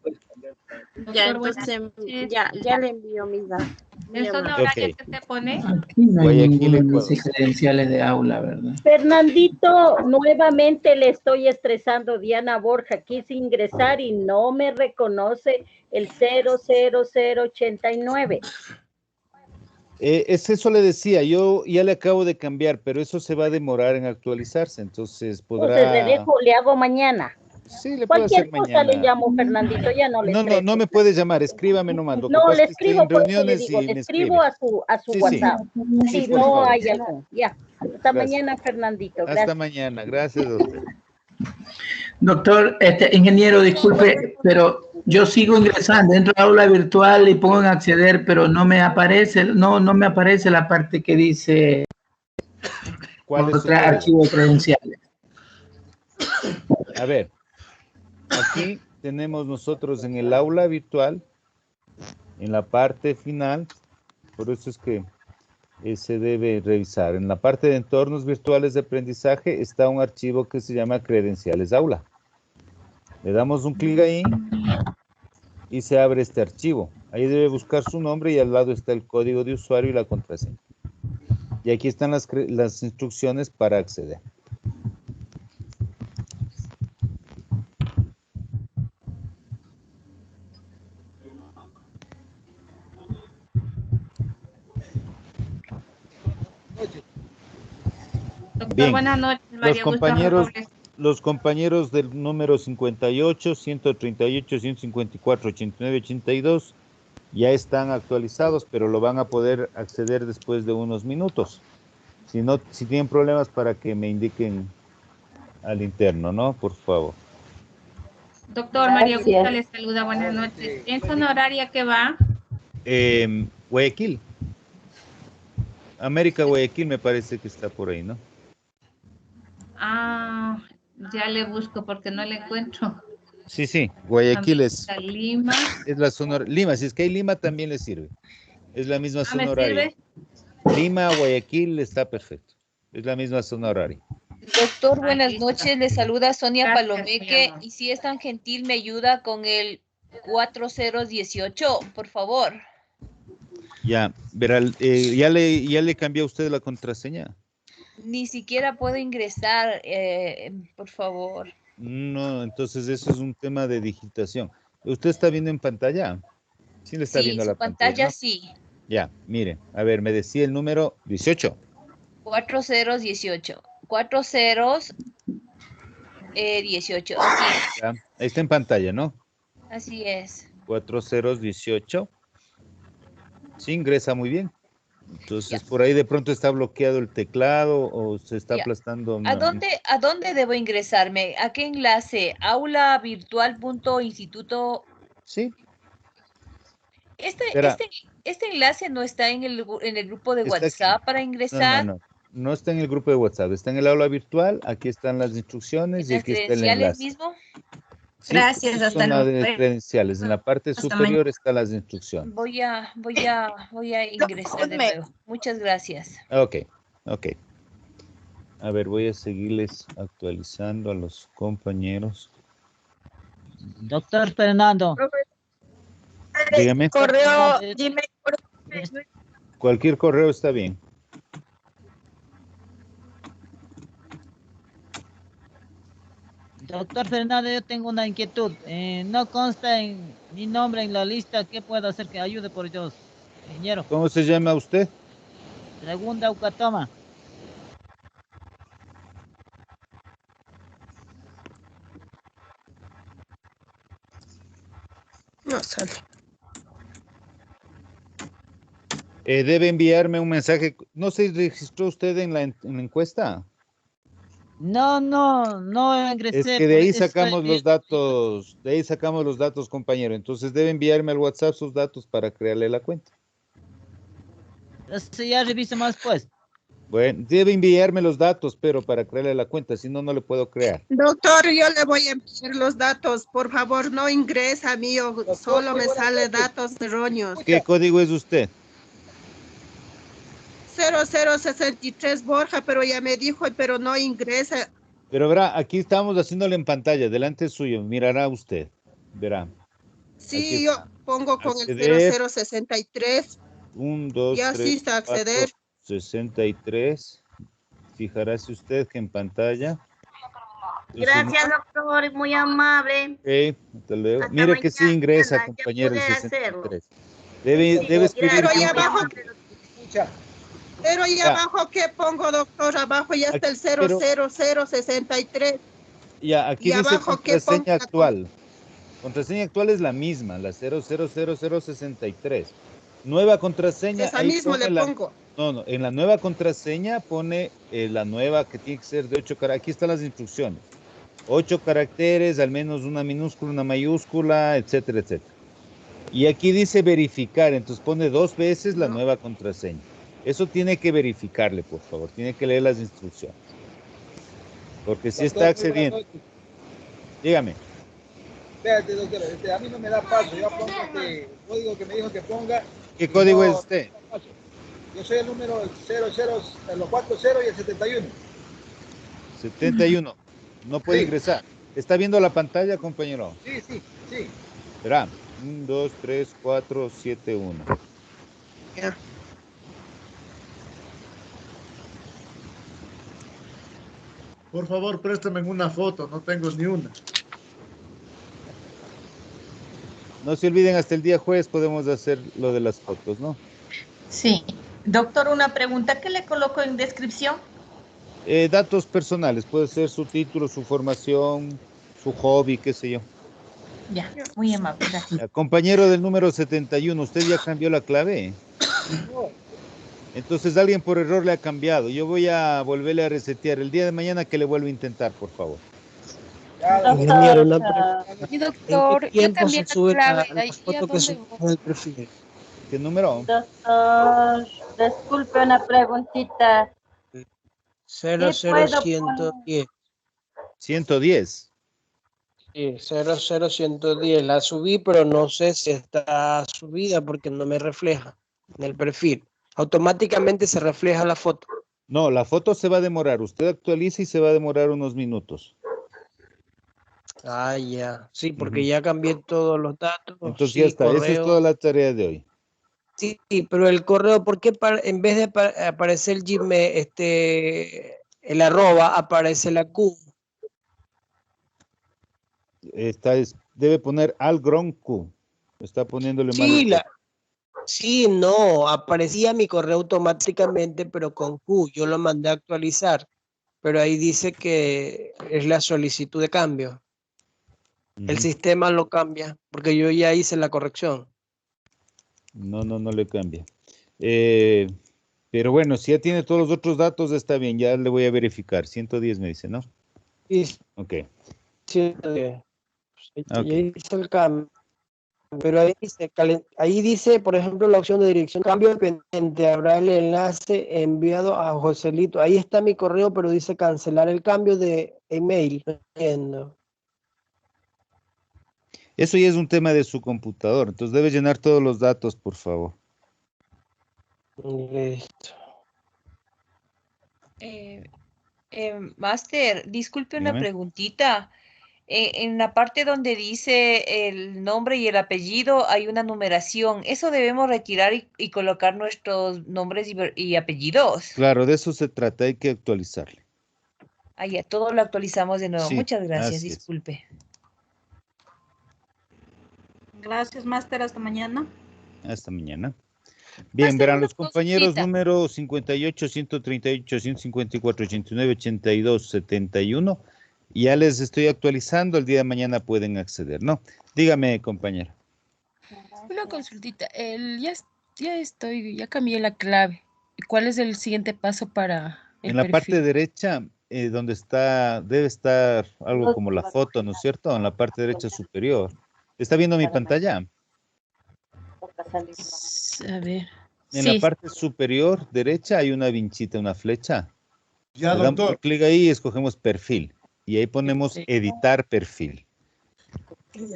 Ya, entonces, ya le envío mis datos. ¿En zona horaria que te pone? Aquí no hay ningún credenciales de aula, ¿verdad? Fernandito, nuevamente le estoy estresando. Diana Borja, quise ingresar y no me reconoce el 00089. Es eso le decía, yo ya le acabo de cambiar, pero eso se va a demorar en actualizarse, entonces podrá... Entonces le hago mañana. Sí, le puedo hacer mañana. Cualquier cosa le llamo, Fernandito, ya no le estreso. No me puede llamar, escríbame nomás. No, le escribo, porque le digo, le escribo a su WhatsApp. Si no hay algo. Ya, hasta mañana, Fernandito. Gracias. Hasta mañana, gracias a usted. Doctor, ingeniero, disculpe, pero yo sigo ingresando, entro a aula virtual y pongo en acceder, pero no me aparece, no me aparece la parte que dice ¿cuál es archivo de credenciales? A ver, aquí tenemos nosotros en el aula virtual, en la parte final, por eso es que se debe revisar. En la parte de entornos virtuales de aprendizaje está un archivo que se llama credenciales aula. Le damos un clic ahí y se abre este archivo. Ahí debe buscar su nombre y al lado está el código de usuario y la contraseña. Y aquí están las instrucciones para acceder. Doctor, bien, buenas noches. María los compañeros del número 58, 138, 154, 89, 82 ya están actualizados, pero lo van a poder acceder después de unos minutos. Si tienen problemas, para que me indiquen al interno, ¿no? Por favor. Doctor, María Augusta les saluda, buenas noches. ¿En zona horaria qué va? Guayaquil. América Guayaquil me parece que está por ahí, ¿no? Ah, ya le busco porque no le encuentro. Sí, Guayaquil es Lima. Es la zona, Lima, si es que hay Lima también le sirve. Es la misma zona horaria. Lima, Guayaquil está perfecto. Es la misma zona horaria. Doctor, buenas noches. Le saluda Sonia Palomeque. Y si es tan gentil, me ayuda con el 4018, por favor. Ya, verá, ¿ya le cambió usted la contraseña? Ni siquiera puedo ingresar, por favor. No, entonces eso es un tema de digitación. ¿Usted está viendo en pantalla? Sí, le está viendo su la pantalla, ¿no? sí. Ya, mire, a ver, me decía el número 18. 4018. 4018. Así es. Ya, ahí está en pantalla, ¿no? Así es. 4018. Sí, ingresa muy bien. Entonces, por ahí de pronto está bloqueado el teclado o se está aplastando. ¿A dónde debo ingresarme? ¿A qué enlace? Aulavirtual.instituto. Sí. Este enlace no está en el grupo de Está WhatsApp aquí. para ingresar. No está en el grupo de WhatsApp, está en el aula virtual. Aquí están las instrucciones y aquí está el enlace. Mismo? Sí, Gracias, hasta son las luego. credenciales. En la parte superior están las instrucciones. Voy a ingresar de nuevo. Muchas gracias. Ok. A ver, voy a seguirles actualizando a los compañeros. Doctor Fernando. Dígame. Correo, Gmail. Cualquier correo está bien. Doctor Fernando, yo tengo una inquietud. No consta en mi nombre en la lista. ¿Qué puedo hacer que ayude por Dios, ingeniero? ¿Cómo se llama usted? Segunda Ucatoma. No sale. Debe enviarme un mensaje. ¿No se registró usted en la encuesta? No ingresé. Es que de ahí sacamos los datos, compañero. Entonces debe enviarme al WhatsApp sus datos para crearle la cuenta. Ya reviso más pues. Bueno, debe enviarme los datos, pero para crearle la cuenta, si no, no le puedo crear. Doctor, yo le voy a enviar los datos. Por favor, no ingresa mío, solo me sale datos erróneos. ¿Qué código es usted? 0063 Borja, pero ya me dijo, pero no ingresa. Pero verá, aquí estamos haciéndole en pantalla, delante suyo, mirará usted, verá. Sí, yo pongo con acceder, el 0063. 1, 2, y así 3, está acceder. 4, 63. Fijará usted que en pantalla. Gracias, doctor, muy amable. Ok, hasta luego. Hasta Mire que sí mañana, ingresa, ya compañero, el pude 63. Debe escribir. Pero ahí bien. abajo, pero ahí abajo, ¿qué pongo, doctor? Abajo ya está el 00063. Ya, aquí y dice abajo, ¿qué contraseña pongo? actual. Contraseña actual es la misma, la 000063. Nueva contraseña. Esa ahí mismo pone le pongo. No, en la nueva contraseña pone la nueva que tiene que ser de 8 caracteres. Aquí están las instrucciones. 8 caracteres, al menos una minúscula, una mayúscula, etcétera, etcétera. Y aquí dice verificar, entonces pone 2 veces la nueva contraseña. Eso tiene que verificarle, por favor. Tiene que leer las instrucciones. Porque si está accediendo. Dígame. Espérate, doctor, a mí no me da paso. Yo pongo el código que me dijo que ponga. ¿Qué código es usted? Yo soy el número 00, los 40 y el 71. 71. No puede ingresar. ¿Está viendo la pantalla, compañero? Sí. Verá. 1, 2, 3, 4, 7, 1. Ya. Por favor, préstame una foto, no tengo ni una. No se olviden, hasta el día jueves podemos hacer lo de las fotos, ¿no? Sí. Doctor, una pregunta. ¿Qué le coloco en descripción? Datos personales. Puede ser su título, su formación, su hobby, qué sé yo. Ya, muy amable. Gracias. Compañero del número 71, ¿usted ya cambió la clave? Entonces alguien por error le ha cambiado. Yo voy a volverle a resetear. El día de mañana que le vuelva a intentar, por favor. Ingeniero, Mi doctor, yo cambié la clave. la foto que subió en el perfil? ¿Qué número? Doctor, disculpe una preguntita. 00110. 110. Sí, 00110. La subí, pero no sé si está subida porque no me refleja en el perfil. Automáticamente se refleja la foto. No, la foto se va a demorar. Usted actualiza y se va a demorar unos minutos. Ah, ya. Sí, porque ya cambié todos los datos. Entonces sí, ya está. correo. Esa es toda la tarea de hoy. Sí, pero el correo, ¿por qué en vez de aparecer el Gmail, el arroba, aparece la Q? Debe poner Algron Q. Está poniéndole mal. Sí, sí, no, aparecía mi correo automáticamente, pero con Q. Yo lo mandé a actualizar, pero ahí dice que es la solicitud de cambio. El sistema lo cambia, porque yo ya hice la corrección. No le cambia. Pero bueno, si ya tiene todos los otros datos, está bien, ya le voy a verificar. 110 me dice, ¿no? Sí. Ok. Sí, ya hice el cambio. Pero ahí dice, por ejemplo, la opción de dirección cambio pendiente. Habrá el enlace enviado a Joselito. Ahí está mi correo, pero dice cancelar el cambio de email. No entiendo. Eso ya es un tema de su computador, entonces debe llenar todos los datos, por favor. Listo. Master, disculpe una Dígame. preguntita. En la parte donde dice el nombre y el apellido hay una numeración. ¿Eso debemos retirar y colocar nuestros nombres y apellidos? Claro, de eso se trata, hay que actualizarle. Ah, ya, todo lo actualizamos de nuevo. Sí, Muchas gracias, así es. disculpe. Gracias, máster. Hasta mañana. Hasta mañana. Bien, Máster, verán una los compañeros consultita. número 58, 138, 154, 89, 82, 71. Ya les estoy actualizando, el día de mañana pueden acceder, ¿no? Dígame, compañero. Una consultita. Ya cambié la clave. ¿Cuál es el siguiente paso para el En la parte perfil? derecha, donde está, debe estar algo como la foto, ¿no es cierto? En la parte derecha superior. ¿Está viendo mi pantalla? A ver. En Sí. la parte superior derecha hay una vinchita, una flecha. Ya, Le damos doctor. clic ahí y escogemos perfil. Y ahí ponemos editar perfil.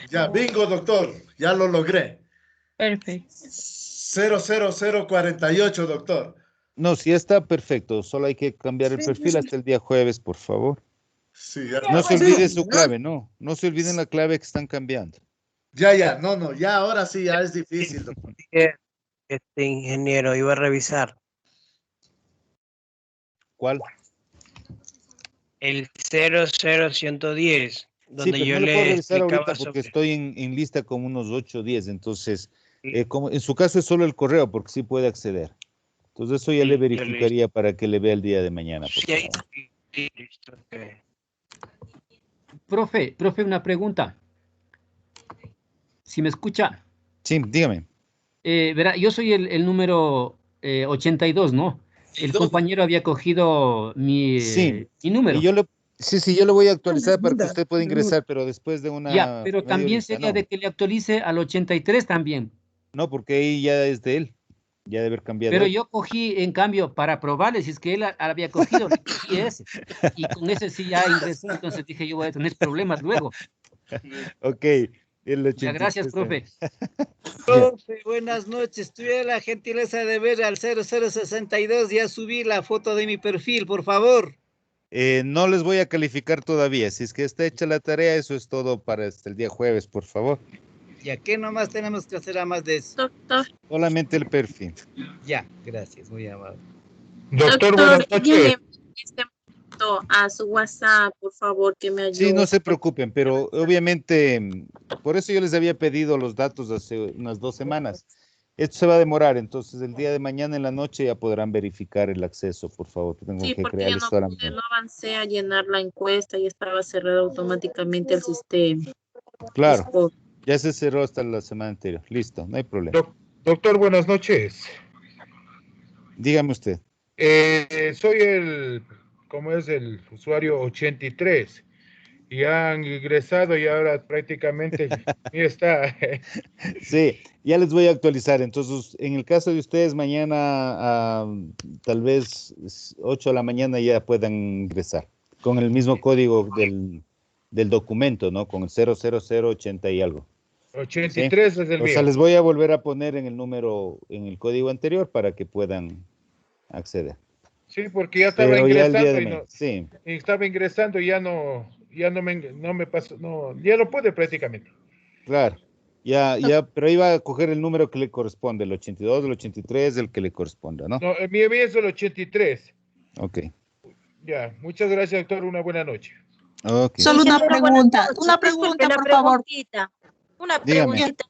Ya, bingo, doctor. Ya lo logré. Perfecto. 00048, doctor. No, sí está perfecto. Solo hay que cambiar el perfil hasta el día jueves, por favor. Sí, ya. No se olvide su clave, no. No se olviden la clave que están cambiando. Ya. No. Ya, ahora sí, ya es difícil, doctor. Ingeniero, iba a revisar. ¿Cuál? El 00110, donde Sí, pero yo no lo puedo le revisar ahorita explicaba porque sobre... estoy en lista con unos 8 o 10. Entonces, como en su caso es solo el correo, porque sí puede acceder. Entonces, eso ya le verificaría para que le vea el día de mañana. Por favor. Listo, Profe, una pregunta. ¿Si me escucha? Sí, dígame. Verá, yo soy el número 82, ¿no? El compañero había cogido mi número. Y yo le voy a actualizar para que usted pueda ingresar, pero después de una Ya, pero media también horita, sería ¿no? de que le actualice al 83 también. No, porque ahí ya es de él. Ya debe haber cambiado. Pero yo cogí, en cambio, para probarle, si es que él había cogido, le cogí ese. Y con ese sí ya ingresé, entonces dije, yo voy a tener problemas luego. Ok. El 83. Ya, gracias, profe. Profe, buenas noches. Tuve la gentileza de ver al 0062. Ya subí la foto de mi perfil, por favor. No les voy a calificar todavía. Si es que está hecha la tarea, eso es todo para el día jueves, por favor. ¿Y a qué nomás tenemos que hacer a más de eso? Doctor. Solamente el perfil. Ya, gracias, muy amable. Doctor, buenas noches. A su WhatsApp, por favor, que me ayude. Sí, no se preocupen, pero obviamente, por eso yo les había pedido los datos hace unas 2 semanas. Esto se va a demorar, entonces el día de mañana en la noche ya podrán verificar el acceso, por favor. Tengo Sí, que porque crearles yo solamente. no avancé a llenar la encuesta y estaba cerrado automáticamente el sistema. Claro, ya se cerró hasta la semana anterior. Listo, no hay problema. Doctor, buenas noches. Dígame usted. Soy ¿cómo es el usuario 83? Y han ingresado y ahora prácticamente ya está. Sí, ya les voy a actualizar. Entonces, en el caso de ustedes, mañana tal vez 8 de la mañana ya puedan ingresar con el mismo código del documento, ¿no? Con el 00080 y algo. 83 ¿sí? es el O sea, mío. les voy a volver a poner en el número, en el código anterior para que puedan acceder. Sí, porque ya estaba Pero ya el día ingresando de y mañana, no, sí. y estaba ingresando y ya no me pasó, no, ya no pude prácticamente. Claro. Pero ahí va a coger el número que le corresponde, el 82, el 83, el que le corresponda, ¿no? No, el mío es el 83. Ok. Ya, muchas gracias, doctor. Una buena noche. Ok. Solo una pregunta, Disculpe, por favor. Una Dígame. preguntita.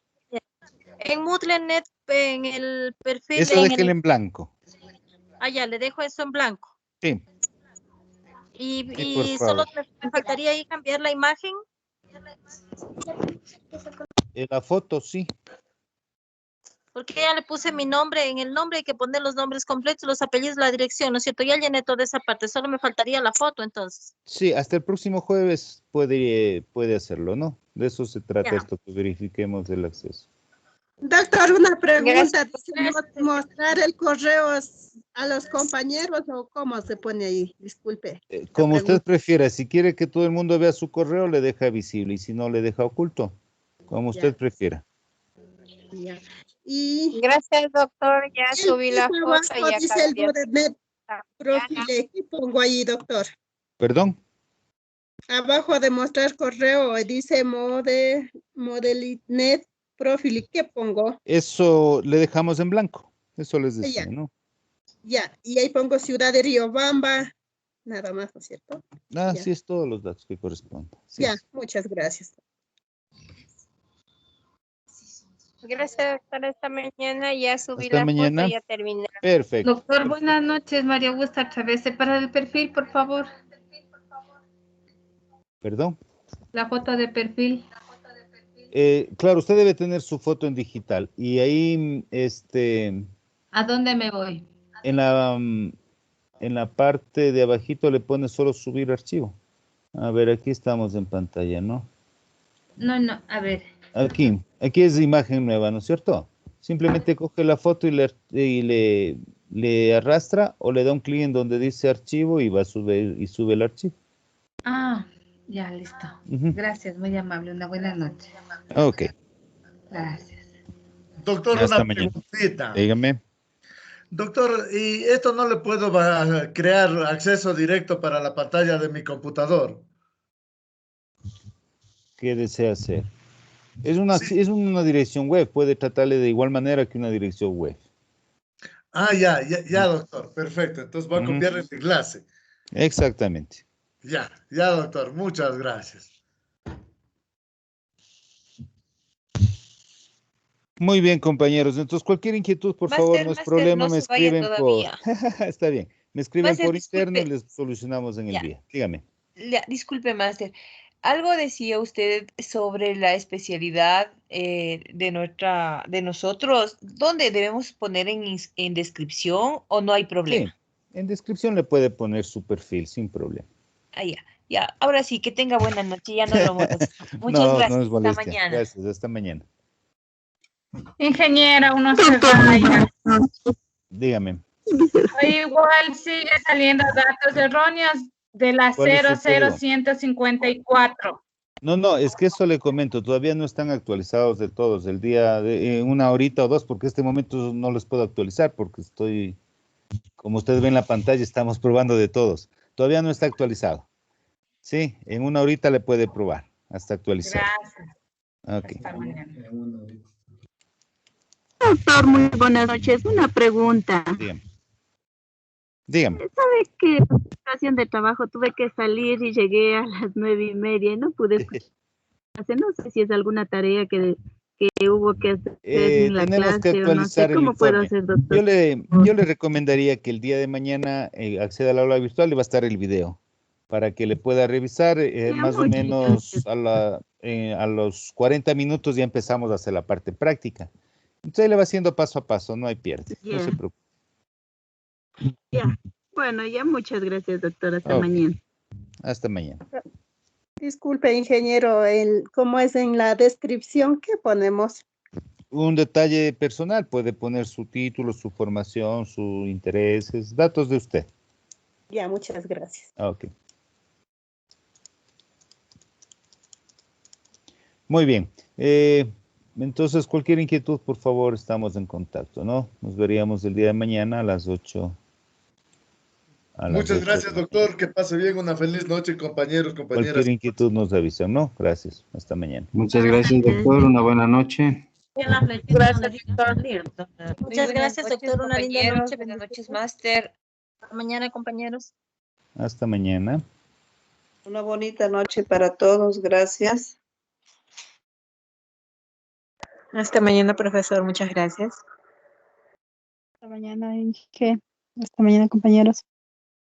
En Moodle.net, en el perfil, Eso déjelo en blanco. ya, le dejo eso en blanco. Sí. Y, Sí, por y favor. solo me faltaría ahí cambiar la imagen. La foto, sí. Porque ya le puse mi nombre, en el nombre hay que poner los nombres completos, los apellidos, la dirección, ¿no es cierto? Ya llené toda esa parte, solo me faltaría la foto entonces. Sí, hasta el próximo jueves puede hacerlo, ¿no? De eso se trata esto, que verifiquemos el acceso. Doctor, una pregunta. ¿Mostrar el correo a los compañeros o cómo se pone ahí? Disculpe. Como usted prefiera, si quiere que todo el mundo vea su correo, le deja visible, y si no, le deja oculto. Como usted prefiera. Ya. Y gracias, doctor. Ya subí la foto y ya dice el Moodle.net profile. ¿Qué pongo ahí, doctor? ¿Perdón? Abajo de mostrar correo dice Moodle.net profile. ¿Qué pongo? Eso le dejamos en blanco. Eso les decía, ¿no? Ya. Y ahí pongo Ciudad de Riobamba. Nada más, ¿no es cierto? Sí, es todos los datos que corresponden. Sí. Ya, muchas gracias. Gracias, doctor. Esta mañana ya subí Hasta la mañana. foto y ya terminé. Perfecto. Doctor, buenas noches. María Augusta Chávez. Para el perfil, por favor. ¿Perdón? La foto de perfil. Claro, usted debe tener su foto en digital. Y ahí, ¿A dónde me voy? en la parte de abajito le pone solo subir archivo. A ver, aquí estamos en pantalla, ¿no? No, a ver. Aquí es imagen nueva, ¿no es cierto? Simplemente coge la foto y le arrastra o le da un clic en donde dice archivo y va a subir y sube el archivo. Ya, listo. Gracias, muy amable. Una buena noche. Ok. Gracias. Doctor, Hasta una mañana. preguntita. Dígame. Doctor, ¿y esto no le puedo crear acceso directo para la pantalla de mi computador? ¿Qué desea hacer? Es una dirección web, puede tratarle de igual manera que una dirección web. Ya, doctor, perfecto. Entonces va a copiar el enlace. Exactamente. Ya, doctor, muchas gracias. Muy bien, compañeros. Entonces, cualquier inquietud, por favor, no es problema, me escriben por... Está bien, me escriben por interno y les solucionamos en el día. Dígame. Disculpe, Máster. Algo decía usted sobre la especialidad de nosotros. ¿Dónde debemos poner en descripción o no hay problema? Sí, en descripción le puede poner su perfil sin problema. Ya. Ahora sí, que tenga buena noche. Ya no lo molesto. Muchas gracias. No es molestia. Hasta mañana. Gracias, hasta mañana. Ingeniera, uno se vaya. Dígame. Igual sigue saliendo datos erróneos de la ¿Cuál es su código? 00154. No, es que eso le comento, todavía no están actualizados de todos, el día de una horita o dos, porque este momento no los puedo actualizar, porque como ustedes ven en la pantalla, estamos probando de todos. Todavía no está actualizado. Sí, en una horita le puede probar, hasta actualizar. Gracias. Ok. Hasta mañana. Doctor, muy buenas noches. Una pregunta. Dígame. ¿Sabe que por situación de trabajo tuve que salir y llegué a las 9:30 y no pude escuchar? No sé si es alguna tarea que hubo que hacer en la tenemos clase que actualizar o no sé. ¿Cómo puedo el hacer, informe. doctor? Yo le recomendaría que el día de mañana acceda al aula virtual y va a estar el video para que le pueda revisar más o menos a los 40 minutos ya empezamos a hacer la parte práctica. Entonces le va haciendo paso a paso, no hay pierde, no se preocupe. Ya, bueno, ya muchas gracias, doctor. Hasta mañana. Hasta mañana. Disculpe, ingeniero, ¿cómo es en la descripción? ¿Qué ponemos? Un detalle personal, puede poner su título, su formación, sus intereses, datos de usted. Ya, muchas gracias. Ok. Muy bien. Entonces, cualquier inquietud, por favor, estamos en contacto, ¿no? Nos veríamos el día de mañana a las 8 A las Muchas 8. gracias, doctor. Que pase bien. Una feliz noche, compañeros, compañeras. Cualquier inquietud nos avisan, ¿no? Gracias. Hasta mañana. Muchas gracias, doctor. Una buena noche. Gracias, doctor. Muchas gracias, doctor. Una linda noche. Buenas noches, máster. Hasta mañana, compañeros. Hasta mañana. Una bonita noche para todos. Gracias. Hasta mañana, profesor. Muchas gracias. Hasta mañana, Inge. Hasta mañana, compañeros.